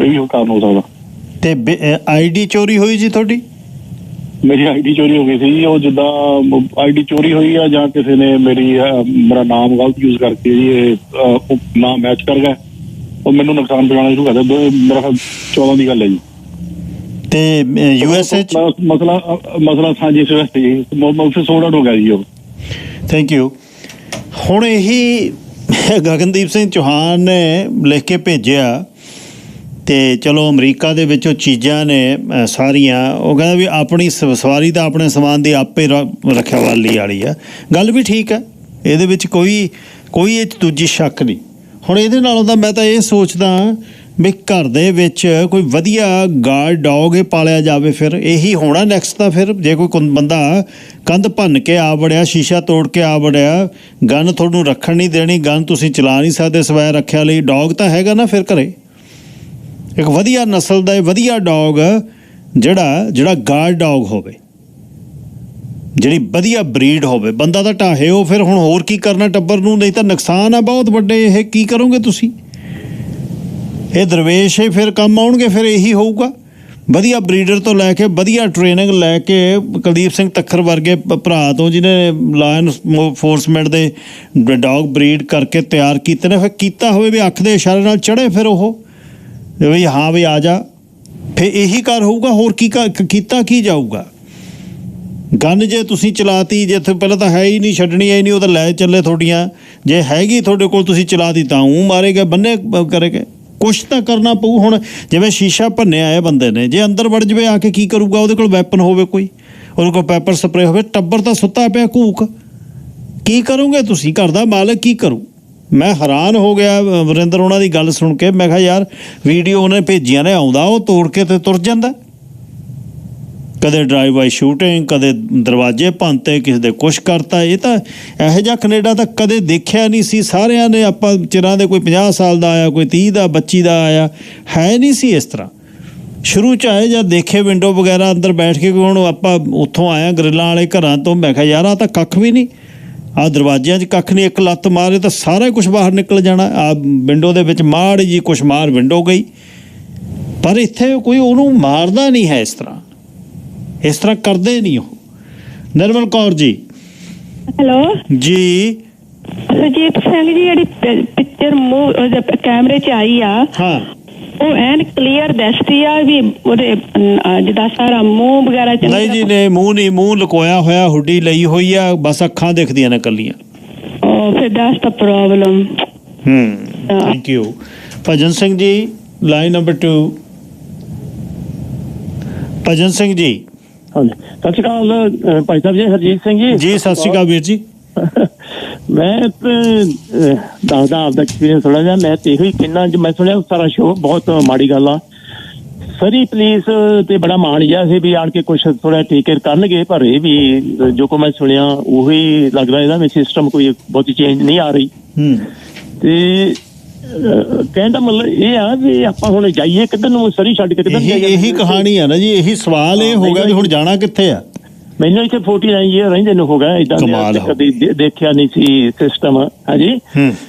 ਇਹ ਵੀ ਕਾਰਨ ਹੋ ਸਕਦਾ। ਤੇ ID ਚੋਰੀ ਹੋਈ ਜੀ ਤੁਹਾਡੀ? ਮੇਰੀ ID ਚੋਰੀ ਹੋ ਗਈ ਸੀ ਜੀ। ਉਹ ਜਿੱਦਾਂ ID ਚੋਰੀ ਹੋਈ ਆ ਜਾਂ ਕਿਸੇ ਨੇ ਮੇਰਾ ਨਾਮ ਗਲਤ ਯੂਜ਼ ਕਰਕੇ ਜੀ ਇਹ ਨਾਮ ਮੈਚ ਕਰ ਗਿਆ, ਉਹ ਮੈਨੂੰ ਨੁਕਸਾਨ ਪਹੁੰਚਾਉਣਾ ਸ਼ੁਰੂ ਕਰ ਦਿੱਤਾ। ਮੇਰਾ 14 ਦੀ ਗੱਲ ਹੈ ਜੀ। ਤੇ USA ਮਸਲਾ ਸਾਂਝੀ ਫਿਰ ਸੋਰਟ ਆਊਟ ਹੋ ਗਿਆ ਜੀ ਉਹ। Thank you. ਹੁਣ ਇਹੀ ਗਗਨਦੀਪ ਸਿੰਘ ਚੌਹਾਨ ਨੇ ਲਿਖ ਕੇ ਭੇਜਿਆ, ਤੇ ਚਲੋ ਅਮਰੀਕਾ ਦੇ ਵਿੱਚ ਉਹ ਚੀਜ਼ਾਂ ਨੇ ਸਾਰੀਆਂ, ਉਹ ਕਹਿੰਦਾ ਵੀ ਆਪਣੀ ਸਵਾਰੀ ਤਾਂ ਆਪਣੇ ਸਮਾਨ ਦੀ ਆਪੇ ਰਖਵਾਲੀ ਵਾਲੀ ਆ। ਗੱਲ ਵੀ ਠੀਕ ਹੈ, ਇਹਦੇ ਵਿੱਚ ਕੋਈ ਇਹ ਦੂਜੀ ਸ਼ੱਕ ਨਹੀਂ। ਹੁਣ ਇਹਦੇ ਨਾਲੋਂ ਤਾਂ ਮੈਂ ਤਾਂ ਇਹ ਸੋਚਦਾ ਵੀ ਘਰ ਦੇ ਵਿੱਚ ਕੋਈ ਵਧੀਆ ਗਾਰਡ ਡੌਗ ਇਹ ਪਾਲਿਆ ਜਾਵੇ, ਫਿਰ ਇਹੀ ਹੋਣਾ ਨੈਕਸਟ। ਤਾਂ ਫਿਰ ਜੇ ਕੋਈ ਬੰਦਾ ਕੰਧ ਭੰਨ ਕੇ ਆ ਵੜਿਆ, ਸ਼ੀਸ਼ਾ ਤੋੜ ਕੇ ਆ ਵੜਿਆ, ਗਨ ਤੁਹਾਨੂੰ ਰੱਖਣ ਨਹੀਂ ਦੇਣੀ, ਗਨ ਤੁਸੀਂ ਚਲਾ ਨਹੀਂ ਸਕਦੇ ਸਵੈ ਰੱਖਿਆ ਲਈ, ਡੌਗ ਤਾਂ ਹੈਗਾ ਨਾ ਫਿਰ ਘਰੇ। ਇੱਕ ਵਧੀਆ ਨਸਲ ਦਾ ਵਧੀਆ ਡੌਗ ਜਿਹੜਾ ਗਾਰਡ ਡੌਗ ਹੋਵੇ, ਜਿਹੜੀ ਵਧੀਆ ਬਰੀਡ ਹੋਵੇ, ਬੰਦਾ ਤਾਂ ਢਾਹੇ ਉਹ ਫਿਰ ਹੁਣ ਹੋਰ ਕੀ ਕਰਨਾ ਟੱਬਰ ਨੂੰ, ਨਹੀਂ ਤਾਂ ਨੁਕਸਾਨ ਆ ਬਹੁਤ ਵੱਡੇ। ਇਹ ਕੀ ਕਰੋਗੇ ਤੁਸੀਂ? ਇਹ ਦਰਵੇਸ਼ ਹੀ ਫਿਰ ਕੰਮ ਆਉਣਗੇ। ਫਿਰ ਇਹੀ ਹੋਊਗਾ, ਵਧੀਆ ਬਰੀਡਰ ਤੋਂ ਲੈ ਕੇ ਵਧੀਆ ਟ੍ਰੇਨਿੰਗ ਲੈ ਕੇ, ਕੁਲਦੀਪ ਸਿੰਘ ਤੱਖਰ ਵਰਗੇ ਭਰਾ ਤੋਂ ਜਿਹਨੇ ਲਾਅ ਐਨਫੋਰਸਮੈਂਟ ਦੇ ਡੌਗ ਬਰੀਡ ਕਰਕੇ ਤਿਆਰ ਕੀਤੇ ਨੇ, ਫਿਰ ਕੀਤਾ ਹੋਵੇ ਵੀ ਅੱਖ ਦੇ ਇਸ਼ਾਰੇ ਨਾਲ ਚੜ੍ਹੇ ਫਿਰ ਉਹ ਵੀ ਹਾਂ ਵੀ ਆ ਜਾ, ਫਿਰ ਇਹੀ ਕਰ ਹੋਊਗਾ। ਹੋਰ ਕੀ ਕੀਤਾ ਕੀ ਜਾਊਗਾ? ਗਨ ਜੇ ਤੁਸੀਂ ਚਲਾਤੀ, ਜੇ ਪਹਿਲਾਂ ਤਾਂ ਹੈ ਹੀ ਨਹੀਂ, ਛੱਡਣੀ ਹੈ ਹੀ ਨਹੀਂ, ਉਹ ਤਾਂ ਲੈ ਚੱਲੇ ਤੁਹਾਡੀਆਂ। ਜੇ ਹੈਗੀ ਤੁਹਾਡੇ ਕੋਲ ਤੁਸੀਂ ਚਲਾਤੀ ਤਾਂ ਉਹ ਮਾਰੇ ਗਏ, ਬੰਨੇ ਕਰੇ ਗਏ। ਕੁਛ ਤਾਂ ਕਰਨਾ ਪਊ। ਹੁਣ ਜਿਵੇਂ ਸ਼ੀਸ਼ਾ ਭੰਨਿਆ ਹੈ ਬੰਦੇ ਨੇ, ਜੇ ਅੰਦਰ ਵੜ ਜਾਵੇ ਆ ਕੇ ਕੀ ਕਰੂਗਾ? ਉਹਦੇ ਕੋਲ ਵੈਪਨ ਹੋਵੇ ਕੋਈ, ਉਹਦੇ ਕੋਲ ਪੈਪਰ ਸਪਰੇ ਹੋਵੇ, ਟੱਬਰ ਤਾਂ ਸੁੱਤਾ ਪਿਆ ਘੂਕ, ਕੀ ਕਰੋਗੇ ਤੁਸੀਂ? ਘਰ ਦਾ ਮਾਲਕ ਕੀ ਕਰੂ? ਮੈਂ ਹੈਰਾਨ ਹੋ ਗਿਆ ਵਰਿੰਦਰ ਉਹਨਾਂ ਦੀ ਗੱਲ ਸੁਣ ਕੇ। ਮੈਂ ਕਿਹਾ ਯਾਰ ਵੀਡੀਓ ਉਹਨੇ ਭੇਜੀਆਂ ਨੇ, ਆਉਂਦਾ ਉਹ ਤੋੜ ਕੇ ਤੇ ਤੁਰ ਜਾਂਦਾ। ਕਦੇ ਡਰਾਈਵ ਬਾਈ ਸ਼ੂਟਿੰਗ, ਕਦੇ ਦਰਵਾਜ਼ੇ ਭੰਨਤੇ, ਕਿਸੇ ਦੇ ਕੁਛ ਕਰਤਾ। ਇਹ ਤਾਂ ਇਹੋ ਜਿਹਾ ਕੈਨੇਡਾ ਤਾਂ ਕਦੇ ਦੇਖਿਆ ਨਹੀਂ ਸੀ। ਸਾਰਿਆਂ ਨੇ ਆਪਾਂ ਚਿਰਾਂ ਦੇ, ਕੋਈ 50 ਸਾਲ ਦਾ ਆਇਆ, ਕੋਈ 30 ਦਾ 25 ਦਾ ਆਇਆ, ਹੈ ਨਹੀਂ ਸੀ ਇਸ ਤਰ੍ਹਾਂ। ਸ਼ੁਰੂ 'ਚ ਆਏ ਜਾਂ ਦੇਖੇ ਵਿੰਡੋ ਵਗੈਰਾ ਅੰਦਰ ਬੈਠ ਕੇ, ਹੁਣ ਆਪਾਂ ਉੱਥੋਂ ਆਇਆ ਗਰਿੱਲਾਂ ਵਾਲੇ ਘਰਾਂ ਤੋਂ, ਮੈਂ ਕਿਹਾ ਯਾਰ ਆਹ ਤਾਂ ਕੱਖ ਵੀ ਨਹੀਂ, ਆਹ ਦਰਵਾਜ਼ਿਆਂ 'ਚ ਕੱਖ ਨਹੀਂ, ਇੱਕ ਲੱਤ ਮਾਰੇ ਤਾਂ ਸਾਰਾ ਕੁਛ ਬਾਹਰ ਨਿਕਲ ਜਾਣਾ। ਆਹ ਵਿੰਡੋ ਦੇ ਵਿੱਚ ਮਾੜੀ ਜੀ ਕੁਛ ਮਾਰ ਵਿੰਡੋ ਗਈ, ਪਰ ਇੱਥੇ ਕੋਈ ਉਹਨੂੰ ਮਾਰਦਾ ਨਹੀਂ ਹੈ ਇਸ ਤਰ੍ਹਾਂ ਕਰਦੇ ਨਹੀਂ ਉਹ। ਨਿਰਮਲ ਕੌਰ ਜੀ। ਹੈਲੋ ਜੀ। ਸੁਰਜੀਤ ਸਿੰਘ ਜੀ, ਜਿਹੜੀ ਪਿਕਚਰ ਕੈਮਰੇ 'ਚ ਆਈ ਆ, ਹਾਂ, ਉਹ ਐਨ ਕਲੀਅਰ ਦੱਸਦੀ ਆ ਵੀ ਉਹਦੇ ਜਿੱਦਾਂ ਸਾਰਾ ਮੂੰਹ ਵਗੈਰਾ। ਨਹੀਂ ਜੀ, ਨਹੀਂ ਮੂੰਹ ਨਹੀਂ, ਮੂੰਹ ਲੁਕੋਇਆ ਹੋਇਆ, ਹੁੱਡੀ ਲਈ ਹੋਈ ਆ, ਬਸ ਅੱਖਾਂ ਦਿਖਦੀਆਂ ਨੇ ਕੱਲੀਆਂ। ਫਿਰ that's the problem. Thank you. ਭਜਨ ਸਿੰਘ ਜੀ, ਲਾਈਨ ਨੰਬਰ 2। ਭਜਨ ਸਿੰਘ ਜੀ। ਹਾਂਜੀ, ਸਤਿ ਸ਼੍ਰੀ ਅਕਾਲ ਭਾਈ ਸਾਹਿਬ ਜੀ, ਹਰਜੀਤ ਸਿੰਘ ਜੀ। ਜੀ ਸਤਿ ਸ਼੍ਰੀ ਅਕਾਲ ਵੀਰ ਜੀ। ਮੈਂ ਦੱਸਦਾ ਆਪਦਾ ਐਕਸਪੀਰੀਅੰਸ ਥੋੜਾ ਜਿਹਾ। ਮੈਂ ਤੇ ਇਹੋ ਹੀ ਕਹਿੰਦਾ, ਮੈਂ ਸੁਣਿਆ ਸਾਰਾ ਸ਼ੋਅ ਬਹੁਤ ਮਾੜੀ ਗੱਲ ਆ। ਸਰੀ ਪੁਲਿਸ ਤੇ ਬੜਾ ਮਾਣ ਜਿਹਾ ਸੀ ਵੀ ਆਣ ਕੇ ਕੁਛ ਥੋੜਾ ਟੇਕ ਕੇਅਰ ਕਰਨਗੇ, ਪਰ ਇਹ ਵੀ ਜੋ ਕੋ ਮੈਂ ਸੁਣਿਆ ਉਹੀ ਲੱਗਦਾ ਇਹਦਾ ਵਿੱਚ ਸਿਸਟਮ ਕੋਈ ਬਹੁਤੀ ਚੇਂਜ ਨਹੀਂ ਆ ਰਹੀ। ਤੇ ਕਹਿਣ ਦਾ ਮਤਲਬ ਇਹ ਆ ਵੀ ਆਪਾਂ ਹੁਣ ਜਾਈਏ ਕਿੱਧਰ ਨੂੰ, ਸਰੀ ਛੱਡ ਕੇ ਕਿੱਧਰ ਜਾਈਏ? ਇਹੀ ਕਹਾਣੀ ਆ ਨਾ ਜੀ, ਇਹੀ ਸਵਾਲ ਇਹ ਹੋ ਗਿਆ ਵੀ ਹੁਣ ਜਾਣਾ ਕਿੱਥੇ ਆ। ਮੈਨੂੰ ਇੱਥੇ 49 ਈਅਰ ਰਹਿੰਦੇ ਨੂੰ ਹੋ ਗਿਆ, ਏਦਾਂ ਕਦੀ ਦੇਖਿਆ ਨਹੀਂ ਸੀ ਸਿਸਟਮ। ਹਾਂਜੀ,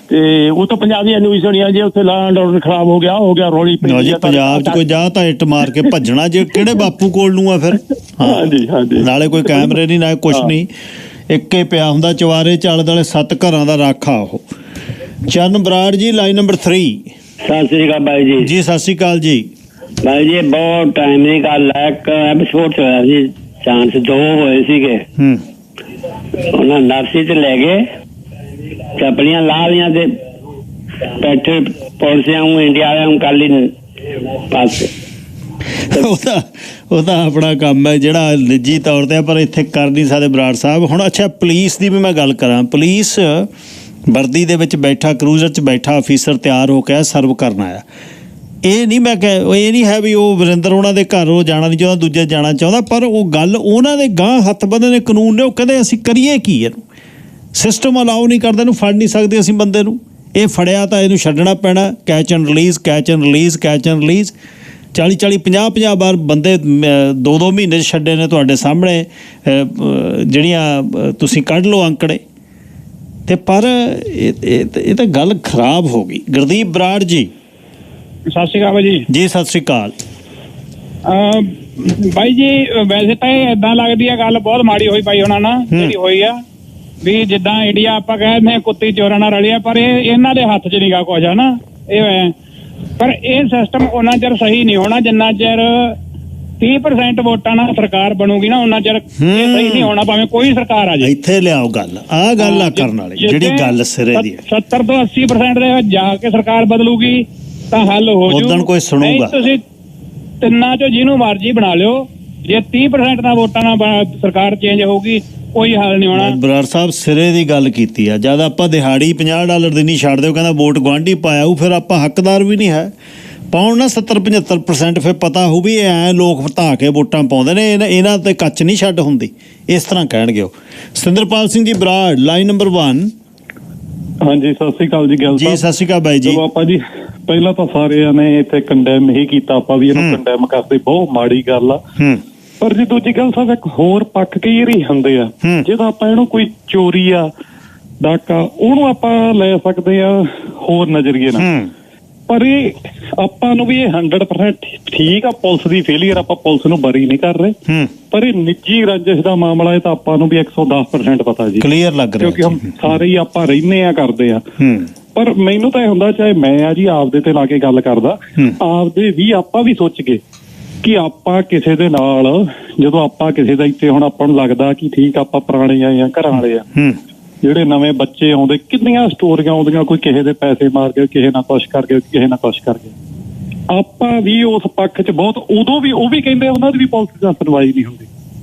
ਤੇ ਉਹ ਤਾਂ ਪੰਜਾਬ ਦੀਆਂ ਨਿਊਜ਼ ਸੁਣੀਆਂ ਜੇ ਉੱਥੇ ਲਾ ਐਂਡ ਆਰਡਰ ਖਰਾਬ ਹੋ ਗਿਆ ਰੌਲੀ ਜੀ। ਪੰਜਾਬ 'ਚ ਕੋਈ ਜਾ ਤਾਂ ਇੱਟ ਮਾਰ ਕੇ ਭੱਜਣਾ, ਜੇ ਕਿਹੜੇ ਬਾਪੂ ਕੋਲ ਨੂੰ ਆ ਫਿਰ। ਹਾਂਜੀ ਹਾਂਜੀ, ਨਾਲੇ ਕੋਈ ਕੈਮਰੇ ਨਹੀਂ, ਨਾ ਕੁਛ ਨਹੀਂ, ਇੱਕੇ ਪਿਆ ਹੁੰਦਾ ਚਵਾਰੇ ਚਾਲੇ ਦੁਆਲੇ 7 ਘਰਾਂ ਦਾ ਰਾਖਾ ਉਹ। ਚਰਨ ਬਰਾੜ ਜੀ, ਲਾਈਨ ਨੰਬਰ 3। ਸਤਿ ਸ੍ਰੀ ਅਕਾਲ ਬਾਈ ਜੀ। ਜੀ ਸਤਿ ਸ੍ਰੀ ਅਕਾਲ ਜੀ। ਬਾਈ ਜੀ ਬਹੁਤ ਟਾਈਮ ਦੀ ਗੱਲ ਹੈ, ਇੱਕ ਐਪੀਸੋਡ ਹੋਇਆ ਸੀ, ਚਾਂਸ 2 ਹੋਏ ਸੀਗੇ। ਉਹਨਾਂ ਨਰਸੀ ਤੇ ਲੈ ਗਏ, ਚੱਪਲੀਆਂ ਲਾ ਲੀਆਂ ਤੇ ਬੈਠੇ ਪੁਲਿਸਿਆਂ ਨੂੰ, ਇੰਡੀਆ ਵਾਲਿਆਂ ਨੂੰ ਕਰ ਲਈ ਪਾਸੇ। ਉਹਦਾ ਆਪਣਾ ਕੰਮ ਹੈ ਜਿਹੜਾ ਨਿੱਜੀ ਤੌਰ ਤੇ, ਪਰ ਇੱਥੇ ਕਰ ਨਹੀਂ ਸਕਦੇ ਬਰਾੜ ਸਾਹਿਬ। ਹੁਣ ਅੱਛਾ, ਪੁਲਿਸ ਦੀ ਵੀ ਮੈਂ ਗੱਲ ਕਰਾਂ। ਪੁਲਿਸ ਵਰਦੀ ਦੇ ਵਿੱਚ ਬੈਠਾ, ਕਰੂਜ਼ਰ 'ਚ ਬੈਠਾ ਅਫੀਸਰ ਤਿਆਰ ਹੋ ਕੇ ਸਰਵ ਕਰਨ ਆਇਆ। ਇਹ ਨਹੀਂ ਮੈਂ ਇਹ ਨਹੀਂ ਹੈ ਵੀ ਉਹ ਵਰਿੰਦਰ ਉਹਨਾਂ ਦੇ ਘਰ ਉਹ ਜਾਣਾ ਨਹੀਂ ਚਾਹੁੰਦਾ, ਦੂਜੇ ਜਾਣਾ ਚਾਹੁੰਦਾ, ਪਰ ਉਹ ਗੱਲ ਉਹਨਾਂ ਦੇ ਗਾਂਹ ਹੱਥ ਬੰਨ੍ਹੇ ਕਾਨੂੰਨ ਨੇ। ਉਹ ਕਹਿੰਦੇ ਅਸੀਂ ਕਰੀਏ ਕੀ, ਇਹਨੂੰ ਸਿਸਟਮ ਅਲਾਓ ਨਹੀਂ ਕਰਦਾ, ਇਹਨੂੰ ਫੜ ਨਹੀਂ ਸਕਦੇ ਅਸੀਂ ਬੰਦੇ ਨੂੰ। ਇਹ ਫੜਿਆ ਤਾਂ ਇਹਨੂੰ ਛੱਡਣਾ ਪੈਣਾ। Catch and release, catch and release, catch and release. 40-40, 50-50 ਵਾਰ ਬੰਦੇ 2-2 ਮਹੀਨੇ 'ਚ ਛੱਡੇ ਨੇ ਤੁਹਾਡੇ ਸਾਹਮਣੇ, ਜਿਹੜੀਆਂ ਤੁਸੀਂ ਕੱਢ ਲਓ ਅੰਕੜੇ ਤੇ। ਪਰ ਇਹ ਤਾਂ ਗੱਲ ਖਰਾਬ ਹੋ ਗਈ। ਗੁਰਦੀਪ ਬਰਾੜ ਜੀ ਸਤਿ ਸ਼੍ਰੀ ਅਕਾਲ ਜੀ। ਜੀ ਸਤਿ ਸ਼੍ਰੀ ਅਕਾਲ ਬਾਈ ਜੀ। ਵੈਸੇ ਤਾਂ ਇਹ ਏਦਾਂ ਲੱਗਦੀ ਆ ਗੱਲ ਬਹੁਤ ਮਾੜੀ ਹੋਈ ਬਾਈ ਉਹਨਾਂ ਨਾਲ ਜਿਹੜੀ ਹੋਈ ਆ, ਵੀ ਜਿੱਦਾਂ ਇੰਡੀਆ ਆਪਾਂ ਕਹਿੰਦੇ ਕੁੱਤੀ ਚੋਰਾਂ ਨਾਲ ਰਲਿਆ, ਪਰ ਇਹ ਇਹਨਾਂ ਦੇ ਹੱਥ 'ਚ ਨੀਗਾ ਕੁਝ ਹੈ ਨਾ ਇਹ। ਪਰ ਇਹ ਸਿਸਟਮ ਉਹਨਾਂ ਚਿਰ ਸਹੀ ਨਹੀਂ ਹੋਣਾ ਜਿੰਨਾ ਚਿਰ 30% ਵੋਟਾਂ ਨਾਲ ਸਰਕਾਰ ਬਣੂਗੀ ਨਾ, ਉਹਨਾਂ ਚਿਰ ਇਹ ਸਹੀ ਨਹੀਂ ਹੋਣਾ, ਭਾਵੇਂ ਕੋਈ ਸਰਕਾਰ ਆ ਜਾਏ। ਇੱਥੇ ਲਿਆਓ ਗੱਲ, ਆਹ ਗੱਲ ਆ ਕਰਨ ਵਾਲੀ ਜਿਹੜੀ ਗੱਲ ਸਿਰੇ ਦੀ 70 ਤੋਂ 80% ਦੇ ਵਿੱਚ ਜਾ ਕੇ ਸਰਕਾਰ ਬਦਲੂਗੀ ਤਾਂ ਹੱਲ ਹੋ ਜੂ। ਉਦੋਂ ਕੋਈ ਸੁਣੂਗਾ। ਤੁਸੀਂ ਤਿੰਨਾਂ ਚੋਂ ਜਿਹਨੂੰ ਮਰਜ਼ੀ ਬਣਾ ਲਿਓ, ਜੇ 30% ਨਾਲ ਵੋਟਾਂ ਨਾਲ ਸਰਕਾਰ ਚੇਂਜ ਹੋਊਗੀ ਕੋਈ ਹੱਲ ਨਹੀਂ ਹੋਣਾ। ਬਰਾੜ ਸਾਹਿਬ ਸਿਰੇ ਦੀ ਗੱਲ ਕੀਤੀ ਆ। ਜਦ ਆਪਾਂ ਦਿਹਾੜੀ $50 ਦੀ ਨਹੀਂ ਛੱਡਦੇ, ਉਹ ਕਹਿੰਦਾ ਵੋਟ ਗੁਆਂਢੀ ਪਾਇਆ ਉਹ, ਫਿਰ ਆਪਾਂ ਹੱਕਦਾਰ ਵੀ ਨਹੀਂ ਹੈ ਪਾਉਣ ਨਾ 70-75%। ਫਿਰ ਪਤਾ ਹੋਊ ਵੀ ਐਂ ਲੋਕ ਧਾ ਕੇ ਵੋਟਾਂ ਪਾਉਂਦੇ ਨੇ, ਇਹਨਾਂ ਤੇ ਕੱਚ ਨਹੀਂ ਛੱਡ ਹੁੰਦੀ, ਇਸ ਤਰ੍ਹਾਂ ਕਹਿਣਗੇ ਉਹ। Satinderpal Singh ji Brar, line number 1। ਹਾਂਜੀ ਸਤਿ ਸ੍ਰੀ ਅਕਾਲ ਜੀ। ਗੱਲ ਜੀ ਸਤਿ ਸ਼੍ਰੀ ਅਕਾਲ ਬਾਈ ਜੀ। ਆਪਾਂ ਜੀ ਪਹਿਲਾਂ ਤਾਂ ਸਾਰਿਆਂ ਨੇ ਇੱਥੇ ਕੰਡੈਮ ਹੀ ਕੀਤਾ, ਆਪਾਂ ਵੀ ਇਹਨੂੰ ਕੰਡੈਮ ਕਰਦੇ, ਬਹੁਤ ਮਾੜੀ ਗੱਲ ਆ। ਪਰ ਜੀ ਦੂਜੀ ਗੱਲ ਸਾਹਿਬ, ਇੱਕ ਹੋਰ ਪੱਖ ਕਈ ਵਾਰੀ ਹੁੰਦੇ ਆ, ਜਦੋਂ ਆਪਾਂ ਇਹਨੂੰ ਕੋਈ ਚੋਰੀ ਆ, ਡਾਕਾ, ਉਹਨੂੰ ਆਪਾਂ ਲੈ ਸਕਦੇ ਆ ਹੋਰ ਨਜ਼ਰੀਏ ਨਾਲ। ਪਰ ਇਹ ਆਪਾਂ ਨੂੰ ਵੀ ਇਹ 100% ਠੀਕ ਆ, ਪੁਲਿਸ ਦੀ ਫੇਲੀਅਰ, ਆਪਾਂ ਪੁਲਿਸ ਨੂੰ ਬਰੀ ਨਹੀਂ ਕਰ ਰਹੇ, ਪਰ ਇਹ ਨਿੱਜੀ ਰੰਜਿਸ਼ ਦਾ ਮਾਮਲਾ, ਇਹ ਤਾਂ ਆਪਾਂ ਨੂੰ ਵੀ 110% ਪਤਾ ਜੀ, ਕਲੀਅਰ ਲੱਗ ਰਿਹਾ, ਕਿਉਂਕਿ ਹਮ ਸਾਰੇ ਹੀ ਆਪਾਂ ਰਹਿੰਦੇ ਆ, ਕਰਦੇ ਆ। ਪਰ ਮੈਨੂੰ ਤਾਂ ਇਹ ਹੁੰਦਾ, ਚਾਹੇ ਮੈਂ ਆ ਜੀ ਆਪਦੇ ਤੇ ਲਾ ਕੇ ਗੱਲ ਕਰਦਾ, ਆਪਦੇ ਵੀ ਆਪਾਂ ਵੀ ਸੋਚ ਗਏ ਕਿ ਆਪਾਂ ਕਿਸੇ ਦੇ ਨਾਲ, ਜਦੋਂ ਆਪਾਂ ਕਿਸੇ ਦਾ ਇੱਥੇ, ਹੁਣ ਆਪਾਂ ਨੂੰ ਲੱਗਦਾ ਕਿ ਠੀਕ ਆਪਾਂ ਪੁਰਾਣੇ ਆਏ ਆ, ਘਰਾਂ ਵਾਲੇ ਆ, ਜਿਹੜੇ ਨਵੇਂ ਬੱਚੇ ਆਉਂਦੇ, ਕਿੰਨੀਆਂ ਸਟੋਰੀਆਂ ਆਉਂਦੀਆਂ, ਕੋਈ ਕਿਸੇ ਦੇ ਪੈਸੇ ਮਾਰ ਗਿਆ, ਕਿਸੇ ਨਾਲ ਕੁਛ ਕਰ ਗਿਆ, ਕਿਸੇ ਨਾਲ ਕੁਛ ਕਰ ਗਿਆ। ਆਪਾਂ ਵੀ ਉਸ ਪੱਖ 'ਚ ਬਹੁਤ, ਉਦੋਂ ਵੀ ਉਹ ਵੀ ਕਹਿੰਦੇ ਉਹਨਾਂ ਦੀ ਵੀ ਪੁਲਿਸ ਦਾ ਸੁਣਵਾਈ ਨਹੀਂ ਹੁੰਦੀ।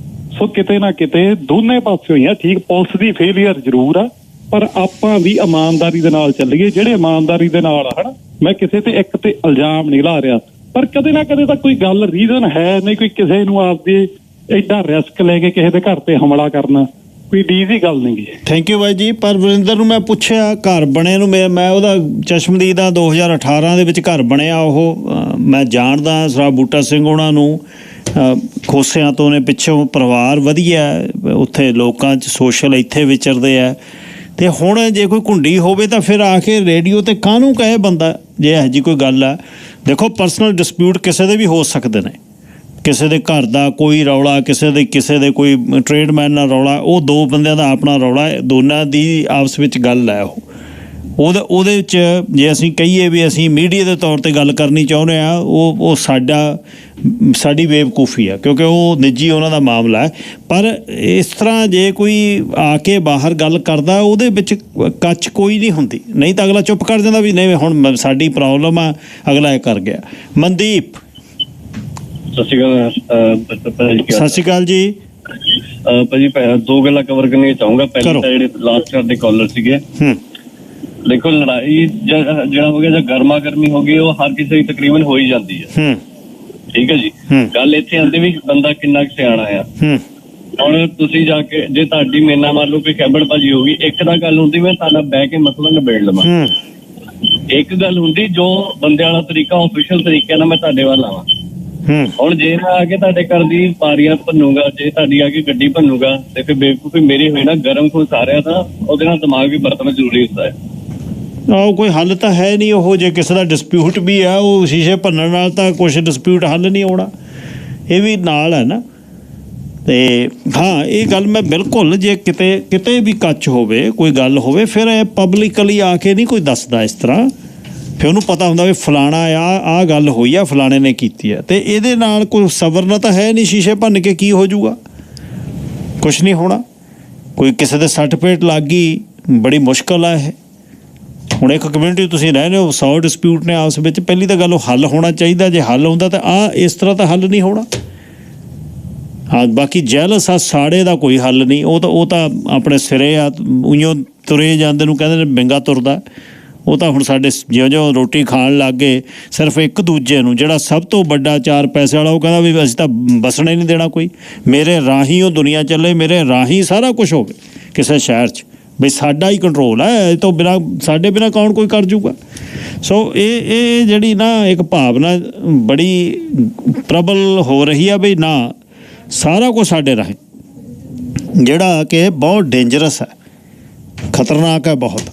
ਸੋ ਕਿਤੇ ਨਾ ਕਿਤੇ ਦੋਨੇ ਪਾਸੇ ਹੋਈਆਂ, ਠੀਕ ਪੁਲਿਸ ਦੀ ਫੇਲੀਅਰ ਜ਼ਰੂਰ ਆ, ਪਰ ਆਪਾਂ ਵੀ ਇਮਾਨਦਾਰੀ ਦੇ ਨਾਲ ਚੱਲੀਏ। ਜਿਹੜੇ ਇਮਾਨਦਾਰੀ ਦੇ ਨਾਲ ਹਨਾ, ਮੈਂ ਕਿਸੇ ਤੇ ਇੱਕ ਤੇ ਇਲਜ਼ਾਮ ਨਹੀਂ ਲਾ ਰਿਹਾ, ਪਰ ਕਦੇ ਨਾ ਕਦੇ ਤਾਂ ਕੋਈ ਗੱਲ ਰੀਜ਼ਨ ਹੈ ਨਹੀਂ, ਕੋਈ ਕਿਸੇ ਨੂੰ ਆਪਦੇ ਏਡਾ ਰਿਸਕ ਲੈ ਕੇ ਕਿਸੇ ਦੇ ਘਰ ਤੇ ਹਮਲਾ ਕਰਨਾ ਕੋਈ ਈਜ਼ੀ ਗੱਲ ਨਹੀਂ ਗੀ। ਥੈਂਕ ਯੂ ਬਾਈ ਜੀ। ਪਰ ਵਰਿੰਦਰ ਨੂੰ ਮੈਂ ਪੁੱਛਿਆ ਘਰ ਬਣੇ ਨੂੰ, ਮੈਂ ਉਹਦਾ ਚਸ਼ਮਦੀਦ ਦਾ 2018 ਦੇ ਵਿੱਚ ਘਰ ਬਣਿਆ ਉਹ, ਮੈਂ ਜਾਣਦਾ ਸਰਾਬ ਬੂਟਾ ਸਿੰਘ ਉਹਨਾਂ ਨੂੰ, ਖੋਸਿਆਂ ਤੋਂ ਨੇ, ਪਿੱਛੋਂ ਪਰਿਵਾਰ ਵਧੀਆ ਉੱਥੇ, ਲੋਕਾਂ 'ਚ ਸੋਸ਼ਲ ਇੱਥੇ ਵਿਚਰਦੇ ਆ। ਤੇ ਹੁਣ ਜੇ ਕੋਈ ਘੁੰਡੀ ਹੋਵੇ ਤਾਂ ਫਿਰ ਆ ਕੇ ਰੇਡੀਓ ਤੇ ਕਾਹਨੂੰ ਕਹੇ ਬੰਦਾ, ਜੇ ਇਹੋ ਜਿਹੀ ਕੋਈ ਗੱਲ ਆ। ਦੇਖੋ ਪਰਸਨਲ ਡਿਸਪਿਊਟ ਕਿਸੇ ਦੇ ਵੀ ਹੋ ਸਕਦੇ ਨੇ, ਕਿਸੇ ਦੇ ਘਰ ਦਾ ਕੋਈ ਰੌਲਾ, ਕਿਸੇ ਦੇ ਕੋਈ ਟ੍ਰੇਡਮੈਨ ਨਾਲ ਰੌਲਾ, ਉਹ ਦੋ ਬੰਦਿਆਂ ਦਾ ਆਪਣਾ ਰੌਲਾ, ਦੋਨਾਂ ਦੀ ਆਪਸ ਵਿੱਚ ਗੱਲ ਹੈ। ਉਹਦੇ ਵਿੱਚ ਜੇ ਅਸੀਂ ਕਹੀਏ ਵੀ ਅਸੀਂ ਮੀਡੀਆ ਦੇ ਤੌਰ ਤੇ ਗੱਲ ਕਰਨੀ ਚਾਹੁੰਦੇ ਹਾਂ, ਉਹ ਸਾਡੀ ਬੇਵਕੂਫੀ ਆ, ਕਿਉਂਕਿ ਉਹ ਨਿੱਜੀ ਉਹਨਾਂ ਦਾ ਮਾਮਲਾ ਹੈ। ਪਰ ਇਸ ਤਰ੍ਹਾਂ ਜੇ ਕੋਈ ਆ ਕੇ ਬਾਹਰ ਗੱਲ ਕਰਦਾ, ਉਹਦੇ ਵਿੱਚ ਕੱਚ ਕੋਈ ਨਹੀਂ ਹੁੰਦੀ, ਨਹੀਂ ਤਾਂ ਅਗਲਾ ਚੁੱਪ ਕਰ ਜਾਂਦਾ ਵੀ ਨਹੀਂ ਹੁਣ ਸਾਡੀ ਪ੍ਰੋਬਲਮ ਆ, ਅਗਲਾ ਇਹ ਕਰ ਗਿਆ। ਮਨਦੀਪ ਸਤਿ ਸ਼੍ਰੀ ਅਕਾਲ। ਸਤਿ ਸ਼੍ਰੀ ਅਕਾਲ ਜੀ ਭਾਜੀ, ਦੋ ਗੱਲਾਂ ਕਵਰ ਕਰਨੀਆਂ ਚਾਹੂੰਗਾ। ਪਹਿਲੀ ਤਾਂ ਜਿਹੜੇ ਲਾਸਟ ਦੇ ਕਾਲਰ ਸੀਗੇ, ਦੇਖੋ ਲੜਾਈ ਜਿਹੜਾ ਹੋ ਗਿਆ ਜਾਂ ਗਰਮਾ ਗਰਮੀ ਹੋ ਗਈ, ਉਹ ਹਰ ਕਿਸੇ ਦੀ ਤਕਰੀਬਨ ਹੋ ਹੀ ਜਾਂਦੀ ਹੈ। ਠੀਕ ਹੈ ਜੀ। ਗੱਲ ਇੱਥੇ ਆਉਂਦੀ ਵੀ ਬੰਦਾ ਕਿੰਨਾ ਕੁ ਸਿਆਣਾ ਆ। ਹੁਣ ਤੁਸੀਂ ਜਾ ਕੇ ਜੇ ਤੁਹਾਡੀ ਮੇਰੇ ਨਾਲ ਮੰਨ ਲਓ ਕੋਈ ਖੈਬੜਬਾਜੀ ਹੋ ਗਈ, ਇੱਕ ਤਾਂ ਗੱਲ ਹੁੰਦੀ ਮੈਂ ਤੁਹਾਡਾ ਬਹਿ ਕੇ ਮਸਲਾ ਨਿਬੇੜ ਲਵਾਂ। ਇੱਕ ਗੱਲ ਹੁੰਦੀ ਜੋ ਬੰਦੇ ਵਾਲਾ ਤਰੀਕਾ ਆਫੀਸ਼ੀਅਲ ਤਰੀਕੇ ਨਾਲ ਮੈਂ ਤੁਹਾਡੇ ਵੱਲ ਆਵਾਂ। ਹੁਣ ਜੇ ਮੈਂ ਆ ਕੇ ਤੁਹਾਡੇ ਘਰ ਦੀ ਪਾਰੀਆਂ ਭੰਨੂਗਾ, ਜੇ ਤੁਹਾਡੀ ਆ ਕੇ ਗੱਡੀ ਭੰਨੂਗਾ, ਤੇ ਫਿਰ ਬੇਵਕੂਫੀ ਮੇਰੀ ਹੋਈ ਨਾ, ਗਰਮ ਖੂਨ ਸਾਰਿਆਂ ਦਾ, ਉਹਦੇ ਨਾਲ ਦਿਮਾਗ ਵੀ ਵਰਤਣਾ ਜ਼ਰੂਰੀ ਹੁੰਦਾ ਹੈ। ਉਹ ਕੋਈ ਹੱਲ ਤਾਂ ਹੈ ਨਹੀਂ। ਉਹ ਜੇ ਕਿਸੇ ਦਾ ਡਿਸਪਿਊਟ ਵੀ ਆ, ਉਹ ਸ਼ੀਸ਼ੇ ਭੰਨਣ ਨਾਲ ਤਾਂ ਕੁਛ ਡਿਸਪਿਊਟ ਹੱਲ ਨਹੀਂ ਹੋਣਾ। ਇਹ ਵੀ ਨਾਲ ਹੈ ਨਾ। ਤੇ ਹਾਂ, ਇਹ ਗੱਲ ਮੈਂ ਬਿਲਕੁਲ, ਜੇ ਕਿਤੇ ਵੀ ਕੱਚ ਹੋਵੇ, ਕੋਈ ਗੱਲ ਹੋਵੇ, ਫਿਰ ਇਹ ਪਬਲਿਕਲੀ ਆ ਕੇ ਨਹੀਂ ਕੋਈ ਦੱਸਦਾ ਇਸ ਤਰ੍ਹਾਂ। ਫਿਰ ਉਹਨੂੰ ਪਤਾ ਹੁੰਦਾ ਵੀ ਫਲਾਣਾ ਆਹ ਗੱਲ ਹੋਈ ਆ, ਫਲਾਣੇ ਨੇ ਕੀਤੀ ਆ। ਤੇ ਇਹਦੇ ਨਾਲ ਕੋਈ ਸਬਰਨਾ ਤਾਂ ਹੈ ਨਹੀਂ। ਸ਼ੀਸ਼ੇ ਭੰਨ ਕੇ ਕੀ ਹੋ ਜਾਊਗਾ? ਕੁਛ ਨਹੀਂ ਹੋਣਾ। ਕੋਈ ਕਿਸੇ ਦੇ ਸੱਟ ਪੇਟ ਲੱਗ ਗਈ, ਬੜੀ ਮੁਸ਼ਕਿਲ ਆ ਇਹ। ਹੁਣ ਇੱਕ ਕਮਿਊਨਿਟੀ ਤੁਸੀਂ ਰਹਿ ਰਹੇ ਹੋ, 100 ਡਿਸਪਿਊਟ ਨੇ ਆਪਸ ਵਿੱਚ। ਪਹਿਲੀ ਤਾਂ ਗੱਲ ਉਹ ਹੱਲ ਹੋਣਾ ਚਾਹੀਦਾ। ਜੇ ਹੱਲ ਹੁੰਦਾ ਤਾਂ ਇਸ ਤਰ੍ਹਾਂ ਤਾਂ ਹੱਲ ਨਹੀਂ ਹੋਣਾ। ਹਾਂ, ਬਾਕੀ ਜੈਲਸ ਆ ਸਾੜੇ ਦਾ ਕੋਈ ਹੱਲ ਨਹੀਂ। ਉਹ ਤਾਂ ਆਪਣੇ ਸਿਰੇ ਆ, ਉਈਓ ਤੁਰੇ ਜਾਂਦੇ ਨੂੰ ਕਹਿੰਦੇ ਨੇ ਬਿੰਗਾ ਤੁਰਦਾ। ਉਹ ਤਾਂ ਹੁਣ ਸਾਡੇ ਜਿਉਂ ਰੋਟੀ ਖਾਣ ਲੱਗ ਗਏ, ਸਿਰਫ ਇੱਕ ਦੂਜੇ ਨੂੰ, ਜਿਹੜਾ ਸਭ ਤੋਂ ਵੱਡਾ 4 ਪੈਸੇ ਵਾਲਾ, ਉਹ ਕਹਿੰਦਾ ਵੀ ਅਸੀਂ ਤਾਂ ਬਸਣੇ ਨਹੀਂ ਦੇਣਾ ਕੋਈ, ਮੇਰੇ ਰਾਹੀਂ ਉਹ ਦੁਨੀਆ ਚੱਲੇ, ਮੇਰੇ ਰਾਹੀਂ ਸਾਰਾ ਕੁਛ ਹੋਵੇ ਕਿਸੇ ਸ਼ਹਿਰ 'ਚ, ਬਈ ਸਾਡਾ ਹੀ ਕੰਟਰੋਲ ਹੈ, ਇਹ ਤੋਂ ਬਿਨਾਂ, ਸਾਡੇ ਬਿਨਾਂ ਕੌਣ ਕੋਈ ਕਰ ਜੂਗਾ। ਸੋ ਇਹ ਜਿਹੜੀ ਨਾ ਇੱਕ ਭਾਵਨਾ ਬੜੀ ਪ੍ਰਬਲ ਹੋ ਰਹੀ ਆ ਬਈ ਨਾ, ਸਾਰਾ ਕੁਛ ਸਾਡੇ ਰਾਹੀਂ, ਜਿਹੜਾ ਕਿ ਬਹੁਤ ਡੇਂਜਰਸ ਹੈ, ਖਤਰਨਾਕ ਹੈ ਬਹੁਤ।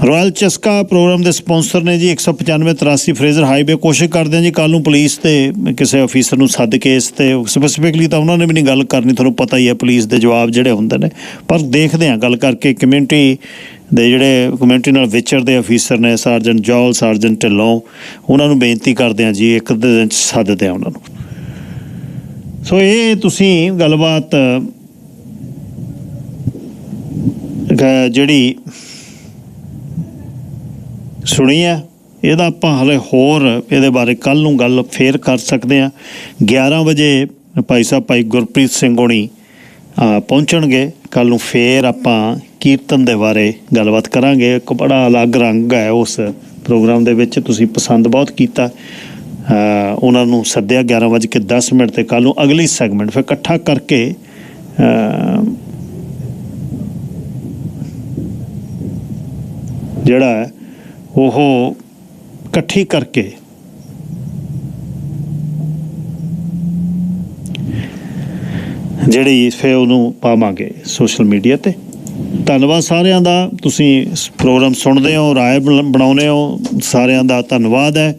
ਰਾਇਲ ਚਸਕਾ ਪ੍ਰੋਗਰਾਮ ਦੇ ਸਪੋਂਸਰ ਨੇ ਜੀ 195-83 ਫਰੇਜ਼ਰ ਹਾਈਵੇ। ਕੋਸ਼ਿਸ਼ ਕਰਦੇ ਹਾਂ ਜੀ ਕੱਲ੍ਹ ਨੂੰ ਪੁਲਿਸ ਤੇ ਕਿਸੇ ਅਫੀਸਰ ਨੂੰ ਸੱਦ ਕੇ ਇਸ 'ਤੇ ਸਪੈਸੀਫਿਕਲੀ ਤਾਂ ਉਹਨਾਂ ਨੇ ਵੀ ਨਹੀਂ ਗੱਲ ਕਰਨੀ, ਤੁਹਾਨੂੰ ਪਤਾ ਹੀ ਹੈ ਪੁਲਿਸ ਦੇ ਜਵਾਬ ਜਿਹੜੇ ਹੁੰਦੇ ਨੇ। ਪਰ ਦੇਖਦੇ ਹਾਂ ਗੱਲ ਕਰਕੇ ਕਮਿਊਨਿਟੀ ਦੇ ਜਿਹੜੇ ਕਮਿਊਨਿਟੀ ਨਾਲ ਵਿਚਰਦੇ ਅਫੀਸਰ ਨੇ, ਸਾਰਜੈਂਟ ਜੌਲ, ਸਾਰਜੈਂਟ ਢਿੱਲੋਂ, ਉਹਨਾਂ ਨੂੰ ਬੇਨਤੀ ਕਰਦੇ ਹਾਂ ਜੀ ਇੱਕ ਦਿਨ 'ਚ ਸੱਦਦੇ ਹਾਂ ਉਹਨਾਂ ਨੂੰ। ਸੋ ਇਹ ਤੁਸੀਂ ਗੱਲਬਾਤ ਜਿਹੜੀ ਸੁਣੀ ਹੈ, ਇਹਦਾ ਆਪਾਂ ਹਾਲੇ ਹੋਰ ਇਹਦੇ ਬਾਰੇ ਕੱਲ੍ਹ ਨੂੰ ਗੱਲ ਫੇਰ ਕਰ ਸਕਦੇ ਹਾਂ। 11 ਵਜੇ ਭਾਈ ਸਾਹਿਬ ਭਾਈ ਗੁਰਪ੍ਰੀਤ ਸਿੰਘ ਹੋਣੀ ਪਹੁੰਚਣਗੇ। ਕੱਲ੍ਹ ਨੂੰ ਫੇਰ ਆਪਾਂ ਕੀਰਤਨ ਦੇ ਬਾਰੇ ਗੱਲਬਾਤ ਕਰਾਂਗੇ। ਇੱਕ ਬੜਾ ਅਲੱਗ ਰੰਗ ਹੈ ਉਸ ਪ੍ਰੋਗਰਾਮ ਦੇ ਵਿੱਚ, ਤੁਸੀਂ ਪਸੰਦ ਬਹੁਤ ਕੀਤਾ। ਉਹਨਾਂ ਨੂੰ ਸੱਦਿਆ 11:10 'ਤੇ ਕੱਲ੍ਹ ਨੂੰ ਅਗਲੀ ਸੈਗਮੈਂਟ ਫਿਰ ਇਕੱਠਾ ਕਰਕੇ ਜਿਹੜਾ ਹੈ ਉਹ ਇਕੱਠੀ ਕਰਕੇ ਜਿਹੜੀ ਫਿਰ ਉਹਨੂੰ ਪਾਵਾਂਗੇ ਸੋਸ਼ਲ ਮੀਡੀਆ 'ਤੇ। ਧੰਨਵਾਦ ਸਾਰਿਆਂ ਦਾ, ਤੁਸੀਂ ਪ੍ਰੋਗਰਾਮ ਸੁਣਦੇ ਹੋ, ਰਾਏ ਬਣਾਉਂਦੇ ਹੋ, ਸਾਰਿਆਂ ਦਾ ਧੰਨਵਾਦ ਹੈ।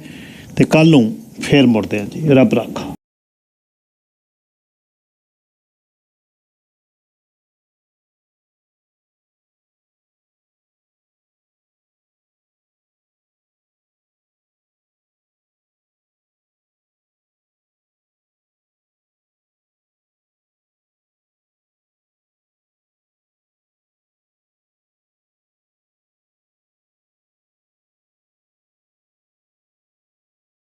ਅਤੇ ਕੱਲ੍ਹ ਨੂੰ ਫੇਰ ਮੁੜਦੇ ਹਾਂ ਜੀ। ਰੱਬ ਰਾਖਾ।